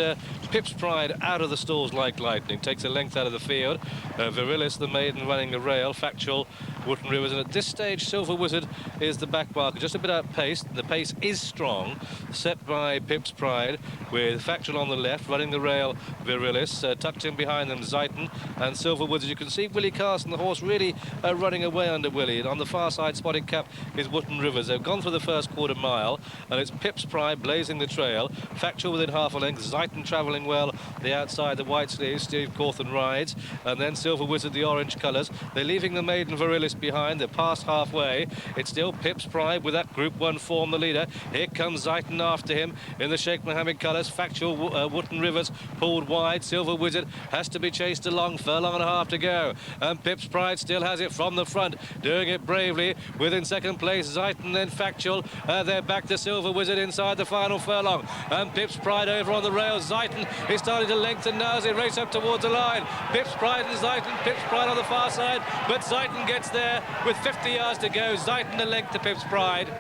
Pip's Pride out of the stalls like lightning. Takes a length out of the field. Virilis, the maiden, running the rail. Factual, Wootton Rivers, and at this stage Silver Wizard is the back marker, just a bit outpaced. The pace is strong, set by Pip's Pride, with Factual on the left, running the rail. Virilis, tucked in behind them, Zeiton and Silver Wizard. You can see Willie Carson, the horse, really running away under Willie, and on the far side, spotted cap is Wootton Rivers. They've gone through the first quarter mile, and it's Pip's Pride blazing the trail. Factual within half a length, Zeiton travelling well, the outside, the white sleeves, Steve Cawthon rides, and then Silver Wizard, the orange colours. They're leaving the maiden Virilis behind. They're past halfway. It's still Pip's Pride with that Group 1 form, the leader. Here comes Zeiton after him in the Sheikh Mohammed colours. Factual, Wootton Rivers pulled wide. Silver Wizard has to be chased along. Furlong and a half to go, and Pip's Pride still has it from the front, doing it bravely. Within second place, Zeiton, then Factual. They're back to Silver Wizard inside the final furlong, and Pip's Pride over on the rails. Zeiton is starting to lengthen now as they race up towards the line. Pip's Pride and Zeiton. Pip's Pride on the far side, but Zeiton gets there with 50 yards to go. Zeiton a length to Pip's Pride.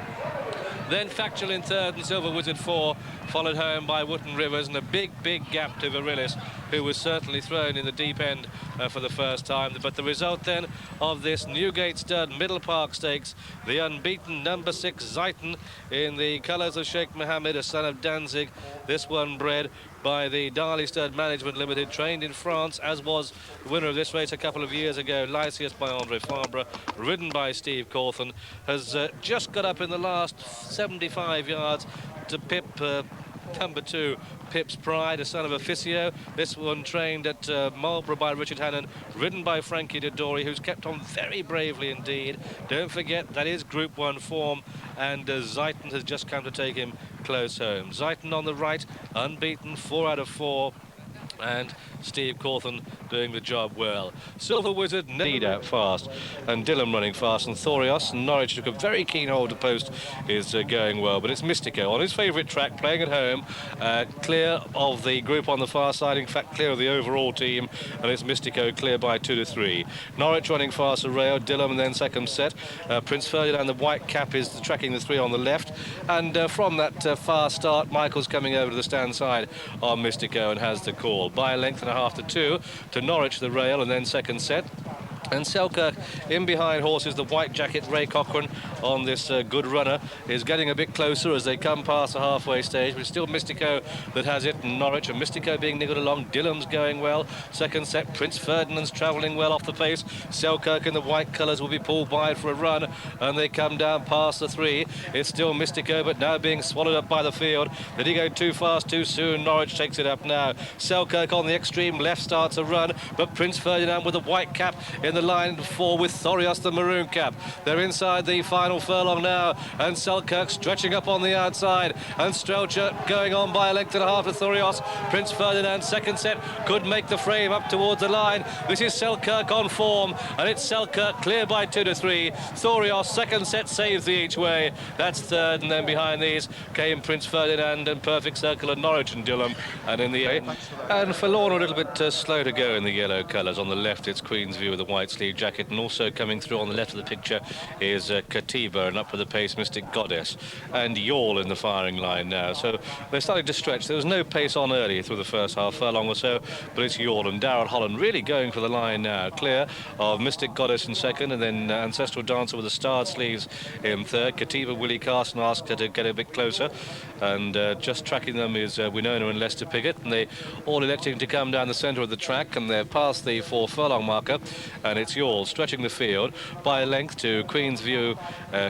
Then Factual in third and Silver Wizard 4, followed home by Wootton Rivers, and a big gap to Virilis, who was certainly thrown in the deep end for the first time. But the result then of this Newgate Stud Middle Park Stakes, the unbeaten number 6 Zeiton in the colours of Sheikh Mohammed, a son of Danzig. This one bred by the Darley Stud Management Limited, trained in France, as was the winner of this race a couple of years ago, Lycius by André Fabre, ridden by Steve Cawthon, has just got up in the last 75 yards to Pip, number 2, Pip's Pride, a son of Officio. This one trained at Marlborough by Richard Hannon, ridden by Frankie de Dory, who's kept on very bravely indeed. Don't forget, that is Group 1 form, and Zeiton has just come to take him close home. Zeiton on the right, unbeaten, 4 out of 4. And Steve Cawthon doing the job well. Silver Wizard need out fast, and Dillon running fast, and Thorios and Norwich took a very keen hold to post is going well, but it's Mystico on his favourite track, playing at home, clear of the group on the far side, in fact clear of the overall team, and it's Mystico clear by 2 to 3. Norwich running fast, Rayo, Dillon, and then second set. Prince Ferdinand, the white cap, is tracking the 3 on the left, and from that far start, Michael's coming over to the stand side on Mystico and has the call. By a length and a half to 2 to Norwich, the rail, and then second set. And Selkirk in behind horses, the white jacket Ray Cochrane on this good runner is getting a bit closer as they come past the halfway stage, but it's still Mystico that has it, and Norwich, and Mystico being niggled along. Dillon's going well. Second set, Prince Ferdinand's travelling well off the pace. Selkirk in the white colours will be pulled wide for a run, and they come down past the 3. It's still Mystico, but now being swallowed up by the field. Did he go too fast too soon? Norwich takes it up now. Selkirk on the extreme left starts a run, but Prince Ferdinand with a white cap in the line 4 with Thorios, the maroon cap. They're inside the final furlong now, and Selkirk stretching up on the outside, and Strelcher going on by a length and a half to Thorios. Prince Ferdinand, second set, could make the frame up towards the line. This is Selkirk on form, and it's Selkirk clear by 2 to 3. Thorios, second set, saves the each way. That's third, and then behind these came Prince Ferdinand and Perfect Circle and Norwich and Dillon. And in the and Forlorn a little bit slow to go in the yellow colours. On the left, it's Queen's View with the white sleeve jacket, and also coming through on the left of the picture is Katiba, and up for the pace Mystic Goddess, and Yawl in the firing line now. So they're starting to stretch. There was no pace on early through the first half furlong or so, but it's Yawl and Darrell Holland really going for the line now, clear of Mystic Goddess in second, and then Ancestral Dancer with the starred sleeves in third. Katiba, Willie Carson asked her to get a bit closer, and just tracking them is Winona and Lester Piggott, and they all electing to come down the centre of the track, and they're past the 4 furlong marker, and it's Yawl stretching the field by a length to Queen's View,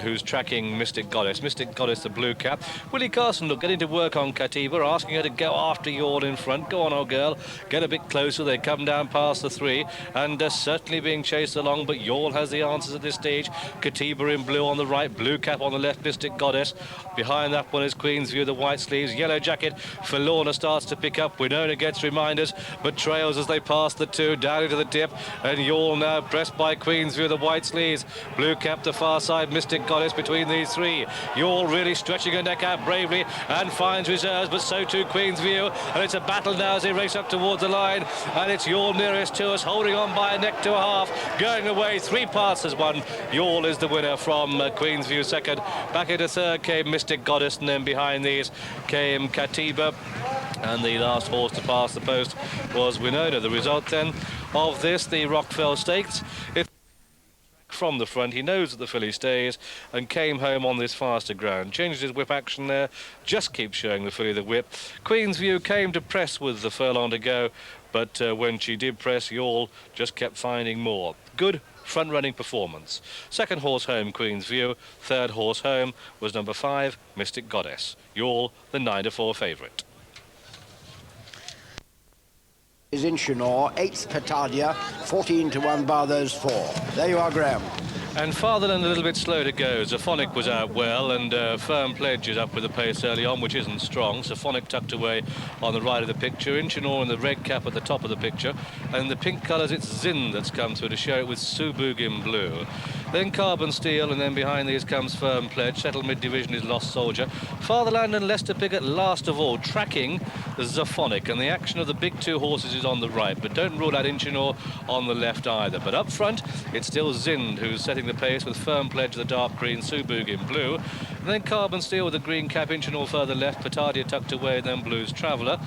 who's tracking Mystic Goddess. Mystic Goddess, the blue cap. Willie Carson getting to work on Katiba, asking her to go after Yawl in front. Go on, old girl, get a bit closer. They come down past the 3, and certainly being chased along, but Yawl has the answers at this stage. Katiba in blue on the right, blue cap on the left, Mystic Goddess. Behind that one is Queen's View, the white sleeves, yellow jacket. Forlorna starts to pick up. Winona gets reminders, but trails as they pass the 2 down into the dip, and Yawl now now, pressed by Queensview, the white sleeves. Blue cap the far side, Mystic Goddess between these three. You're really stretching her neck out bravely and finds reserves, but so too Queensview. And it's a battle now as they race up towards the line. And it's You're nearest to us, holding on by a neck to a half. Going away, 3 parts as one. You're is the winner from Queensview second. Back into third came Mystic Goddess, and then behind these came Katiba. And the last horse to pass the post was Winona. The result then of this, the Rockfel Stakes. From the front, he knows that the filly stays and came home on this faster ground. Changed his whip action there, just keeps showing the filly the whip. Queensview came to press with the furlong to go, but when she did press, Youghal just kept finding more. Good front-running performance. Second horse home, Queensview. Third horse home was number 5, Mystic Goddess. Youghal, the 9-4 favourite. Is Inchinor, 8th Petadia, 14-1 bar those 4. There you are, Graham. And Fatherland a little bit slow to go. Zaphonic was out well, and Firm Pledge is up with the pace early on, which isn't strong. Zaphonic tucked away on the right of the picture. Inchinor in the red cap at the top of the picture. And in the pink colours, it's Zinn that's come through to show it with Subug in blue. Then Carbon Steel, and then behind these comes Firm Pledge. Settled mid-division is Lost Soldier. Fatherland and Leicester Piggott last of all, tracking Zaphonic. And the action of the big 2 horses is on the right, but don't rule out Inchinor on the left either. But up front, it's still Zinn who's setting the pace with Firm Pledge, the dark green, Subug in blue. And then Carbon Steel with the green cap, Inchinor further left, Petadia tucked away, then Blues Traveller.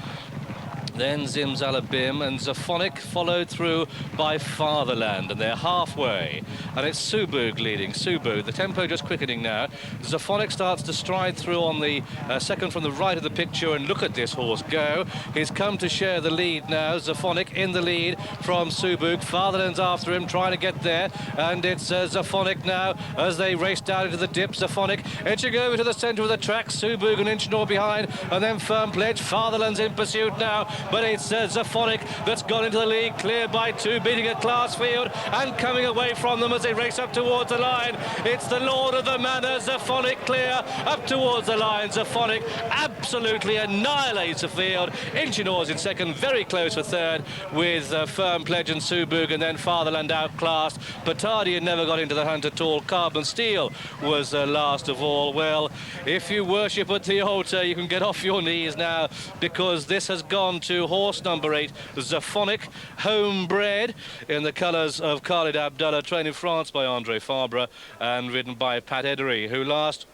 Then Zimzalabim, and Zaphonic followed through by Fatherland, and they're halfway. And it's Subug leading. Subug, the tempo just quickening now. Zaphonic starts to stride through on the second from the right of the picture, and look at this horse go. He's come to share the lead now. Zaphonic in the lead from Subug. Fatherland's after him, trying to get there, and it's Zaphonic now as they race down into the dip. Zaphonic edging over to the centre of the track. Subug and Inchinor behind, and then Firm Pledge. Fatherland's in pursuit now, but it's Zaphonic that's gone into the lead, clear by 2, beating a class field and coming away from them as they race up towards the line. It's the Lord of the Manor, Zaphonic clear up towards the line. Zaphonic absolutely annihilates the field. Inchinor's in second, very close for third with Firm Pledge and Subug, and then Fatherland outclassed. Petadia never got into the hunt at all. Carbon Steel was last of all. Well, if you worship at the altar, you can get off your knees now, because this has gone to horse number 8, Zaphonic, homebred in the colours of Khalid Abdullah, trained in France by Andre Fabre and ridden by Pat Edery, who last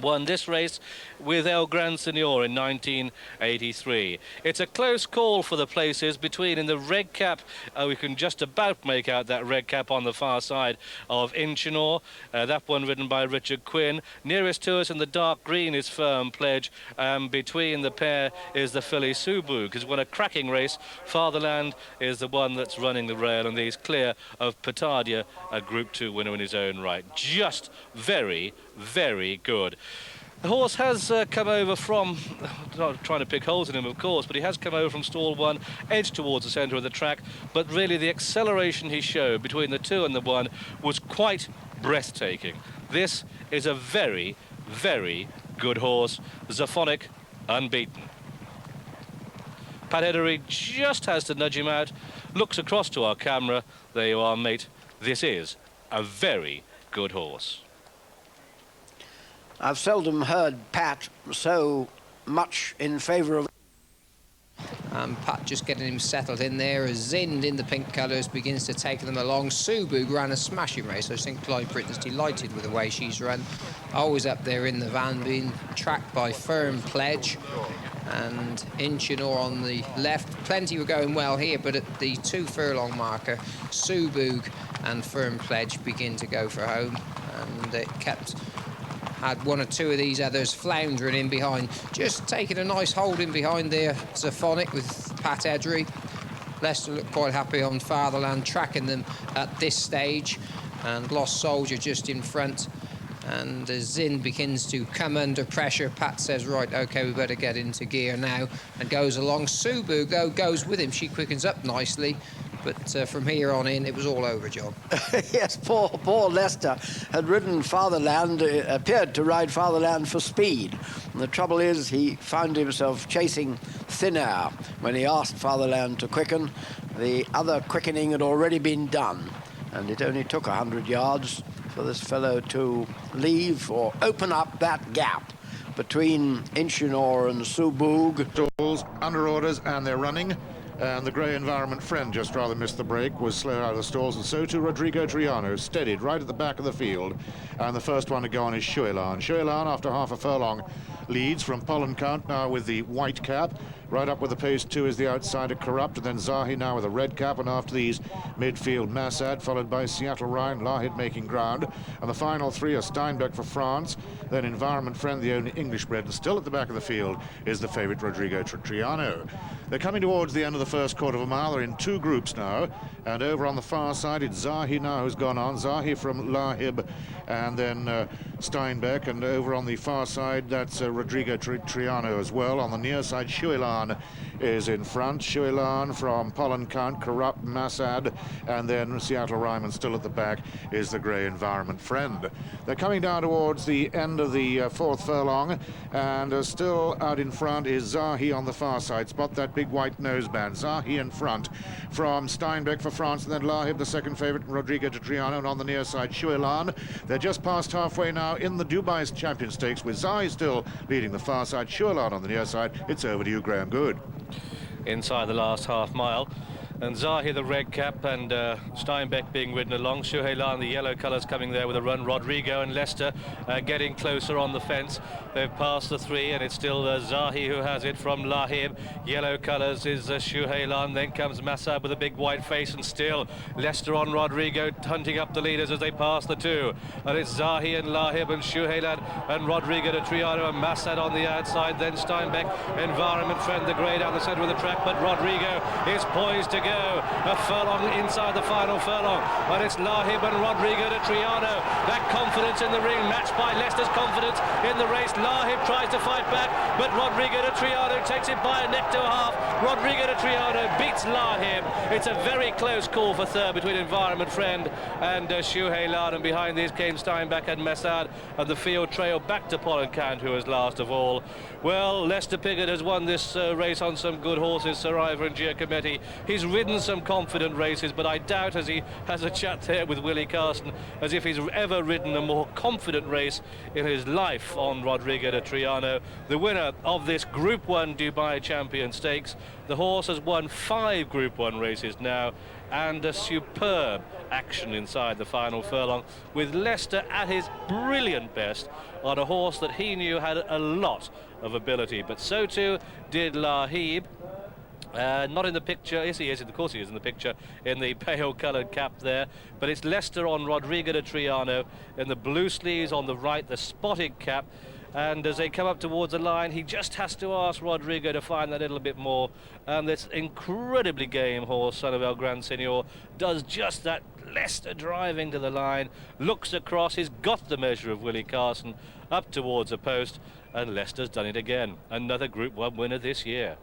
won this race with El Gran Senor in 1983. It's a close call for the places between, in the red cap, we can just about make out that red cap on the far side of Inchinor, that one ridden by Richard Quinn. Nearest to us in the dark green is Firm Pledge, and between the pair is the filly Subug, who's won a cracking race. Fatherland is the one that's running the rail, and he's clear of Petadia, a Group 2 winner in his own right. Just very, very good. The horse has come over from, not trying to pick holes in him of course, but he has come over from stall 1, edged towards the centre of the track, but really the acceleration he showed between the 2 and the 1 was quite breathtaking. This is a very, very good horse. Zaphonic, unbeaten. Pat Edery just has to nudge him out, looks across to our camera. There you are, mate. This is a very good horse. I've seldom heard Pat so much in favour of... Pat just getting him settled in there as Zinn in the pink colours begins to take them along. Subug ran a smashing race. I just think Clive Britton's delighted with the way she's run. Always up there in the van, being tracked by Firm Pledge and Inchinor on the left. Plenty were going well here, but at the 2 furlong marker, Subug and Firm Pledge begin to go for home, and it had 1 or 2 of these others floundering in behind. Just taking a nice hold in behind there, Zaphonic with Pat Edery. Leicester looked quite happy on Fatherland, tracking them at this stage, and Lost Soldier just in front. And as Zinn begins to come under pressure, Pat says, right, OK, we better get into gear now, and goes along. Subug, though, goes with him. She quickens up nicely. But from here on in, it was all over, John. Yes, poor Leicester had ridden Fatherland, appeared to ride Fatherland for speed. And the trouble is, he found himself chasing thin air. When he asked Fatherland to quicken, the other quickening had already been done. And it only took 100 yards for this fellow to leave or open up that gap between Inchinor and Subug. Stalls, under orders, and they're running. And the grey Environment Friend just rather missed the break, was slow out of the stalls, and so too Roderigo Triano, steadied right at the back of the field. And the first one to go on is Shuelan. Shuelan, after half a furlong, leads from Pollen Count now with the white cap. Right up with the pace two is the outsider Corrupt, and then Zahi now with a red cap, and after these midfield Massad, followed by Seattle Rhine, Lahid making ground, and the final three are Steinbeck for France, then Environment Friend, the only English bred, and still at the back of the field is the favourite Roderigo Triano. They're coming towards the end of the first quarter of a mile. They're in two groups now, and over on the far side it's Zahi now who's gone on, Zahi from Lahib, and then Steinbeck, and over on the far side that's Roderigo Triano as well. On the near side Shuelan is in front. Shuelan from Pollen Count, Corrupt, Massad, and then Seattle Ryman still at the back is the grey Environment Friend. They're coming down towards the end of the fourth furlong, and still out in front is Zahi on the far side. Spot that big white noseband. Zahi in front from Steinbeck for France, and then Lahib, the second favourite, Roderigo Triano, and on the near side Shuelan. They're just past halfway now in the Dubai Champion Stakes, with Zahi still leading the far side, Shuelan on the near side. It's over to you, Graham Good. Inside the last half mile, and Zahi the red cap, and Steinbeck being ridden along. Shuelan, the yellow colours, coming there with a run. Roderigo and Leicester getting closer on the fence. They've passed the three, and it's still Zahi who has it from Lahib. Yellow colours is Shuelan, then comes Massad with a big white face, and still Leicester on Roderigo, hunting up the leaders as they pass the two. And it's Zahi and Lahib and Shuelan and Roderigo de Triano and Massad on the outside, then Steinbeck, Environment Friend, the grey down the centre of the track, but Roderigo is poised to go. A furlong inside the final furlong, and it's Lahib and Roderigo de Triano. That confidence in the ring matched by Leicester's confidence in the race. Lahib tries to fight back, but Roderigo de Triano takes it by a neck to a half. Roderigo de Triano beats Lahib. It's a very close call for third between Environment Friend and Shuelan, and behind these came Steinbeck and Massad, and the field trail back to Pollen Count, who was last of all. Well, Lester Piggott has won this race on some good horses, Sir Ivor and Giacometti. He's ridden some confident races, but I doubt, as he has a chat there with Willie Carson, as if he's ever ridden a more confident race in his life on Roderigo de Triano. The winner of this Group 1 Dubai Champion Stakes. The horse has won 5 Group 1 races now, and a superb action inside the final furlong, with Leicester at his brilliant best on a horse that he knew had a lot of ability, but so too did Lahib. Not in the picture. Yes, he is. Of course he is in the picture, in the pale coloured cap there. But it's Leicester on Roderigo de Triano, in the blue sleeves on the right, the spotted cap. And as they come up towards the line, he just has to ask Roderigo to find that little bit more. And this incredibly game horse, son of El Gran Senor, does just that. Leicester driving to the line, looks across, he's got the measure of Willie Carson up towards a post, and Leicester's done it again. Another Group 1 winner this year.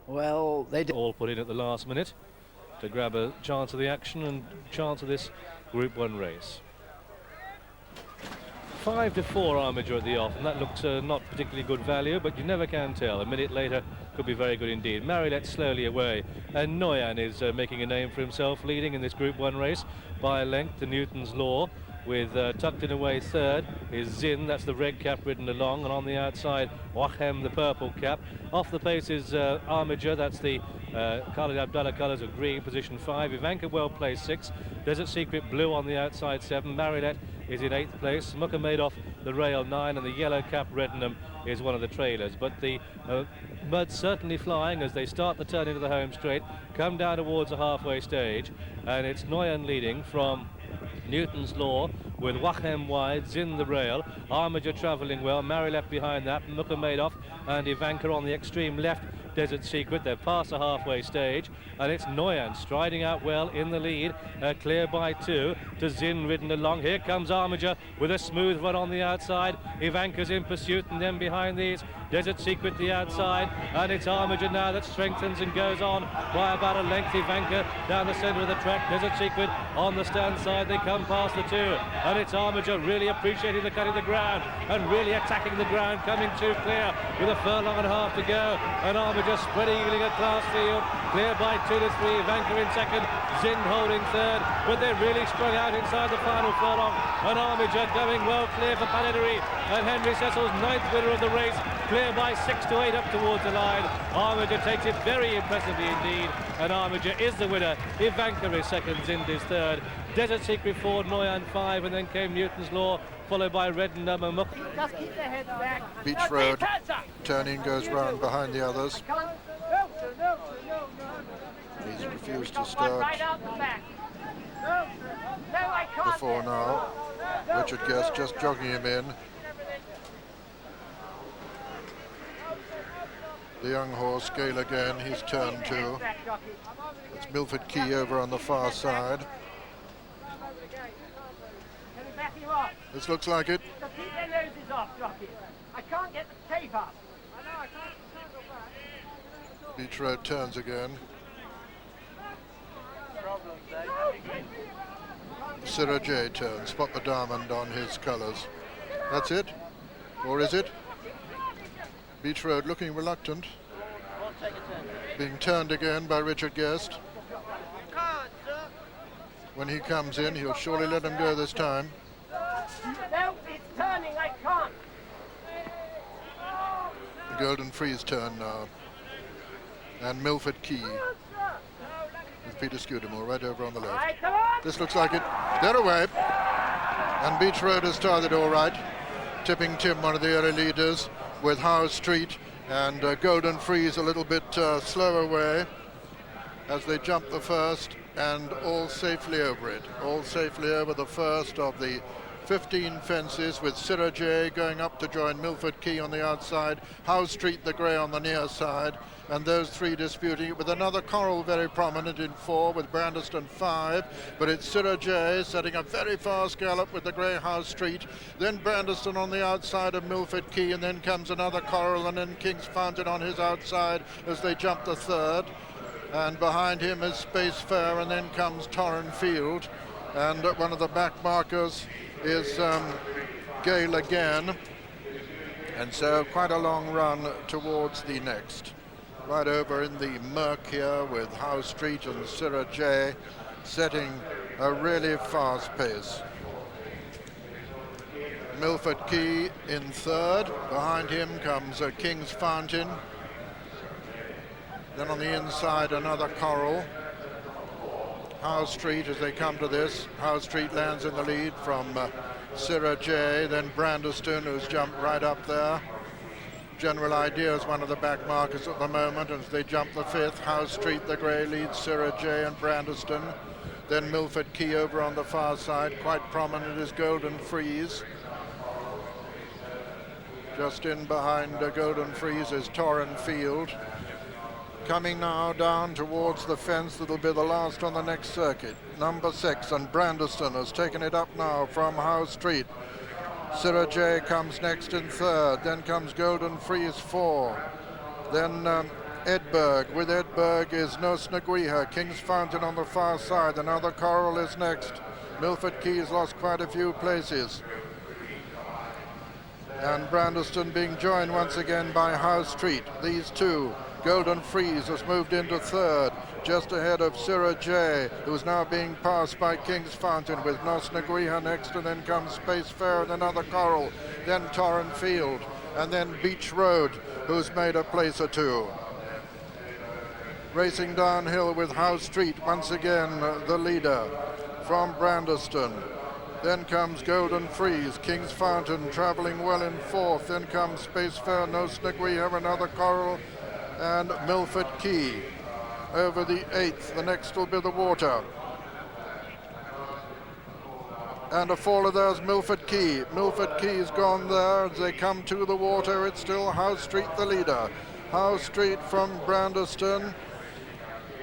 Well, they did all put in at the last minute to grab a chance of the action and chance of this Group 1 race. 5-4 Armiger at the off, and that looks not particularly good value, but you never can tell. A minute later could be very good indeed. Marilet slowly away, and Noyan is making a name for himself, leading in this Group 1 race by a length to Newton's Law, with tucked in away third is Zinn, that's the red cap ridden along, and on the outside Wokingham, the purple cap. Off the pace is Armiger, that's the Khalid Abdallah colours of green, position 5. Ivanka well placed 6. Desert Secret blue on the outside 7. Marilet is in 8th place. Mucker made off the rail 9, and the yellow cap Reddenham is one of the trailers. But the mud's certainly flying as they start the turn into the home straight, come down towards the halfway stage, and it's Noyan leading from Newton's Law, with Wokingham wide, Zinn the rail, Armiger travelling well, Marilet behind that, Mucker made off, and Ivanka on the extreme left. Desert Secret, they've passed the halfway stage, and it's Noyan striding out well in the lead, clear by 2 to Zinn ridden along. Here comes Armiger with a smooth run on the outside. Ivanka's in pursuit, and then behind these Desert Secret the outside, and it's Armiger now that strengthens and goes on by about a length. Ivanka down the centre of the track. Desert Secret on the stand side. They come past the two, and it's Armiger really appreciating the cutting the ground and really attacking the ground, coming too clear with a furlong and a half to go, and Armiger spread eagling across field, clear by 2 to 3. Ivanka in second, Zind holding third, but they're really strung out inside the final furlong, and Armiger going well clear for Panettone, and Henry Cecil's 9th winner of the race, clear by 6 to 8 up towards the line. Armiger takes it very impressively indeed, and Armiger is the winner. Ivanka is second, Zind is third, Desert Secret 4, Noyan 5, and then came Newton's Law, followed by Redden and Muck. Just keep their heads back. Beach Road turning goes round behind the others. He's refused to start before now. Richard Guest just jogging him in. The young horse, Gale again, he's turned too. It's Milford Key over on the far side. This looks like it. Keep their noses off, jockey. I can't get the tape up. Beach Road turns again. Sirrah J turns. Spot the diamond on his colours. That's it? Or is it? Beach Road looking reluctant. Being turned again by Richard Guest. When he comes in, he'll surely let him go this time. No, it's turning, I can't. Golden Free's turn now. And Milford Key with Peter Scudamore right over on the left. This looks like it. They're away. And Beach Road has started all right. Tipping Tim, one of the early leaders, with Howe Street and Golden Freeze a little bit slower way as they jump the first, and all safely over it. All safely over the first of the 15 fences, with Sirrah J going up to join Milford Key on the outside, Howe Street the grey on the near side, and those three disputing it, with another Coral very prominent in 4, with Brandeston 5, but it's Sirrah J setting a very fast gallop with the grey Howe Street, then Brandeston on the outside of Milford Key, and then comes another Coral, and then King's Fountain on his outside as they jump the third, and behind him is Space Fair, and then comes Torren Field, and one of the back markers is Gale again, and so quite a long run towards the next. Right over in the murk here with Howe Street and Sirrah J setting a really fast pace. Milford Key in third, behind him comes King's Fountain, then on the inside another Coral. Howe Street, as they come to this, Howe Street lands in the lead from Sirrah J, then Brandeston, who's jumped right up there. General Idea is one of the back markers at the moment as they jump the fifth. Howe Street, the grey, leads Sirrah J and Brandeston. Then Milford Key over on the far side, quite prominent is Golden Freeze. Just in behind Golden Freeze is Torren Field. Coming now down towards the fence, that'll be the last on the next circuit. Number 6, and Brandeston has taken it up now from Howe Street. Sirrah J comes next in third, then comes Golden Freeze 4. Then Edberg, with Edberg is Nos Naguiha, King's Fountain on the far side, another Coral is next. Milford Key has lost quite a few places. And Brandeston being joined once again by Howe Street. These two, Golden Freeze has moved into third, just ahead of Sirrah J, who's now being passed by King's Fountain, with Nos Naguiha next, and then comes Space Fair and another Coral, then Torren Field, and then Beach Road, who's made a place or two. Racing downhill with Howe Street, once again the leader from Brandeston. Then comes Golden Freeze, King's Fountain travelling well in fourth, then comes Space Fair, Nos Naguiha, another Coral, and Milford Key over the 8th. The next will be the Water. And a faller there's Milford Key. Milford Key's gone there as they come to the Water. It's still Howe Street the leader. Howe Street from Brandeston.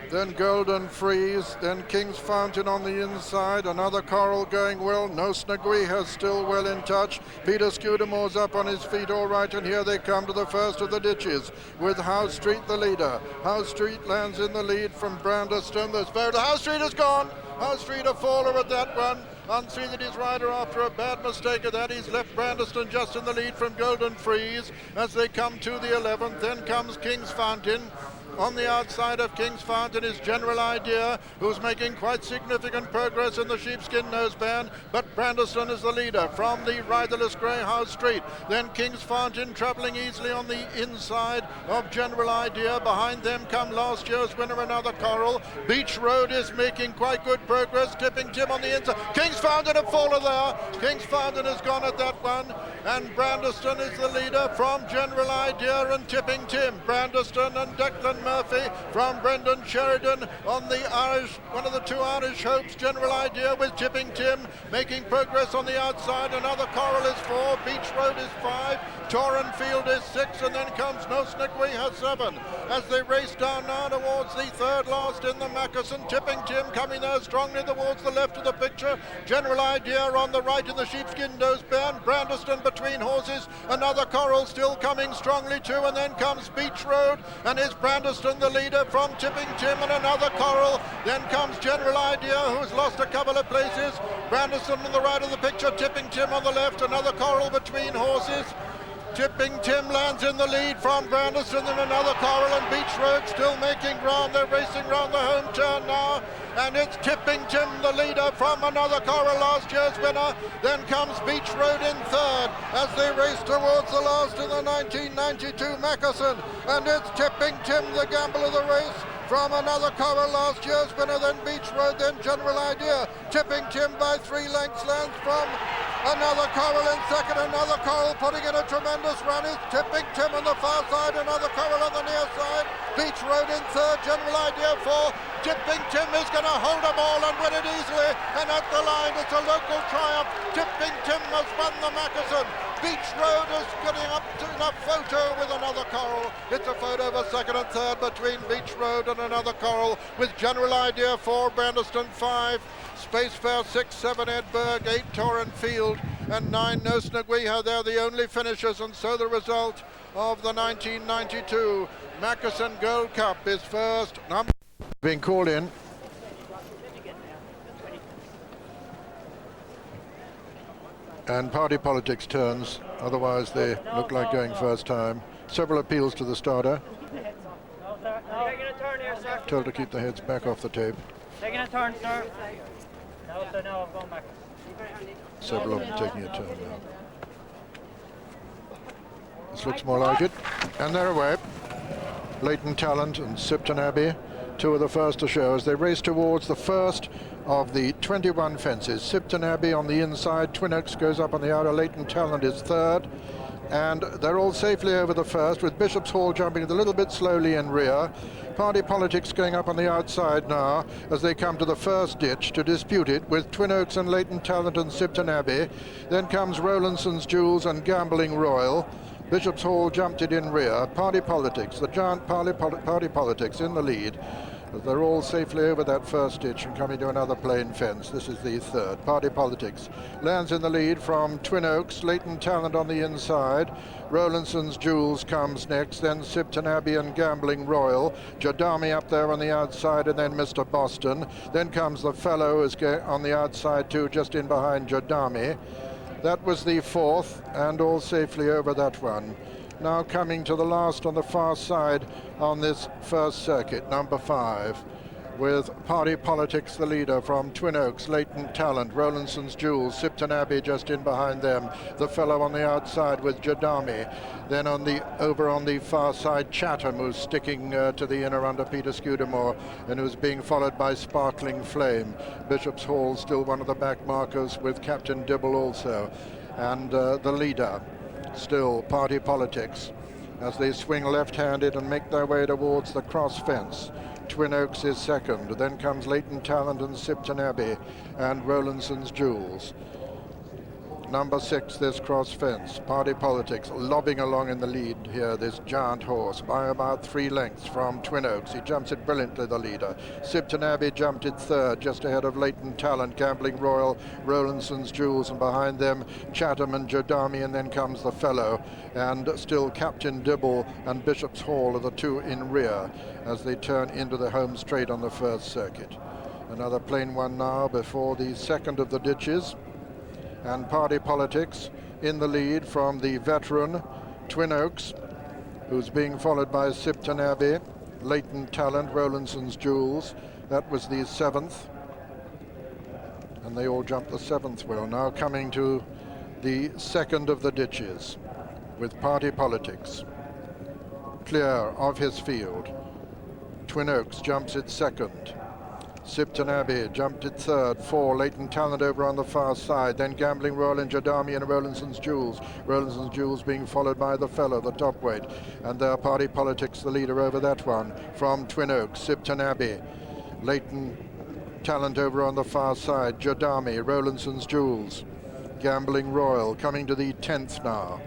then Golden Freeze, then King's Fountain on the inside, another Coral going well, No Snaguiha still well in touch, Peter Scudamore's up on his feet all right, and here they come to the first of the ditches, with House Street the leader. House Street lands in the lead from Brandeston, there's House Street is gone, House Street a faller at that one, unseated his rider after a bad mistake of that. He's left Brandeston just in the lead from Golden Freeze as they come to the 11th. Then comes King's Fountain. On the outside of King's Fountain is General Idea, who's making quite significant progress in the sheepskin noseband, but Brandeston is the leader from the riderless grey House Street. Then King's Fountain travelling easily on the inside of General Idea. Behind them come last year's winner, another Coral. Beach Road is making quite good progress, Tipping Tim on the inside. King's Fountain a faller there. King's Fountain has gone at that one, and Brandeston is the leader from General Idea and Tipping Tim. Brandeston and Declan Murphy from Brendan Sheridan on the Irish, one of the two Irish hopes. General Idea with Tipping Tim making progress on the outside. Another Coral is 4, Beach Road is 5, Torrenfield is 6, and then comes No Snaguiha 7 as they race down now towards the third last in the Mackeson. Tipping Tim coming there strongly towards the left of the picture. General Idea on the right in the sheepskin noseband. Brandeston between horses. Another Coral still coming strongly too, and then comes Beach Road, and is Brandeston the leader from Tipping Tim, and another Coral. Then comes General Idea, who's lost a couple of places. Brandeston on the right of the picture, Tipping Tim on the left, another Coral between horses. Tipping Tim lands in the lead from Brandeston, and another Coral, and Beach Road still making ground. They're racing round the home turn now, and it's Tipping Tim the leader from another Coral, last year's winner. Then comes Beach Road in third as they race towards the last in the 1992 Mackeson, and it's Tipping Tim the gamble of the race from another Coral, last year's winner. Then Beach Road, then General Idea. Tipping Tim by 3 lengths lands from another Coral in second. Another Coral putting in a tremendous run is Tipping Tim on the far side. Another Coral on the near side. Beach Road in third. General Idea 4. Tipping Tim is going to hold them all and win it easily. And at the line, it's a local triumph. Tipping Tim has won the Mackeson. Beach Road is getting up to a photo with another Coral. It's a photo for second and third between Beach Road and another Coral, with General Idea 4, Brandeston 5, Spacefair 6, 7, Edberg 8, Torrenfield, and 9, No Snaguiha. They're the only finishers, and so the result of the 1992 Mackeson Gold Cup is first. Number being called in. And party politics turns, otherwise they look like going first time. Several appeals to the starter. Taking a turn here, sir. Told to keep the heads back off the tape. Taking a turn, sir. No, sir, no, I'm going back. Several of them taking a turn now. This looks more like it. And they're away. Leighton Talent and Sipton Abbey, two of the first to show as they race towards the first of the 21 fences. Sipton Abbey on the inside, Twin Oaks goes up on the outer, Leighton Talent is third, and they're all safely over the first, with Bishop's Hall jumping a little bit slowly in rear. Party Politics going up on the outside now as they come to the first ditch to dispute it with Twin Oaks and Leighton Talent and Sipton Abbey. Then comes Rowlandson's Jewels and Gambling Royal. Bishop's Hall jumped it in rear. Party Politics, the giant Party Politics in the lead. They're all safely over that first ditch and coming to another plain fence. This is the third. Party Politics lands in the lead from Twin Oaks, Leighton Talent on the inside. Rowlandson's Jewels comes next, then Sipton Abbey and Gambling Royal. Jadami up there on the outside, and then Mr. Boston. Then comes the fellow who's on the outside too, just in behind Jadami. That was the fourth, and all safely over that one. Now coming to the last on the far side on this first circuit, number 5, with Party Politics the leader from Twin Oaks, Leighton Talent, Rowlandson's Jewels, Sipton Abbey just in behind them, the fellow on the outside with Jadami. Then over on the far side, Chatham, who's sticking to the inner under Peter Scudamore, and who's being followed by Sparkling Flame. Bishop's Hall still one of the back markers with Captain Dibble also, and the leader still Party Politics as they swing left-handed and make their way towards the cross fence. Twin Oaks is second, then comes Leighton Talent and Sipton Abbey and Rowlandson's Jewels. number 6, this cross fence. Party Politics lobbing along in the lead here, this giant horse, by about 3 lengths from Twin Oaks. He jumps it brilliantly, the leader. Sipton Abbey jumped it third, just ahead of Leighton Talent, Gambling Royal, Rowlandson's Jewels, and behind them Chatham and Jodami, and then comes the Fellow, and still Captain Dibble and Bishop's Hall are the 2 in rear as they turn into the home straight on the first circuit. Another plain one now before the second of the ditches, and Party Politics in the lead from the veteran Twin Oaks, who's being followed by Sipton Abbey, Leighton Talent, Rowlandson's Jewels. That was the 7th, and they all jumped the 7th well. Now coming to the second of the ditches with Party Politics clear of his field. Twin Oaks jumps it second. Sipton Abbey jumped it third, 4, Leighton Talent over on the far side, then Gambling Royal and Jodami and Rowlandson's Jewels. Rowlandson's Jewels being followed by the Fellow, the top weight, and their Party Politics the leader over that one from Twin Oaks. Sipton Abbey, Leighton Talent over on the far side, Jodami, Rowlandson's Jewels, Gambling Royal coming to the 10th now.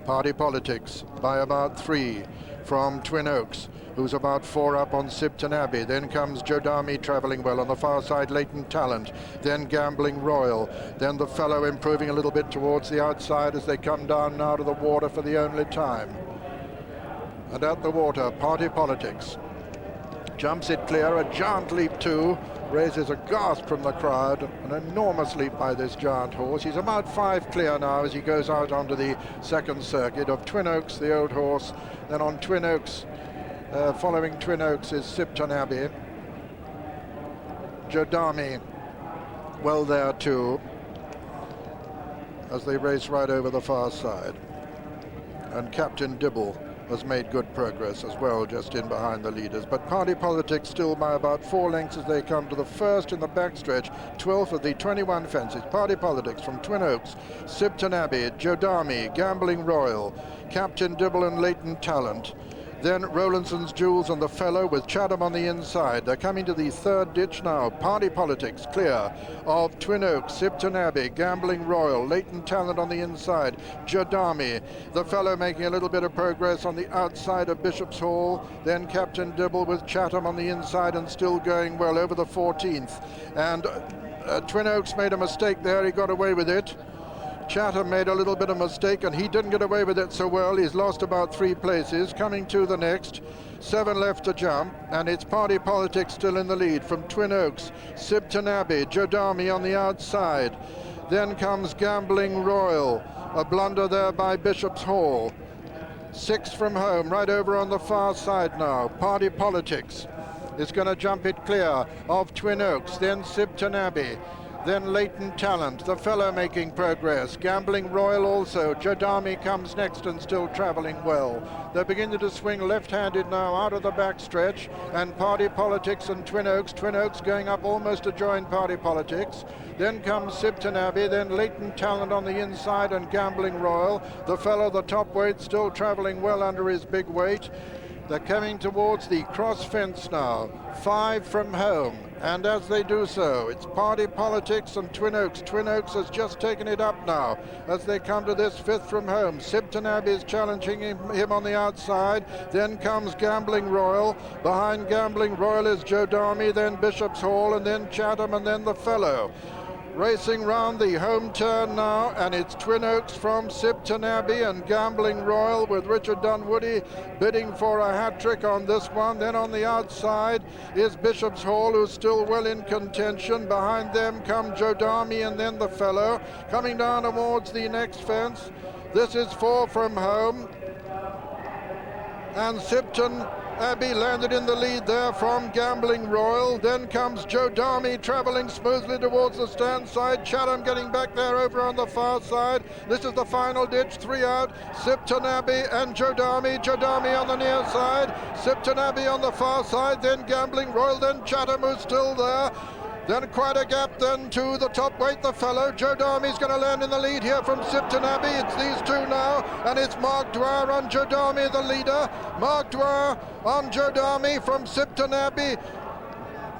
Party Politics by about 3 from Twin Oaks, who's about 4 up on Sipton Abbey. Then comes Jodami travelling well on the far side, Leighton Talent, then Gambling Royal, then the Fellow improving a little bit towards the outside as they come down now to the water for the only time. And at the water, Party Politics jumps it clear, a giant leap too, raises a gasp from the crowd, an enormous leap by this giant horse. He's about 5 clear now as he goes out onto the second circuit of Twin Oaks, the old horse. Then on Twin Oaks, following Twin Oaks is Sipton Abbey. Jodami well there too as they race right over the far side. And Captain Dibble has made good progress as well, just in behind the leaders. But Party Politics still by about 4 lengths as they come to the first in the backstretch, 12th of the 21 fences. Party Politics from Twin Oaks, Sipton Abbey, Jodami, Gambling Royal, Captain Dibble and Leighton Talent. Then Rowlandson's Jewels and the Fellow with Chatham on the inside. They're coming to the third ditch now. Party Politics clear of Twin Oaks, Sipton Abbey, Gambling Royal, Leighton Talent on the inside, Jodami, the Fellow making a little bit of progress on the outside of Bishop's Hall. Then Captain Dibble with Chatham on the inside and still going well over the 14th. And Twin Oaks made a mistake there. He got away with it. Chatham made a little bit of mistake and he didn't get away with it so well. He's lost about 3 places. Coming to the next, 7 left to jump, and it's Party Politics still in the lead from Twin Oaks, Sipton Abbey, Jodami on the outside. Then comes Gambling Royal, a blunder there by Bishop's Hall. 6 from home, right over on the far side now. Party Politics is going to jump it clear of Twin Oaks, then Sipton Abbey, then Leighton Talent, the Fellow making progress, Gambling Royal also. Jodami comes next and still travelling well. They're beginning to swing left-handed now out of the back stretch, and Party Politics and Twin Oaks going up almost to join Party Politics. Then comes Sipton Abbey, then Leighton Talent on the inside and Gambling Royal. The Fellow, the top weight, still travelling well under his big weight. They're coming towards the cross fence now, 5 from home, and as they do so, it's Party Politics and Twin Oaks. Twin Oaks has just taken it up now as they come to this 5th from home. Sipton Abbey is challenging him on the outside. Then comes Gambling Royal. Behind Gambling Royal is Jodami, then Bishop's Hall, and then Chatham, and then the Fellow. Racing round the home turn now, and it's Twin Oaks from Sipton Abbey and Gambling Royal with Richard Dunwoody bidding for a hat-trick on this one. Then on the outside is Bishop's Hall, who's still well in contention. Behind them come Jodami and then the Fellow. Coming down towards the next fence, this is 4 from home, and Sipton Abbey landed in the lead there from Gambling Royal. Then comes Jodami travelling smoothly towards the stand side. Chatham getting back there over on the far side. This is the final ditch, 3 out. Sipton Abbey and Jodami. Jodami on the near side. Sipton Abbey on the far side. Then Gambling Royal. Then Chatham, who's still there. Then quite a gap then to the top weight, the Fellow. Jodami's going to land in the lead here from Sipton Abbey. It's these 2 now, and it's Mark Dwyer on Jodami, the leader. Mark Dwyer on Jodami from Sipton Abbey.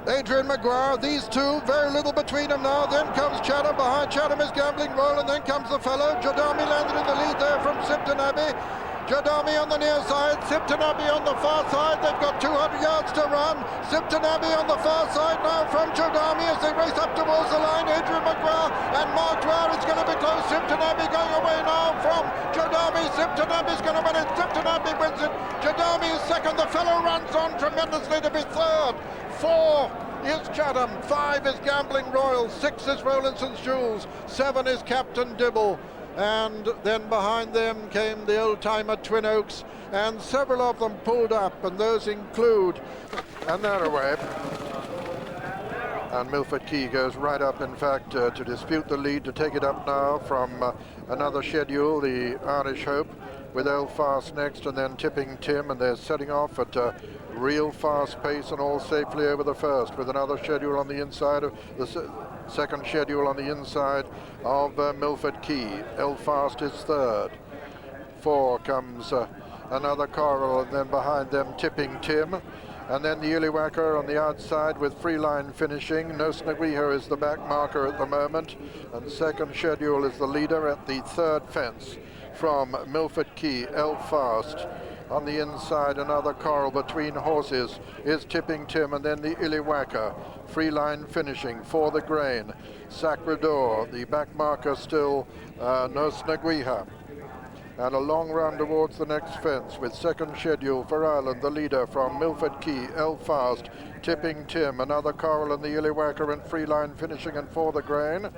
Adrian Maguire, these two, very little between them now. Then comes Chatham. Behind Chatham is Gambling Royal, and then comes the fellow. Juddmonte landed in the lead there from Sipton Abbey. Juddmonte on the near side, Sipton Abbey on the far side. They've got 200 yards to run. Sipton Abbey on the far side now from Juddmonte as they race up towards the line. Adrian Maguire and Mark Dwyer is going to be close. Sipton Abbey going away now from Juddmonte. Sipton Abbey's going to win it. Sipton Abbey wins it. Juddmonte is second. The fellow runs on tremendously to be third. 4 is Chatham, 5 is Gambling Royal, 6 is Rowlandson's Jewels, 7 is Captain Dibble. And then behind them came the old-timer Twin Oaks, and several of them pulled up, and those include, and they're away. And Milford Key goes right up, in fact, to dispute the lead, to take it up now from another schedule, the Irish Hope, with Elfast next, and then Tipping Tim, and they're setting off at a real fast pace and all safely over the first, with another schedule on the inside of the second schedule on the inside of Milford Key. Elfast is third. 4 comes another Coral, and then behind them Tipping Tim, and then the Illywacker on the outside with Freeline finishing. Nosnaguiha is the back marker at the moment, and second schedule is the leader at the third fence from Milford Key. Elfast on the inside, another Coral between horses is Tipping Tim, and then the Illywacker. Freeline finishing for the grain. Sacrador, the back marker still Nosnaguiha. And a long run towards the next fence with second schedule for Ireland, the leader from Milford Key, Elfast, Tipping Tim, another Coral and the Illywacker, and Freeline finishing and for the grain.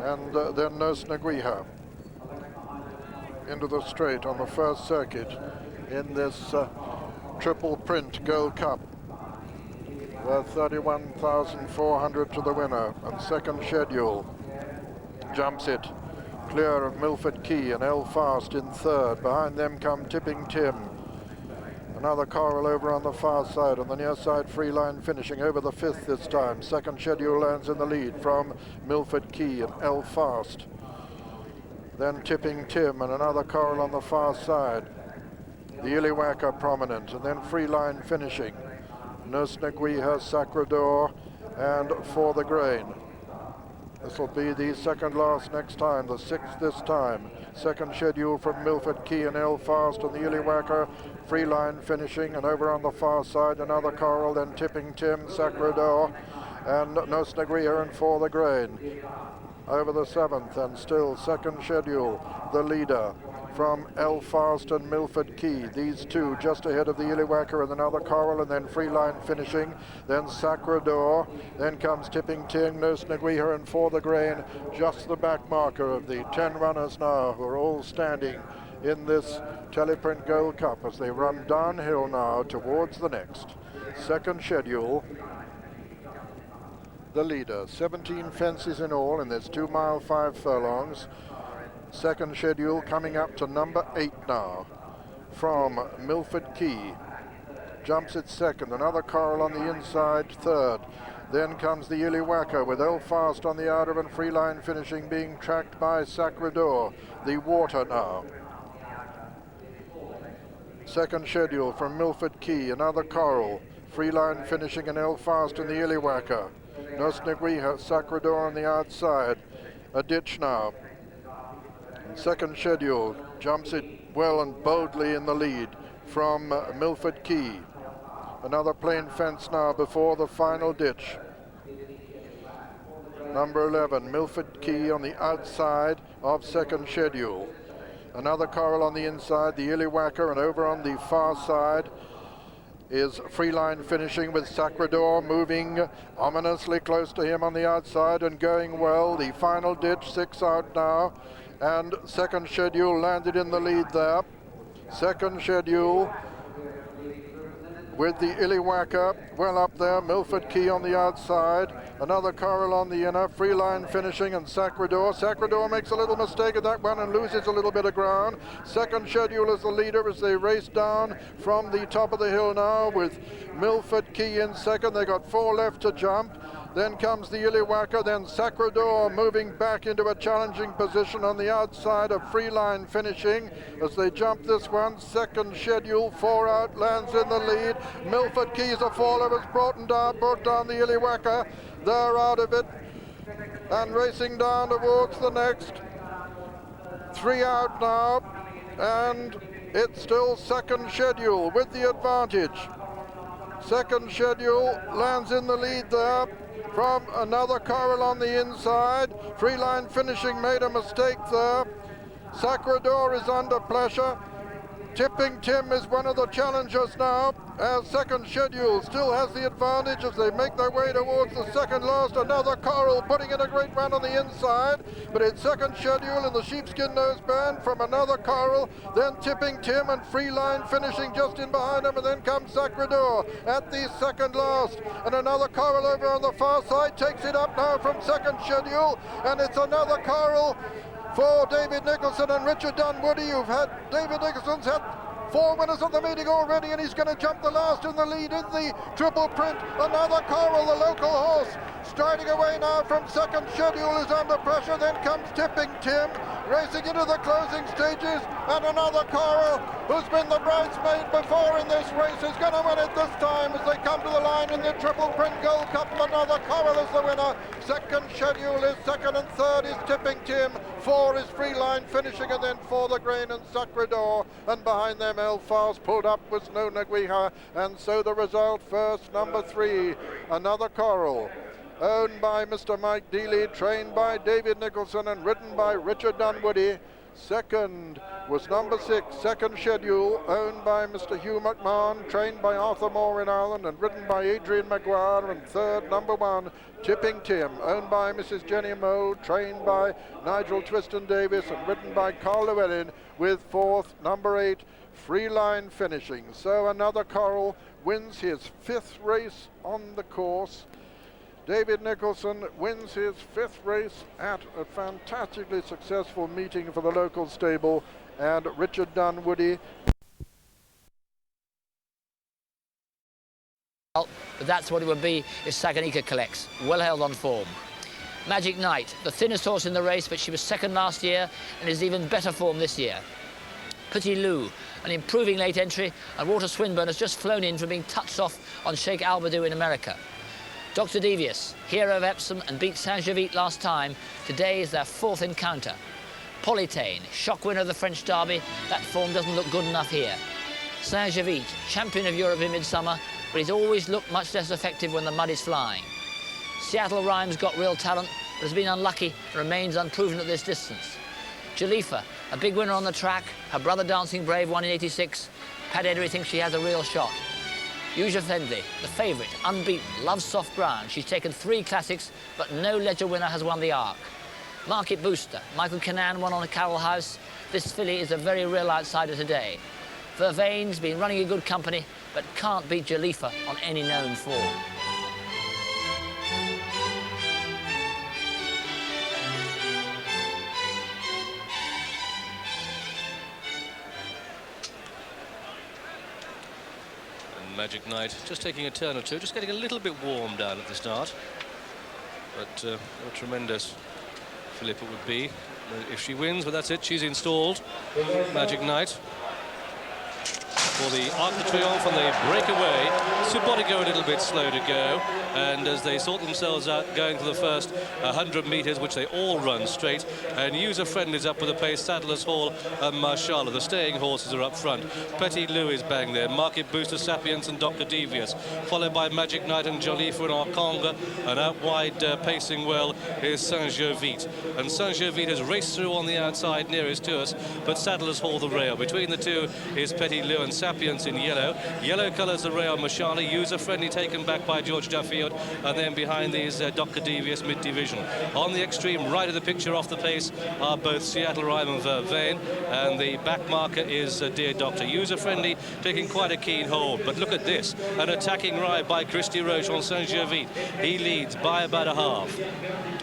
And then Nosnaguiha into the straight on the first circuit in this triple print Gold Cup. 31,400 to the winner, and second schedule jumps it clear of Milford Key and Elfast in third. Behind them come Tipping Tim. Another Coral over on the far side, on the near side Freeline finishing over the fifth this time. Second schedule lands in the lead from Milford Key and Elfast. Then Tipping Tim and another Coral on the far side. The Illywacker prominent, and then Freeline finishing. Nosnaguiha, Sacrador, and for the grain. This will be the second last next time, the sixth this time. Second schedule from Milford Key and Elfast and the Illywacker. Freeline finishing, and over on the far side another Coral, then Tipping Tim, Sacrador, and Nosnaguiha and for the grain. Over the seventh, and still second schedule, the leader from Elfast and Milford Key. These two just ahead of the Illywacker and another Coral, and then Freeline finishing, then Sacrador, then comes Tipping Tim, Nosnaguiha and for the grain, just the back marker of the 10 runners now, who are all standing in this Teleprint Gold Cup as they run downhill now towards the next. Second schedule, the leader, 17 fences in all, and there's 2 mile 5 furlongs. Second schedule coming up to number 8 now from Milford Key. Jumps it second, another Coral on the inside third. Then comes the Illywacker with Elfast on the outer and Freeline finishing, being tracked by Sacrador, the water now. Second schedule from Milford Key, another Coral, Freeline finishing and Elfast in the Illywacker. Nosnaguiha, Sacrador on the outside. A ditch now. Second schedule jumps it well and boldly in the lead from Milford Key. Another plain fence now before the final ditch. Number 11, Milford Key on the outside of second schedule. Another Coral on the inside, the Illywacker, and over on the far side is Freeline finishing with Sacrador moving ominously close to him on the outside and going well. The final ditch, 6 out now, and second schedule landed in the lead there. Second schedule with the Illywacker well up there, Milford Key on the outside, another Coral on the inner, Freeline finishing, and Sacrador. Sacrador makes a little mistake at that one and loses a little bit of ground. Second schedule is the leader as they race down from the top of the hill now with Milford Key in second. They got 4 left to jump. Then comes the Iliwaka, then Sacrador moving back into a challenging position on the outside of Freeline finishing as they jump this one. Second schedule, 4 out, lands in the lead. Milford Keys a faller was brought down the Iliwaka. They're out of it and racing down towards the next. 3 out now, and it's still second schedule with the advantage. Second schedule lands in the lead there from another Coral on the inside. Freeline finishing made a mistake there. Sacrador is under pressure. Tipping Tim is one of the challengers now, as second schedule still has the advantage as they make their way towards the second last. Another Coral putting in a great run on the inside, but it's second schedule in the sheepskin nose band from another Coral, then Tipping Tim and Freeline finishing just in behind them, and then comes Sacrador at the second last. And another Coral over on the far side takes it up now from second schedule, and it's another Coral for David Nicholson and Richard Dunwoody. David Nicholson's had 4 winners of the meeting already, and he's going to jump the last in the lead in the triple print. Another Coral, the local horse, starting away now from second schedule, is under pressure. Then comes Tipping Tim, racing into the closing stages, and another Coral, who's been the bridesmaid before in this race, is going to win it this time as they come to the line in the triple print Gold Cup. Another Coral is the winner. Second schedule is second, and third is Tipping Tim. 4 is Freeline finishing, and then 4 the Grain and Sacrador, and behind them Elfars pulled up with No Naguiha, and so the result first, number 3, another Coral, owned by Mr. Mike Dealey, trained by David Nicholson and ridden by Richard Dunwoody. Second was number 6, second schedule, owned by Mr. Hugh McMahon, trained by Arthur Moore in Ireland and ridden by Adrian Maguire. And third, number 1, Tipping Tim, owned by Mrs. Jenny Moe, trained by Nigel Twiston Davis and ridden by Carl Llewellyn, with fourth, number 8, Freeline finishing. So another Coral wins his 5th race on the course. David Nicholson wins his 5th race at a fantastically successful meeting for the local stable, and Richard Dunwoody. But that's what it would be if Saganika collects. Well held on form. Magic Knight, the thinnest horse in the race, but she was second last year and is even better form this year. Petit Lou, an improving late entry, and Walter Swinburne has just flown in from being touched off on Sheikh Albadou in America. Dr. Devious, hero of Epsom and beat Saint-Gervais last time, today is their 4th encounter. Polytane, shock winner of the French Derby, that form doesn't look good enough here. Saint-Gervais, champion of Europe in midsummer, but he's always looked much less effective when the mud is flying. Seattle Rhymes got real talent, but has been unlucky and remains unproven at this distance. Jalifa, a big winner on the track, her brother Dancing Brave won in '86. Pat Edery thinks she has a real shot. Usual Friendly, the favourite, unbeaten, loves soft ground. She's taken 3 classics, but no Ledger winner has won the Arc. Market Booster, Michael Cannan won on a Carroll House. This filly is a very real outsider today. Vervaine's been running a good company, but can't beat Jalifa on any known form. Magic Knight just taking a turn or two, just getting a little bit warm down at the start. But what a tremendous Philippa would be if she wins, but that's it, she's installed. Magic Knight for the Arc de Triomphe, and they break away. Subotico a little bit slow to go, and as they sort themselves out going for the first 100 metres, which they all run straight, and User Friend is up with the pace. Sadler's Hall and Marshala, the staying horses, are up front. Petit Lou is bang there, Market Booster, Sapiens and Dr. Devious, followed by Magic Knight and Jolifa and Arcanga, and out wide pacing well is Saint-Gervais. And Saint-Gervais has raced through on the outside nearest to us, but Sadler's Hall the rail. Between the two is Petit Lou and Sapiens in yellow. Yellow colours the rail Marshala, User Friendly taken back by George Duffield, and then behind these Dr. Devious mid-division. On the extreme right of the picture off the pace are both Seattle Rhyme and Vervain, and the back marker is Dear Doctor. User Friendly taking quite a keen hold, but look at this, an attacking ride by Christy Roche on Saint-Gervais. He leads by about a half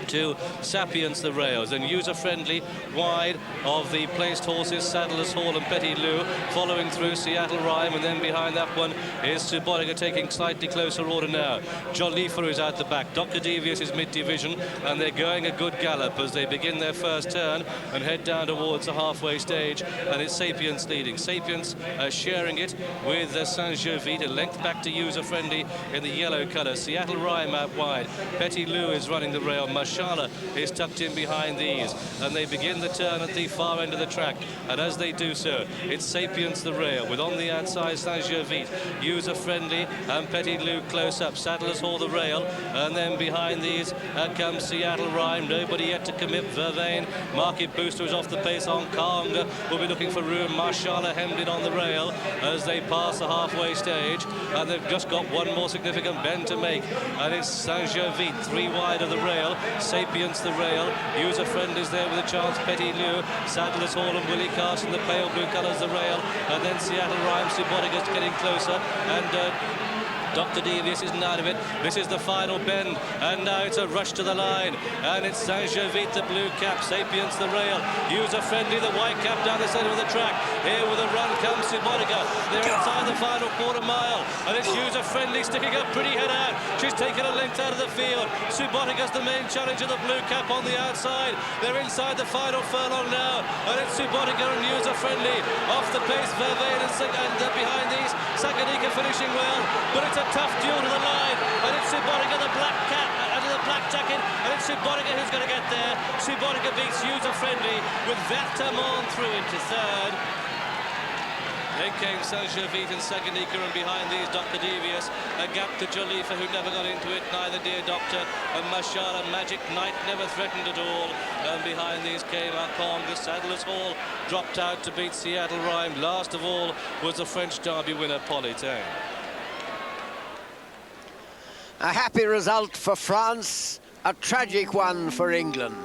to Sapiens the rails, and User Friendly wide of the placed horses Sadler's Hall and Petit Lou, following through Seattle Seattle Rhyme, and then behind that one is Subotica taking slightly closer order now. Jollifer is out the back. Dr. Devious is mid-division, and they're going a good gallop as they begin their first turn and head down towards the halfway stage, and it's Sapience leading. Sapience sharing it with Saint-Gervais, a length back to user-friendly in the yellow colour. Seattle Rhyme out wide. Petit Lou is running the rail. Mashallah is tucked in behind these, and they begin the turn at the far end of the track, and as they do so, it's Sapience the rail, with on the outside Saint-Gervais, user-friendly, and Petit Lou close up. Saddler's Hall the rail, and then behind these comes Seattle Rhyme. Nobody yet to commit. Vervain, Market Booster is off the pace. Hong Kong will be looking for room. Mashallah hemmed in on the rail as they pass the halfway stage, and they've just got one more significant bend to make, and it's Saint-Gervais 3 wide of the rail. Sapience the rail. User-friendly is there with a chance. Petit Lou, Saddler's Hall and Willie Carson, the pale blue colours the rail, and then Seattle Rhyme. Subotica's getting closer, and Dr. Devious isn't out of it. This is the final bend, and now it's a rush to the line, and it's Saint-Gervais, the blue cap, Sapience the rail, user-friendly, the white cap down the centre of the track. Here with a run comes Subotica. They're inside the final quarter mile, and it's user-friendly sticking up pretty head out. She's taken a length out of the field. Subotica's the main challenger, the blue cap on the outside. They're inside the final furlong now, and it's Subotica and user-friendly off the pace. Vervain and behind these, Sakanika finishing well, but it's a tough duel to the line, and it's Subotica, the black cat, under the black jacket, and it's Subotica who's going to get there. Subotica beats user-friendly with Vertamont through into third. Then came Saint-Gervais and Sakanika, and behind these Dr. Devious, a gap to Jollifer who never got into it, neither dear Doctor, and Mashallah Magic Knight never threatened at all, and behind these came Kong. The Saddler's Hall dropped out to beat Seattle Rhyme. Last of all was the French Derby winner Politain. A happy result for France, a tragic one for England.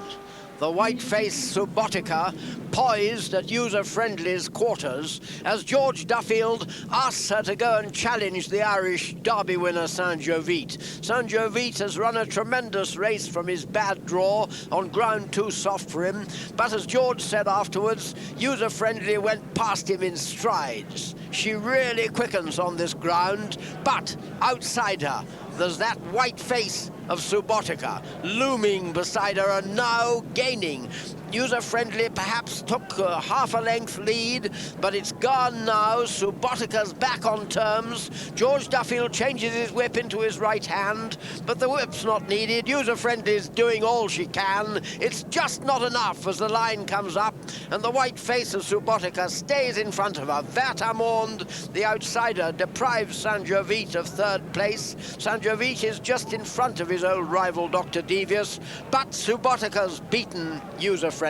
The white-faced Subotica poised at user-friendly's quarters as George Duffield asks her to go and challenge the Irish Derby winner Saint-Gervais. Saint-Gervais has run a tremendous race from his bad draw on ground too soft for him, but as George said afterwards, user-friendly went past him in strides. She really quickens on this ground, but outside her, there's that white face of Subotica looming beside her and now gaining. User-friendly perhaps took half a length lead, but it's gone now. Subotica's back on terms. George Duffield changes his whip into his right hand, but the whip's not needed. User-friendly's doing all she can. It's just not enough as the line comes up, and the white face of Subotica stays in front of her. Vertamond, the outsider, deprives Saint-Gervais of third place. Saint-Gervais is just in front of his old rival Dr. Devious, but Subotica's beaten user-friendly.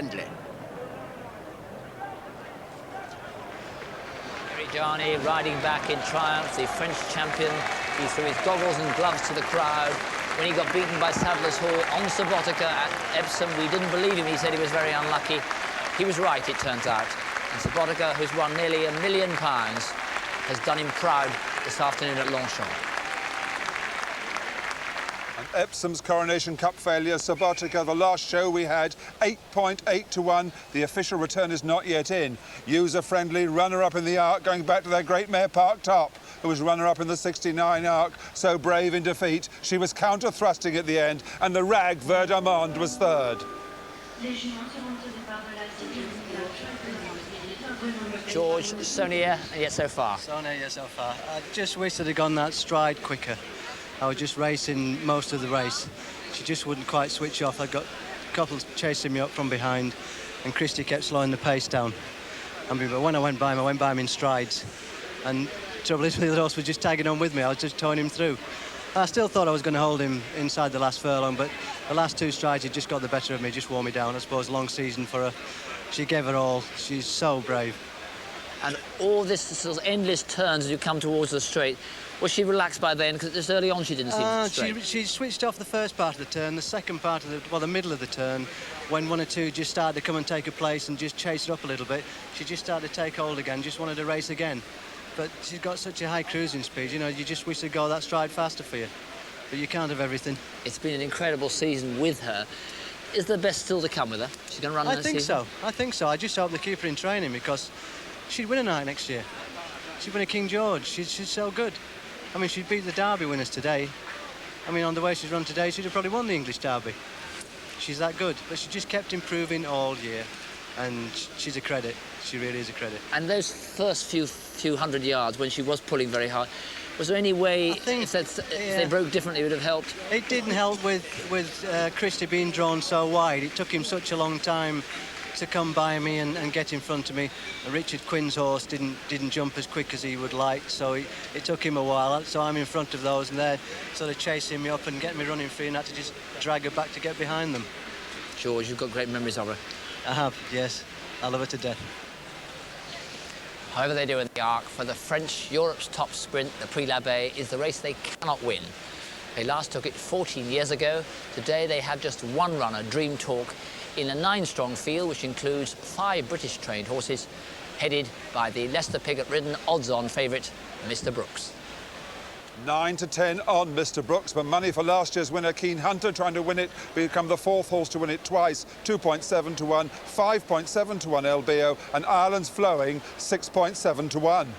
Johnny riding back in triumph, the French champion. He threw his goggles and gloves to the crowd when he got beaten by Saddler's Hall on Subotica at Epsom. We didn't believe him. He said he was very unlucky. He was right, it turns out. And Subotica, who's won nearly £1 million, has done him proud this afternoon at Longchamp. Epsom's Coronation Cup failure. Subotica, the last show we had, 8.8 to 1. The official return is not yet in. User-friendly, runner-up in the Arc, going back to their great mare Park Top, who was runner-up in the 69 Arc, so brave in defeat. She was counter-thrusting at the end, and the rag Verdamond was third. George, so near and yet so far. So near yet so far. I just wish I'd have gone that stride quicker. I was just racing most of the race. She just wouldn't quite switch off. I got a couple chasing me up from behind, and Christie kept slowing the pace down. But when I went by him in strides. And the trouble is, the horse was just tagging on with me. I was just towing him through. I still thought I was going to hold him inside the last furlong, but the last two strides, he just got the better of me, just wore me down. I suppose long season for her. She gave her all. She's so brave. And all this sort of endless turns as you come towards the straight. Was she relaxed by then? Because just early on she didn't seem straight. She switched off the first part of the turn. The second part of the middle of the turn, when one or two just started to come and take her place and just chase her up a little bit, she just started to take hold again, just wanted to race again. But she's got such a high cruising speed, you know, you just wish to go that stride faster for you. But you can't have everything. It's been an incredible season with her. Is the best still to come with her? She's going to run I think so. I just hope they keep her in training, because she'd win a night next year. She's winning King George. She's so good. I mean, she beat the Derby winners today. I mean, on the way she's run today, she'd have probably won the English Derby. She's that good, but she just kept improving all year, and she's a credit. She really is a credit. And those first few hundred yards when she was pulling very hard, was there any way if they broke differently it would have helped? It didn't help with Christie being drawn so wide. It took him such a long time to come by me and get in front of me. Richard Quinn's horse didn't jump as quick as he would like, so it took him a while. So I'm in front of those, and they're sort of chasing me up and getting me running free, and I had to just drag her back to get behind them. George, you've got great memories of her. I have, yes. I love her to death. However they do in the Arc, for the French, Europe's top sprint, the Prix is the race they cannot win. They last took it 14 years ago. Today they have just one runner, Dream Talk, in a 9-strong field, which includes 5 British-trained horses, headed by the Leicester Piggott-ridden odds-on favourite, Mr. Brooks. 9 to 10 on Mr. Brooks, but money for last year's winner, Keen Hunter, trying to win it, become the 4th horse to win it twice, 2.7 to 1, 5.7 to 1 LBO, and Ireland's Flowing, 6.7 to 1.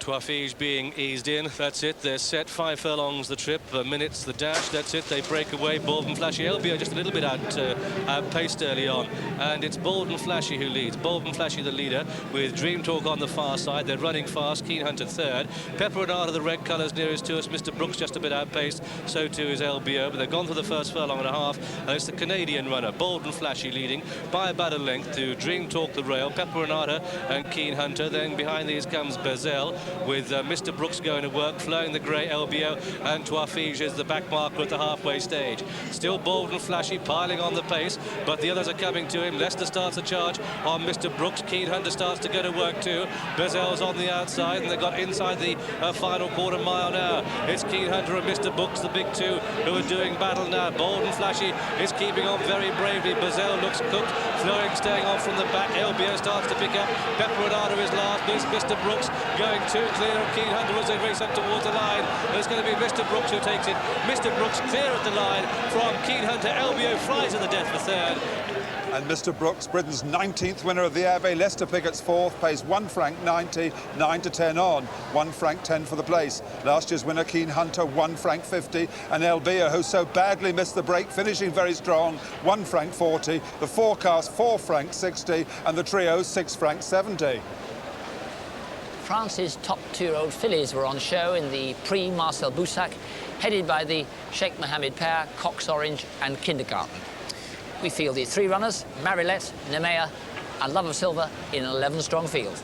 Triomphe being eased in, that's it, they're set, 5 furlongs the trip, minutes the dash, that's it, they break away. Bold and Flashy, LBO just a little bit outpaced early on, and it's Bold and Flashy who leads. Bold and Flashy the leader, with Dream Talk on the far side, they're running fast, Keen Hunter third, Pepper and Art of the red colours nearest to us, Mr. Brooks just a bit outpaced, so too is LBO, but they've gone for the first furlong and a half, and it's the Canadian runner, Bold and Flashy leading by about a length to Dream Talk the rail, Pepper and Art and Keen Hunter, then behind these comes Bezel, with Mr. Brooks going to work, Flowing the grey LBO, and Triomphe is the back marker at the halfway stage. Still Bold and Flashy piling on the pace, but the others are coming to him. Leicester starts a charge on Mr. Brooks. Keen Hunter starts to go to work too. Bezel's on the outside, and they got inside the final quarter mile now. It's Keen Hunter and Mr. Brooks, the big two, who are doing battle now. Bold and Flashy is keeping on very bravely. Bezel looks cooked. Flowing staying on from the back. LBO starts to pick up. Pepper and Art is last. There's Mr. Brooks going too clear of Keen Hunter as they race up towards the line. It's going to be Mr. Brooks who takes it. Mr. Brooks clear at the line from Keen Hunter. LBO flies to the death for third. And Mr. Brooks, Britain's 19th winner of the Ave, Leicester Piggott's 4th, pays £1.90, 9 to 10 on, £1.10 for the place. Last year's winner, Keen Hunter, £1.50, and LBO, who so badly missed the break, finishing very strong, £1.40. The forecast, £4.60, and the trio, £6.70. France's top 2-year-old fillies were on show in the Prix Marcel Boussac, headed by the Sheikh Mohammed pair, Cox Orange and Kindergarten. We fielded 3 runners, Marilette, Nemea and Love of Silver in an 11-strong field.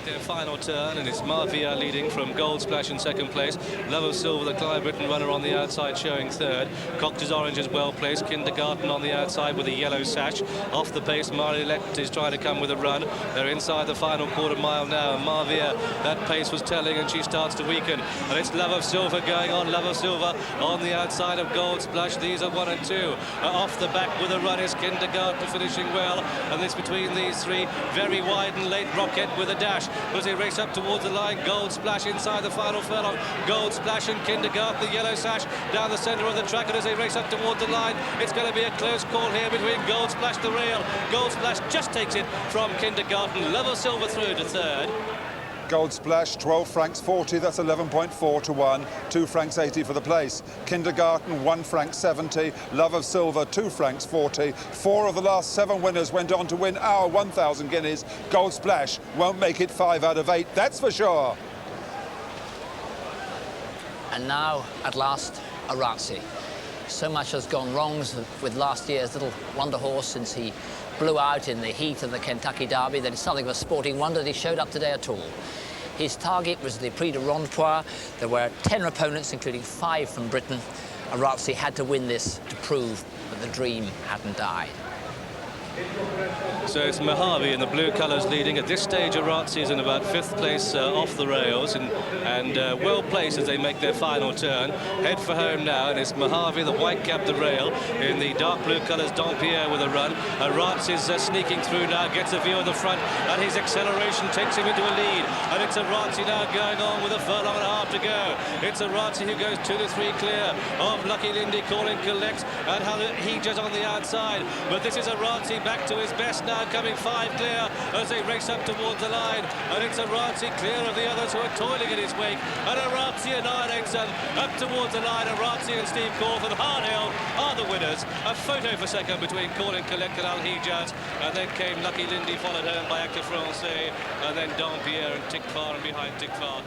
Their final turn, and it's Marvia leading from Gold Splash in second place. Love of Silver, the Clive Britton runner, on the outside showing third. Cox's Orange is well placed. Kindergarten on the outside with a yellow sash. Off the pace, Marilette is trying to come with a run. They're inside the final quarter mile now, and Marvia, that pace was telling, and she starts to weaken. And it's Love of Silver going on. Love of Silver on the outside of Gold Splash. These are 1 and 2. Off the back with a run is Kindergarten finishing well, and it's between these 3. Very wide and late Rocket with a dash as they race up towards the line. Gold Splash inside the final furlong. Gold Splash and Kindergarten, the yellow sash down the centre of the track, and as they race up towards the line, it's going to be a close call here between Gold Splash the rail. Gold Splash just takes it from Kindergarten. Love of Silver through to third. Gold Splash, £12.40, that's 11.4 to 1, £2.80 for the place. Kindergarten, £1.70, Love of Silver, £2.40. 4 of the last 7 winners went on to win our 1,000 guineas. Gold Splash won't make it 5 out of 8, that's for sure. And now, at last, Arazzi. So much has gone wrong with last year's little wonder horse since he blew out in the heat of the Kentucky Derby. That is something of a sporting wonder that he showed up today at all. His target was the Prix de Rondois. There were 10 opponents, including 5 from Britain. Arazzi had to win this to prove that the dream hadn't died. So it's Mojave in the blue colours leading. At this stage, Arazzi is in about 5th place off the rails and well placed as they make their final turn. Head for home now, and it's Mojave, the white cap, the rail, in the dark blue colours, Dompierre with a run. Arazzi is sneaking through now, gets a view of the front, and his acceleration takes him into a lead. And it's Arazzi now going on with a furlong and a half to go. It's Arazzi who goes 2 to 3 clear of Lucky Lindy, calling collects, and he just on the outside. But this is Arazzi back to his best now, coming 5 clear as they race up towards the line. And it's Arazzi clear of the others who are toiling in his wake. And Arazzi and Eriksson up towards the line. Arazzi and Steve Cawthon, Hardhill are the winners. A photo for second between Call and Collect and Al-Hijaz. And then came Lucky Lindy, followed home by Acte Francais. And then Dampierre and Tikfar, and behind Tikfar.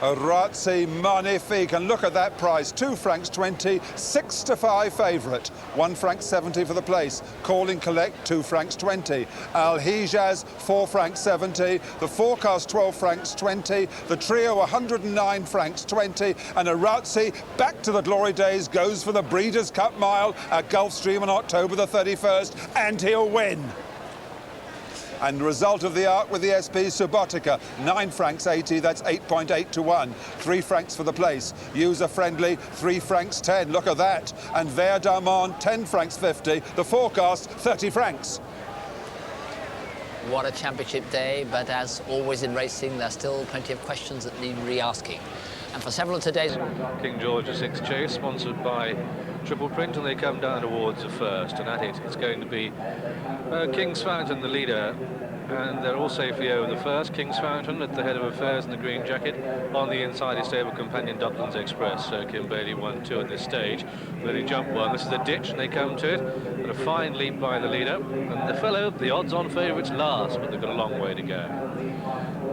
Arazzi magnifique, and look at that price, 2 francs 20, 6 to 5 favourite, 1 franc 70 for the place. Call and Collect, 2 francs 20. Al-Hijaz, 4 francs 70. The forecast, 12 francs 20. The trio, 109 francs 20. And Arazzi, back to the glory days, goes for the Breeders' Cup Mile at Gulfstream on October the 31st, and he'll win. And the result of the art with the SP Subotica, 9 francs 80, that's 8.8 to 1. 3 francs for the place. User friendly, 3 francs 10, look at that. And Vert d'Armand, 10 francs 50. The forecast, 30 francs. What a championship day, but as always in racing, there's still plenty of questions that need re-asking. And for several of today's... King George VI chase, sponsored by Triple Print, and they come down towards the first, and at it, it's going to be King's Fountain, the leader, and they're all safely over the first. King's Fountain at the head of affairs in the green jacket. On the inside, his stable companion Docklands Express. Kim Bailey 1-2 at this stage. Really jump one. This is the ditch, and they come to it. And a fine leap by the leader. And the fellow, the odds-on favourites last, but they've got a long way to go.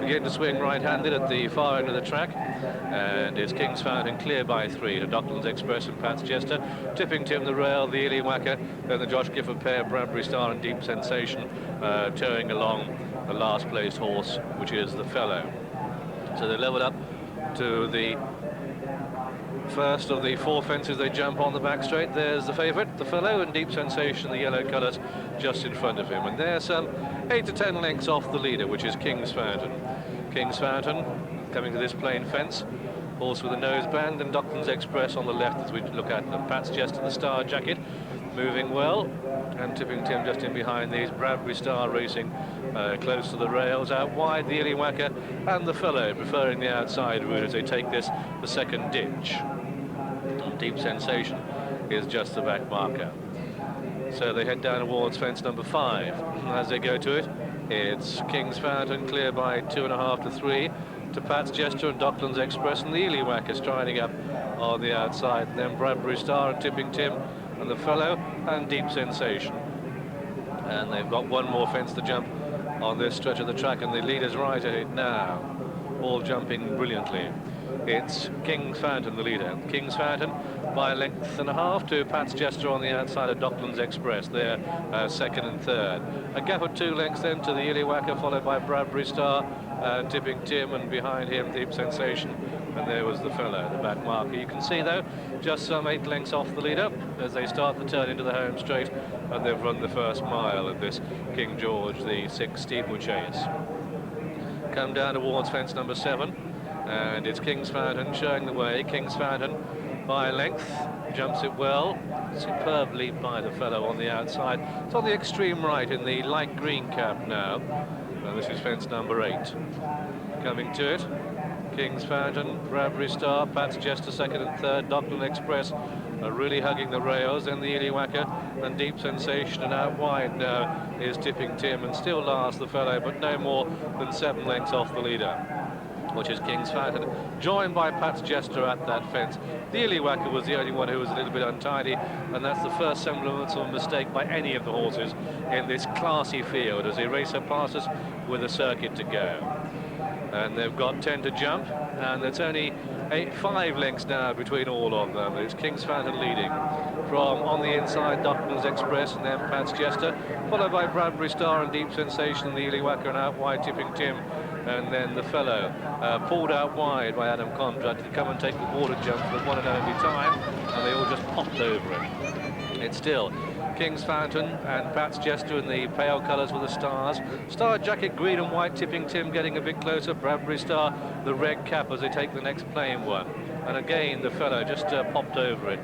Begin to swing right-handed at the far end of the track, and is King's Fountain clear by 3 to Docklands Express and Pat's Jester. Tipping Tim the rail, the Ely Whacker, then the Josh Gifford pair, Bradbury Star and Deep Sensation, towing along the last placed horse, which is the fellow. So they level up to the first of the 4 fences. They jump on the back straight. There's the favourite, the fellow, and Deep Sensation, the yellow colours, just in front of him. And they're some 8 to 10 lengths off the leader, which is King's Fountain. King's Fountain coming to this plain fence, horse with a noseband, and Docklands Express on the left as we look at them. Pat's Jester, the star jacket, moving well, and Tipping Tim just in behind these. Bradbury Star racing close to the rails. Out wide, the Ely Whacker and the fellow preferring the outside route as they take this the second ditch. And Deep Sensation is just the back marker. So they head down towards fence number 5. As they go to it, it's King's Fountain clear by 2.5 to 3 to Pat's Jester and Docklands Express, and the Ely Whacker striding up on the outside. And then Bradbury Star and Tipping Tim and the fellow and Deep Sensation. And they've got one more fence to jump on this stretch of the track, and the leader's right at it now, all jumping brilliantly. It's King's Fountain, the leader. King's Fountain by 1.5 lengths to Pat's Jester on the outside of Docklands Express. They're second and third. A gap of 2 lengths then to the Ely Whacker, followed by Bradbury Star, Tipping Tim, and behind him Deep Sensation. And there was the fellow, the back marker. You can see, though, just some 8 lengths off the leader as they start the turn into the home straight, and they've run the first mile of this King George the 6 steeplechase. Come down towards fence number 7. And it's King's Fountain showing the way. King's Fountain by 1 length, jumps it well. Superb leap by the fellow on the outside. It's on the extreme right in the light green cap now. And this is fence number 8. Coming to it, King's Fountain, Bradbury Star, Pat's Jester second and third, Docklands Express are really hugging the rails, then the Ely Whacker and Deep Sensation, and out wide now is Tipping Tim, and still last the fellow, but no more than 7 lengths off the leader, which is King's Fountain, joined by Pat's Jester at that fence. The Ely Whacker was the only one who was a little bit untidy, and that's the first semblance of a mistake by any of the horses in this classy field as they race up past us with a circuit to go. And they've got 10 to jump, and it's only 5 lengths now between all of them. It's King's Fountain leading from on the inside, Docklands Express, and then Pat's Jester, followed by Bradbury Star and Deep Sensation, the Ely Whacker, and out wide Tipping Tim, and then the fellow pulled out wide by Adam Conrad to come and take the water jump for the one and only time, and they all just popped over it. It's still King's Fountain and Pat's Jester in the pale colours with the stars. Star jacket, green and white, Tipping Tim getting a bit closer. Bradbury Star, the red cap as they take the next plain one. And again, the fellow just popped over it.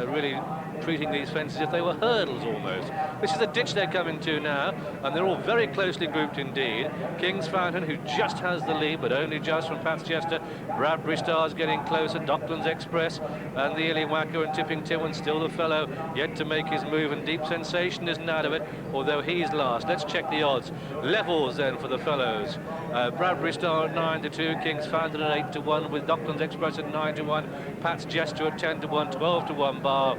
Really treating these fences as if they were hurdles almost. This is the ditch they're coming to now, and they're all very closely grouped indeed. King's Fountain, who just has the lead, but only just from Pats Chester. Bradbury Star's getting closer, Docklands Express, and the Illywhacker and Tipping Tim, and still the fellow yet to make his move, and Deep Sensation isn't out of it, although he's last. Let's check the odds. Levels then for the fellows. Bradbury Star at 9-2, King's Fountain at 8-1, with Docklands Express at 9-1, Pats Chester at 10-1, 12-1 bar.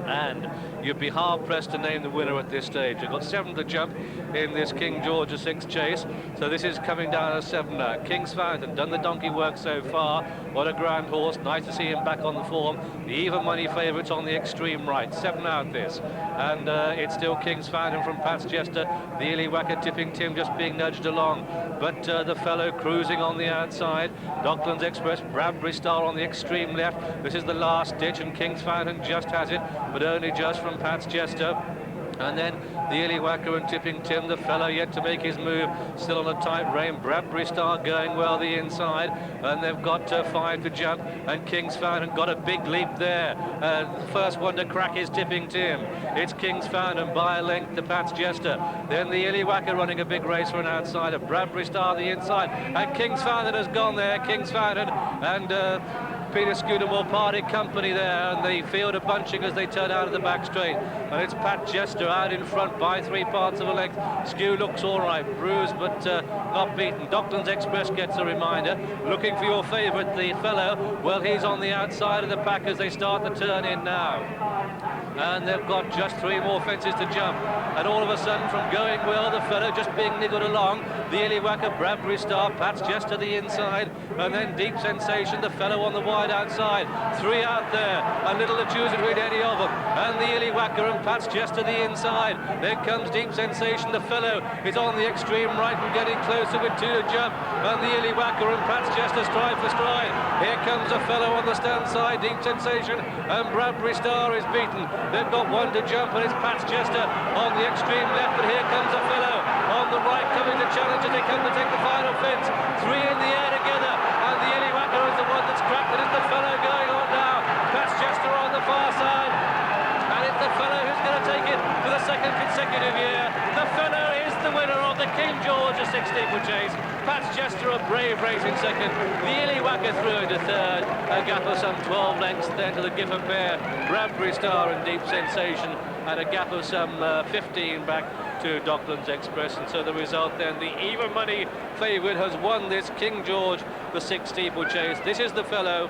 And you'd be hard-pressed to name the winner at this stage. You've got 7 to jump in this King George VI chase, so this is coming down at 7 now. King's Fountain, done the donkey work so far. What a grand horse. Nice to see him back on the form. The even money favourites on the extreme right. 7 out this. And it's still King's Fountain from Pats Chester. The Illywhacker Tipping Tim just being nudged along. But the fellow cruising on the outside. Docklands Express, Bradbury Star on the extreme left. This is the last ditch, and King's Fountain just has it, but only just from Pats Chester. And then the Illywhacker and Tipping Tim, the fellow yet to make his move, still on a tight rein. Bradbury Star going well the inside, and they've got 5 to jump, and King's Fountain got a big leap there. The first one to crack is Tipping Tim. It's King's Fountain by a length to Pats Chester. Then the Illywhacker running a big race for an outsider. Bradbury Star the inside, and King's Fountain has gone there. King's Fountain and Peter Scudamore parted company there, and the field are bunching as they turn out of the back straight. And it's Pat Chester out in front by 3 parts of a length. Skew looks all right, bruised but not beaten. Docklands Express gets a reminder. Looking for your favourite, the fellow. Well, he's on the outside of the pack as they start the turn in now. And they've got just 3 more fences to jump. And all of a sudden, from going well, the fellow just being niggled along. The Illywhacker, Bradbury Star, Pats Chester the inside, and then Deep Sensation, the fellow on the wide outside. 3 out there, a little to choose between any of them. And the Illywhacker and Pats Chester the inside. Then comes Deep Sensation, the fellow is on the extreme right and getting closer with 2 to jump. And the Illywhacker and Pats Chester stride for stride. Here comes a fellow on the stand side, Deep Sensation, and Bradbury Star is beaten. They've got 1 to jump, and it's Pats Chester on the extreme left, but here comes a fellow on the right coming to challenge as they come to take the final fence. 3 in the air together, and the Illywhacker is the one that's cracked, and it's the fellow going on now. Pats Chester on the far side, and it's the fellow who's going to take it for the 2nd consecutive year. The fellow is the winner of the King George VI steeplechase. Pats Chester a brave race in 2nd. The Illywhacker through into 3rd. A gap of some 12 lengths then to the Gifford pair. Bradbury Star and Deep Sensation, and a gap of some 15 back to Docklands Express. And so the result then, the even money favourite has won this King George VI steeplechase. This is the fellow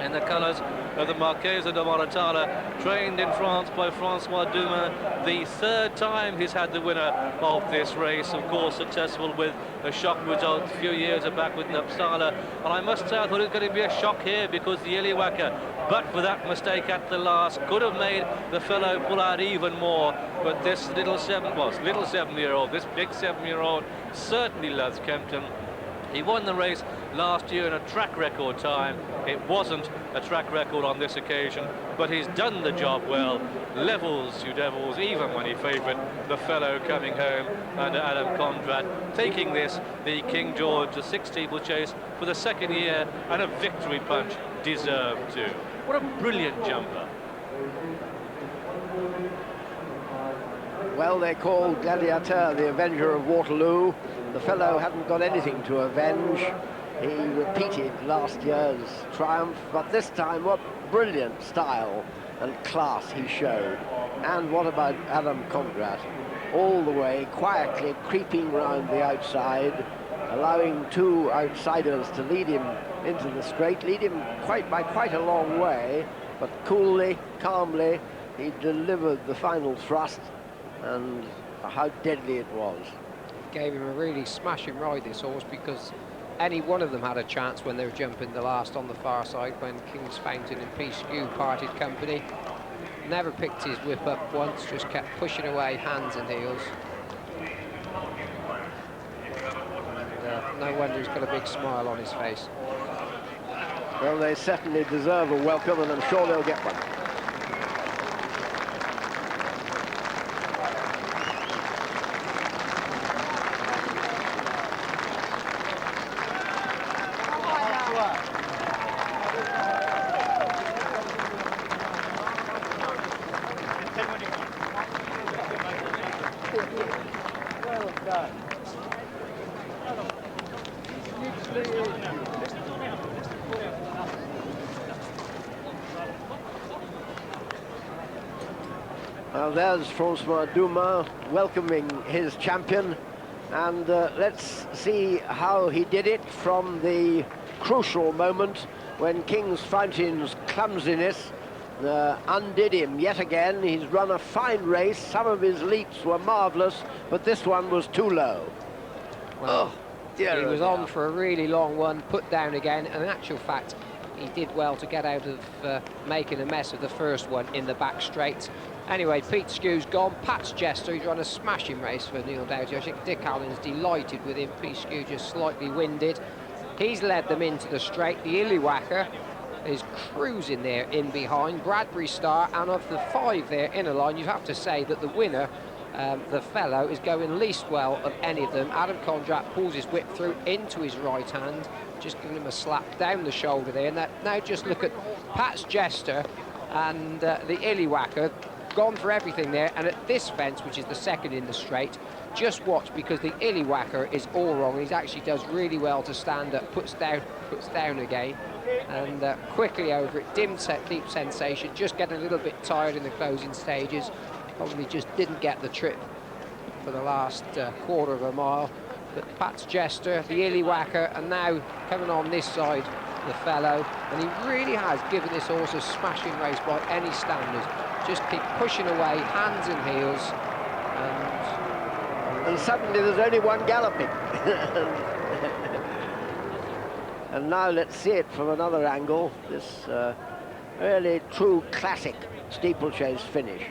in the colours of the Mackeson de Moritala, trained in France by Francois Dumas. The 3rd time he's had the winner of this race, of course successful with a shock result a few years back with Uppsala. And I must say, I thought it was going to be a shock here, because the Illywhacker, but for that mistake at the last, could have made the fellow pull out even more. But this little 7-year-old, this big 7-year-old certainly loves Kempton. He won the race last year in a track record time. It wasn't a track record on this occasion, but he's done the job well. Levels, you devils, even money favourite, the fellow coming home under Adam Conrad, taking this, the King George VI steeplechase, for the 2nd year, and a victory punch deserved too. What a brilliant jumper. Well, they called Gladiateur the Avenger of Waterloo. The fellow hadn't got anything to avenge. He repeated last year's triumph, but this time what brilliant style and class he showed. And what about Adam Conrad? All the way, quietly creeping round the outside, allowing 2 outsiders to lead him into the straight, lead him by quite a long way, but coolly, calmly, he delivered the final thrust, and how deadly it was. Gave him a really smashing ride, this horse, because any one of them had a chance when they were jumping the last on the far side, when King's Fountain and P. Skew parted company. Never picked his whip up once, just kept pushing away, hands and heels. And, no wonder he's got a big smile on his face. Well, they certainly deserve a welcome, and I'm sure they'll get one. Well, there's Francois Dumas welcoming his champion, and let's see how he did it from the crucial moment when King's Fountain's clumsiness undid him yet again. He's run a fine race. Some of his leaps were marvellous, but this one was too low. Well, he was on for a really long one, put down again, and in actual fact, he did well to get out of making a mess of the first one in the back straight. Anyway, Pete Skew's gone. Pat's Jester, he's run a smashing race for Neil Doughty. I think Dick Allen's delighted with him. Pete Skew just slightly winded. He's led them into the straight. The Illywhacker is cruising there in behind. Bradbury Star, and of the 5 there in a line, you have to say that the winner, the fellow, is going least well of any of them. Adam Condrat pulls his whip through into his right hand, just giving him a slap down the shoulder there. And now just look at Pat's Jester and the Illywhacker, gone for everything there. And at this fence, which is the second in the straight, just watch, because the Illywhacker is all wrong. He actually does really well to stand up, puts down again, and quickly over it. Deep Sensation, just getting a little bit tired in the closing stages. Probably just didn't get the trip for the last quarter of a mile. But Pat's Jester, the Illywhacker, and now coming on this side, the fellow. And he really has given this horse a smashing race by any standard. Just keep pushing away, hands and heels. And suddenly there's only one galloping. And now let's see it from another angle, this really true classic steeplechase finish.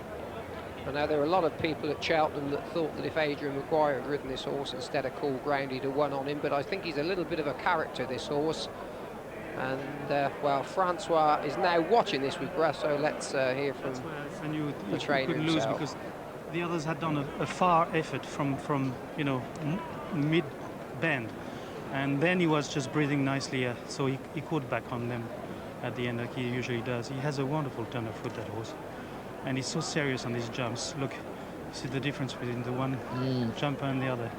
I know there were a lot of people at Cheltenham that thought that if Adrian Maguire had ridden this horse instead of Cool Ground, he'd have won on him, but I think he's a little bit of a character, this horse. And, well, Francois is now watching this with breath, so let's hear from the trainer himself. Because the others had done a far effort from you know, mid-bend, and then he was just breathing nicely, so he caught back on them at the end like he usually does. He has a wonderful turn of foot, that horse, and he's so serious on his jumps. Look, see the difference between the one jumper and the other.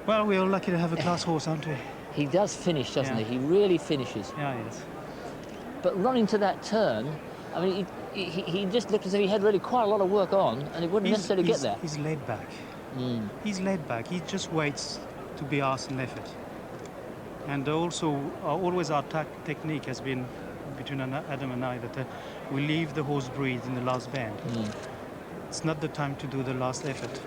Well, we're all lucky to have a class horse, aren't we? He does finish, doesn't he? He really finishes. Yeah, yes. But running to that turn, I mean, he just looked as if he had really quite a lot of work on, and he wouldn't necessarily get there. He's laid back. He's laid back. He just waits to be asked an effort. And also, always our technique has been, between Adam and I, that we leave the horse breathe in the last bend. It's not the time to do the last effort.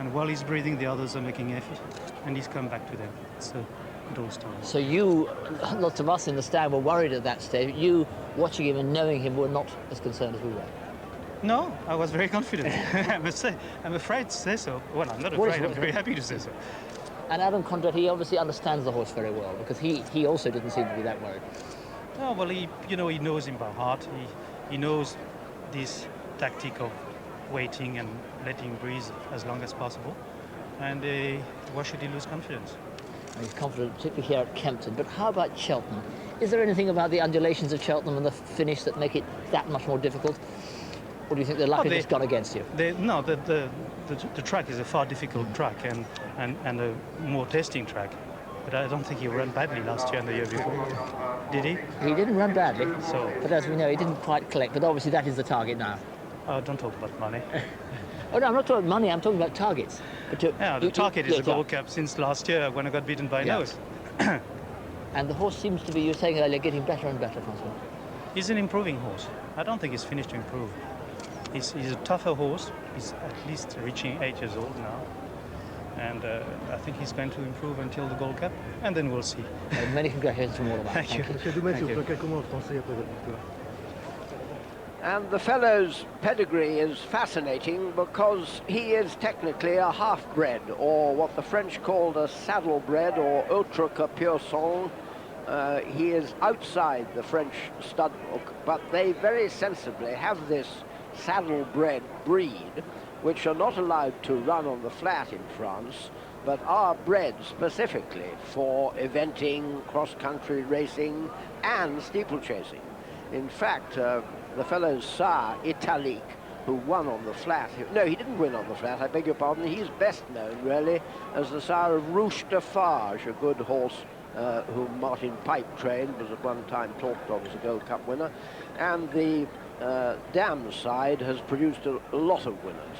And while he's breathing, the others are making effort, and he's come back to them. It's a good old story. So you, lots of us in the stand were worried at that stage. You, watching him and knowing him, were not as concerned as we were. No, I was very confident. I must say, I'm afraid to say so. Well, I'm not afraid, I'm very happy to say so. And Adam Condrat, he obviously understands the horse very well, because he also didn't seem to be that worried. Oh, well, he knows him by heart. He knows this tactic of waiting and letting breathe as long as possible. And why should he lose confidence? He's confident, particularly here at Kempton. But how about Cheltenham? Is there anything about the undulations of Cheltenham and the finish that make it that much more difficult? Or do you think the luck has just gone against you? No, the track is a far difficult track and a more testing track. But I don't think he ran badly last year and the year before. Did he? He didn't run badly. So, but as we know, he didn't quite collect. But obviously that is the target now. Oh, don't talk about money. Oh, no, I'm not talking about money, I'm talking about targets. But yeah, the target is the Gold Cup since last year when I got beaten by nose. And the horse seems to be, you were saying earlier, getting better and better, Francois. He's an improving horse. I don't think he's finished to improve. He's a tougher horse. He's at least reaching 8 years old now. And I think he's going to improve until the Gold Cup, and then we'll see. Many congratulations from all of us. Thank you. And the fellow's pedigree is fascinating because he is technically a half-bred, or what the French called a saddle-bred, or autre que pur sang. He is outside the French stud book, but they very sensibly have this saddle-bred breed, which are not allowed to run on the flat in France, but are bred specifically for eventing, cross-country racing, and steeplechasing. In fact, the fellow's sire, Italique, who won on the flat. No, he didn't win on the flat, I beg your pardon. He's best known, really, as the sire of Rouge de Farge, a good horse whom Martin Pipe trained, was at one time talked of as a Gold Cup winner. And the Dam side has produced a lot of winners.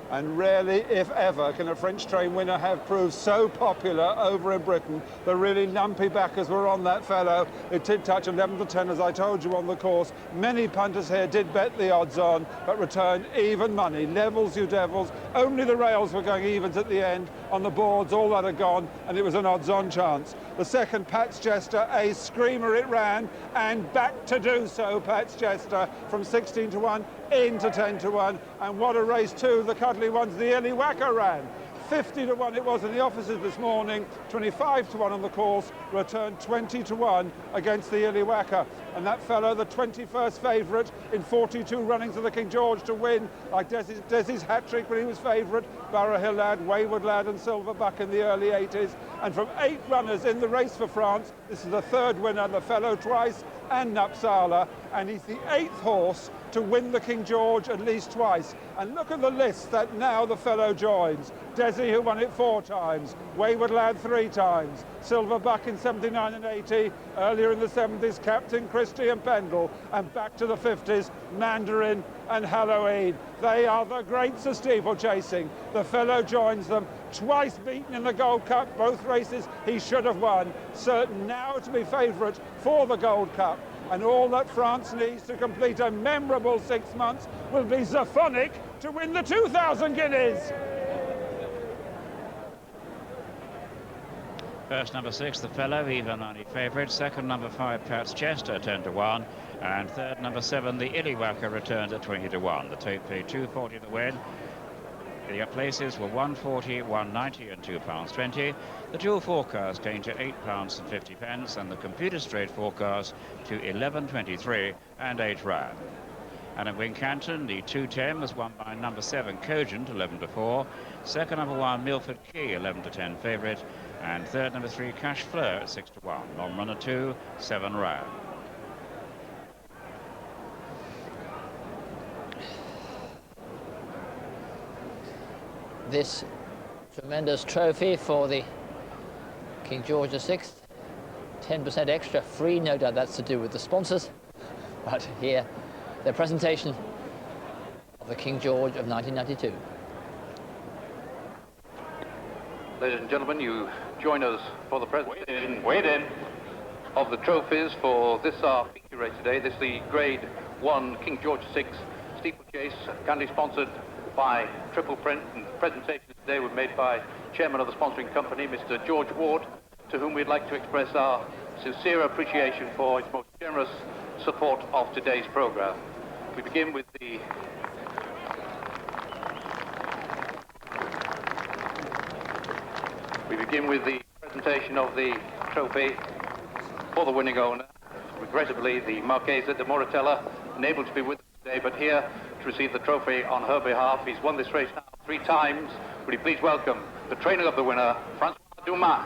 And rarely, if ever, can a French train winner have proved so popular over in Britain. The really lumpy backers were on that fellow. It did touch 11 to 10, as I told you, on the course. Many punters here did bet the odds on, but returned even money. Levels, you devils. Only the rails were going evens at the end. On the boards, all that had gone, and it was an odds-on chance. The second, Pat's Jester, a screamer it ran, and back to do so, Pat's Jester, from 16 to 1 into 10 to 1. And what a race, too, the cuddly ones, the Illiwaka ran. 50 to 1 it was in the offices this morning, 25 to 1 on the course, returned 20 to 1 against the Illiwaka. And that fellow, the 21st favourite in 42 runnings of the King George to win, like Desi's hat-trick when he was favourite, Barrow Hill Lad, Wayward Lad and Silverbuck in the early 80s. And from 8 runners in the race for France, this is the third winner, the fellow twice, and Napsala, and he's the 8th horse to win the King George at least twice. And look at the list that now the fellow joins. Desi, who won it 4 times, Wayward Lad 3 times, Silverbuck in 79 and 80, earlier in the 70s, Captain Christie and Pendle, and back to the 50s, Mandarin and Halloween. They are the greats of steeplechasing. The fellow joins them, twice beaten in the Gold Cup, both races he should have won, certain now to be favourite for the Gold Cup. And all that France needs to complete a memorable 6 months will be Zaphonic to win the 2,000 guineas. First, number 6, the fellow, even money favourite. Second, number 5, Pat's Chester, 10 to 1. And third, number 7, the Illiwaka, returned at 20 to 1. The tape paid £2.40 to win. The places were £1.40, £1.90 and £2.20. The dual forecast came to £8.50 and the computer straight forecast to £11.23 and 8 rand. And at Wincanton, the 210 was won by number 7, Cogent, 11 to 4. Second, number 1, Milford Key, 11 to 10 favourite. And third, number 3, Cash Fleur at 6 to 1. Long runner 2, 7 rand. This tremendous trophy for the King George VI, 10% extra, free, no doubt that's to do with the sponsors, but here, the presentation of the King George of 1992. Ladies and gentlemen, you join us for the presentation of the trophies for this our feature race today. This is the Grade 1 King George VI steeplechase, kindly sponsored by Triple Print, and the presentation today was made by Chairman of the sponsoring company, Mr. George Ward, to whom we'd like to express our sincere appreciation for his most generous support of today's programme. We begin with the presentation of the trophy for the winning owner. Regrettably, the Marchesa de Moratella unable to be with us today, but here to receive the trophy on her behalf. He's won this race now 3 times. Would you please welcome the trainer of the winner, Francois Dumas.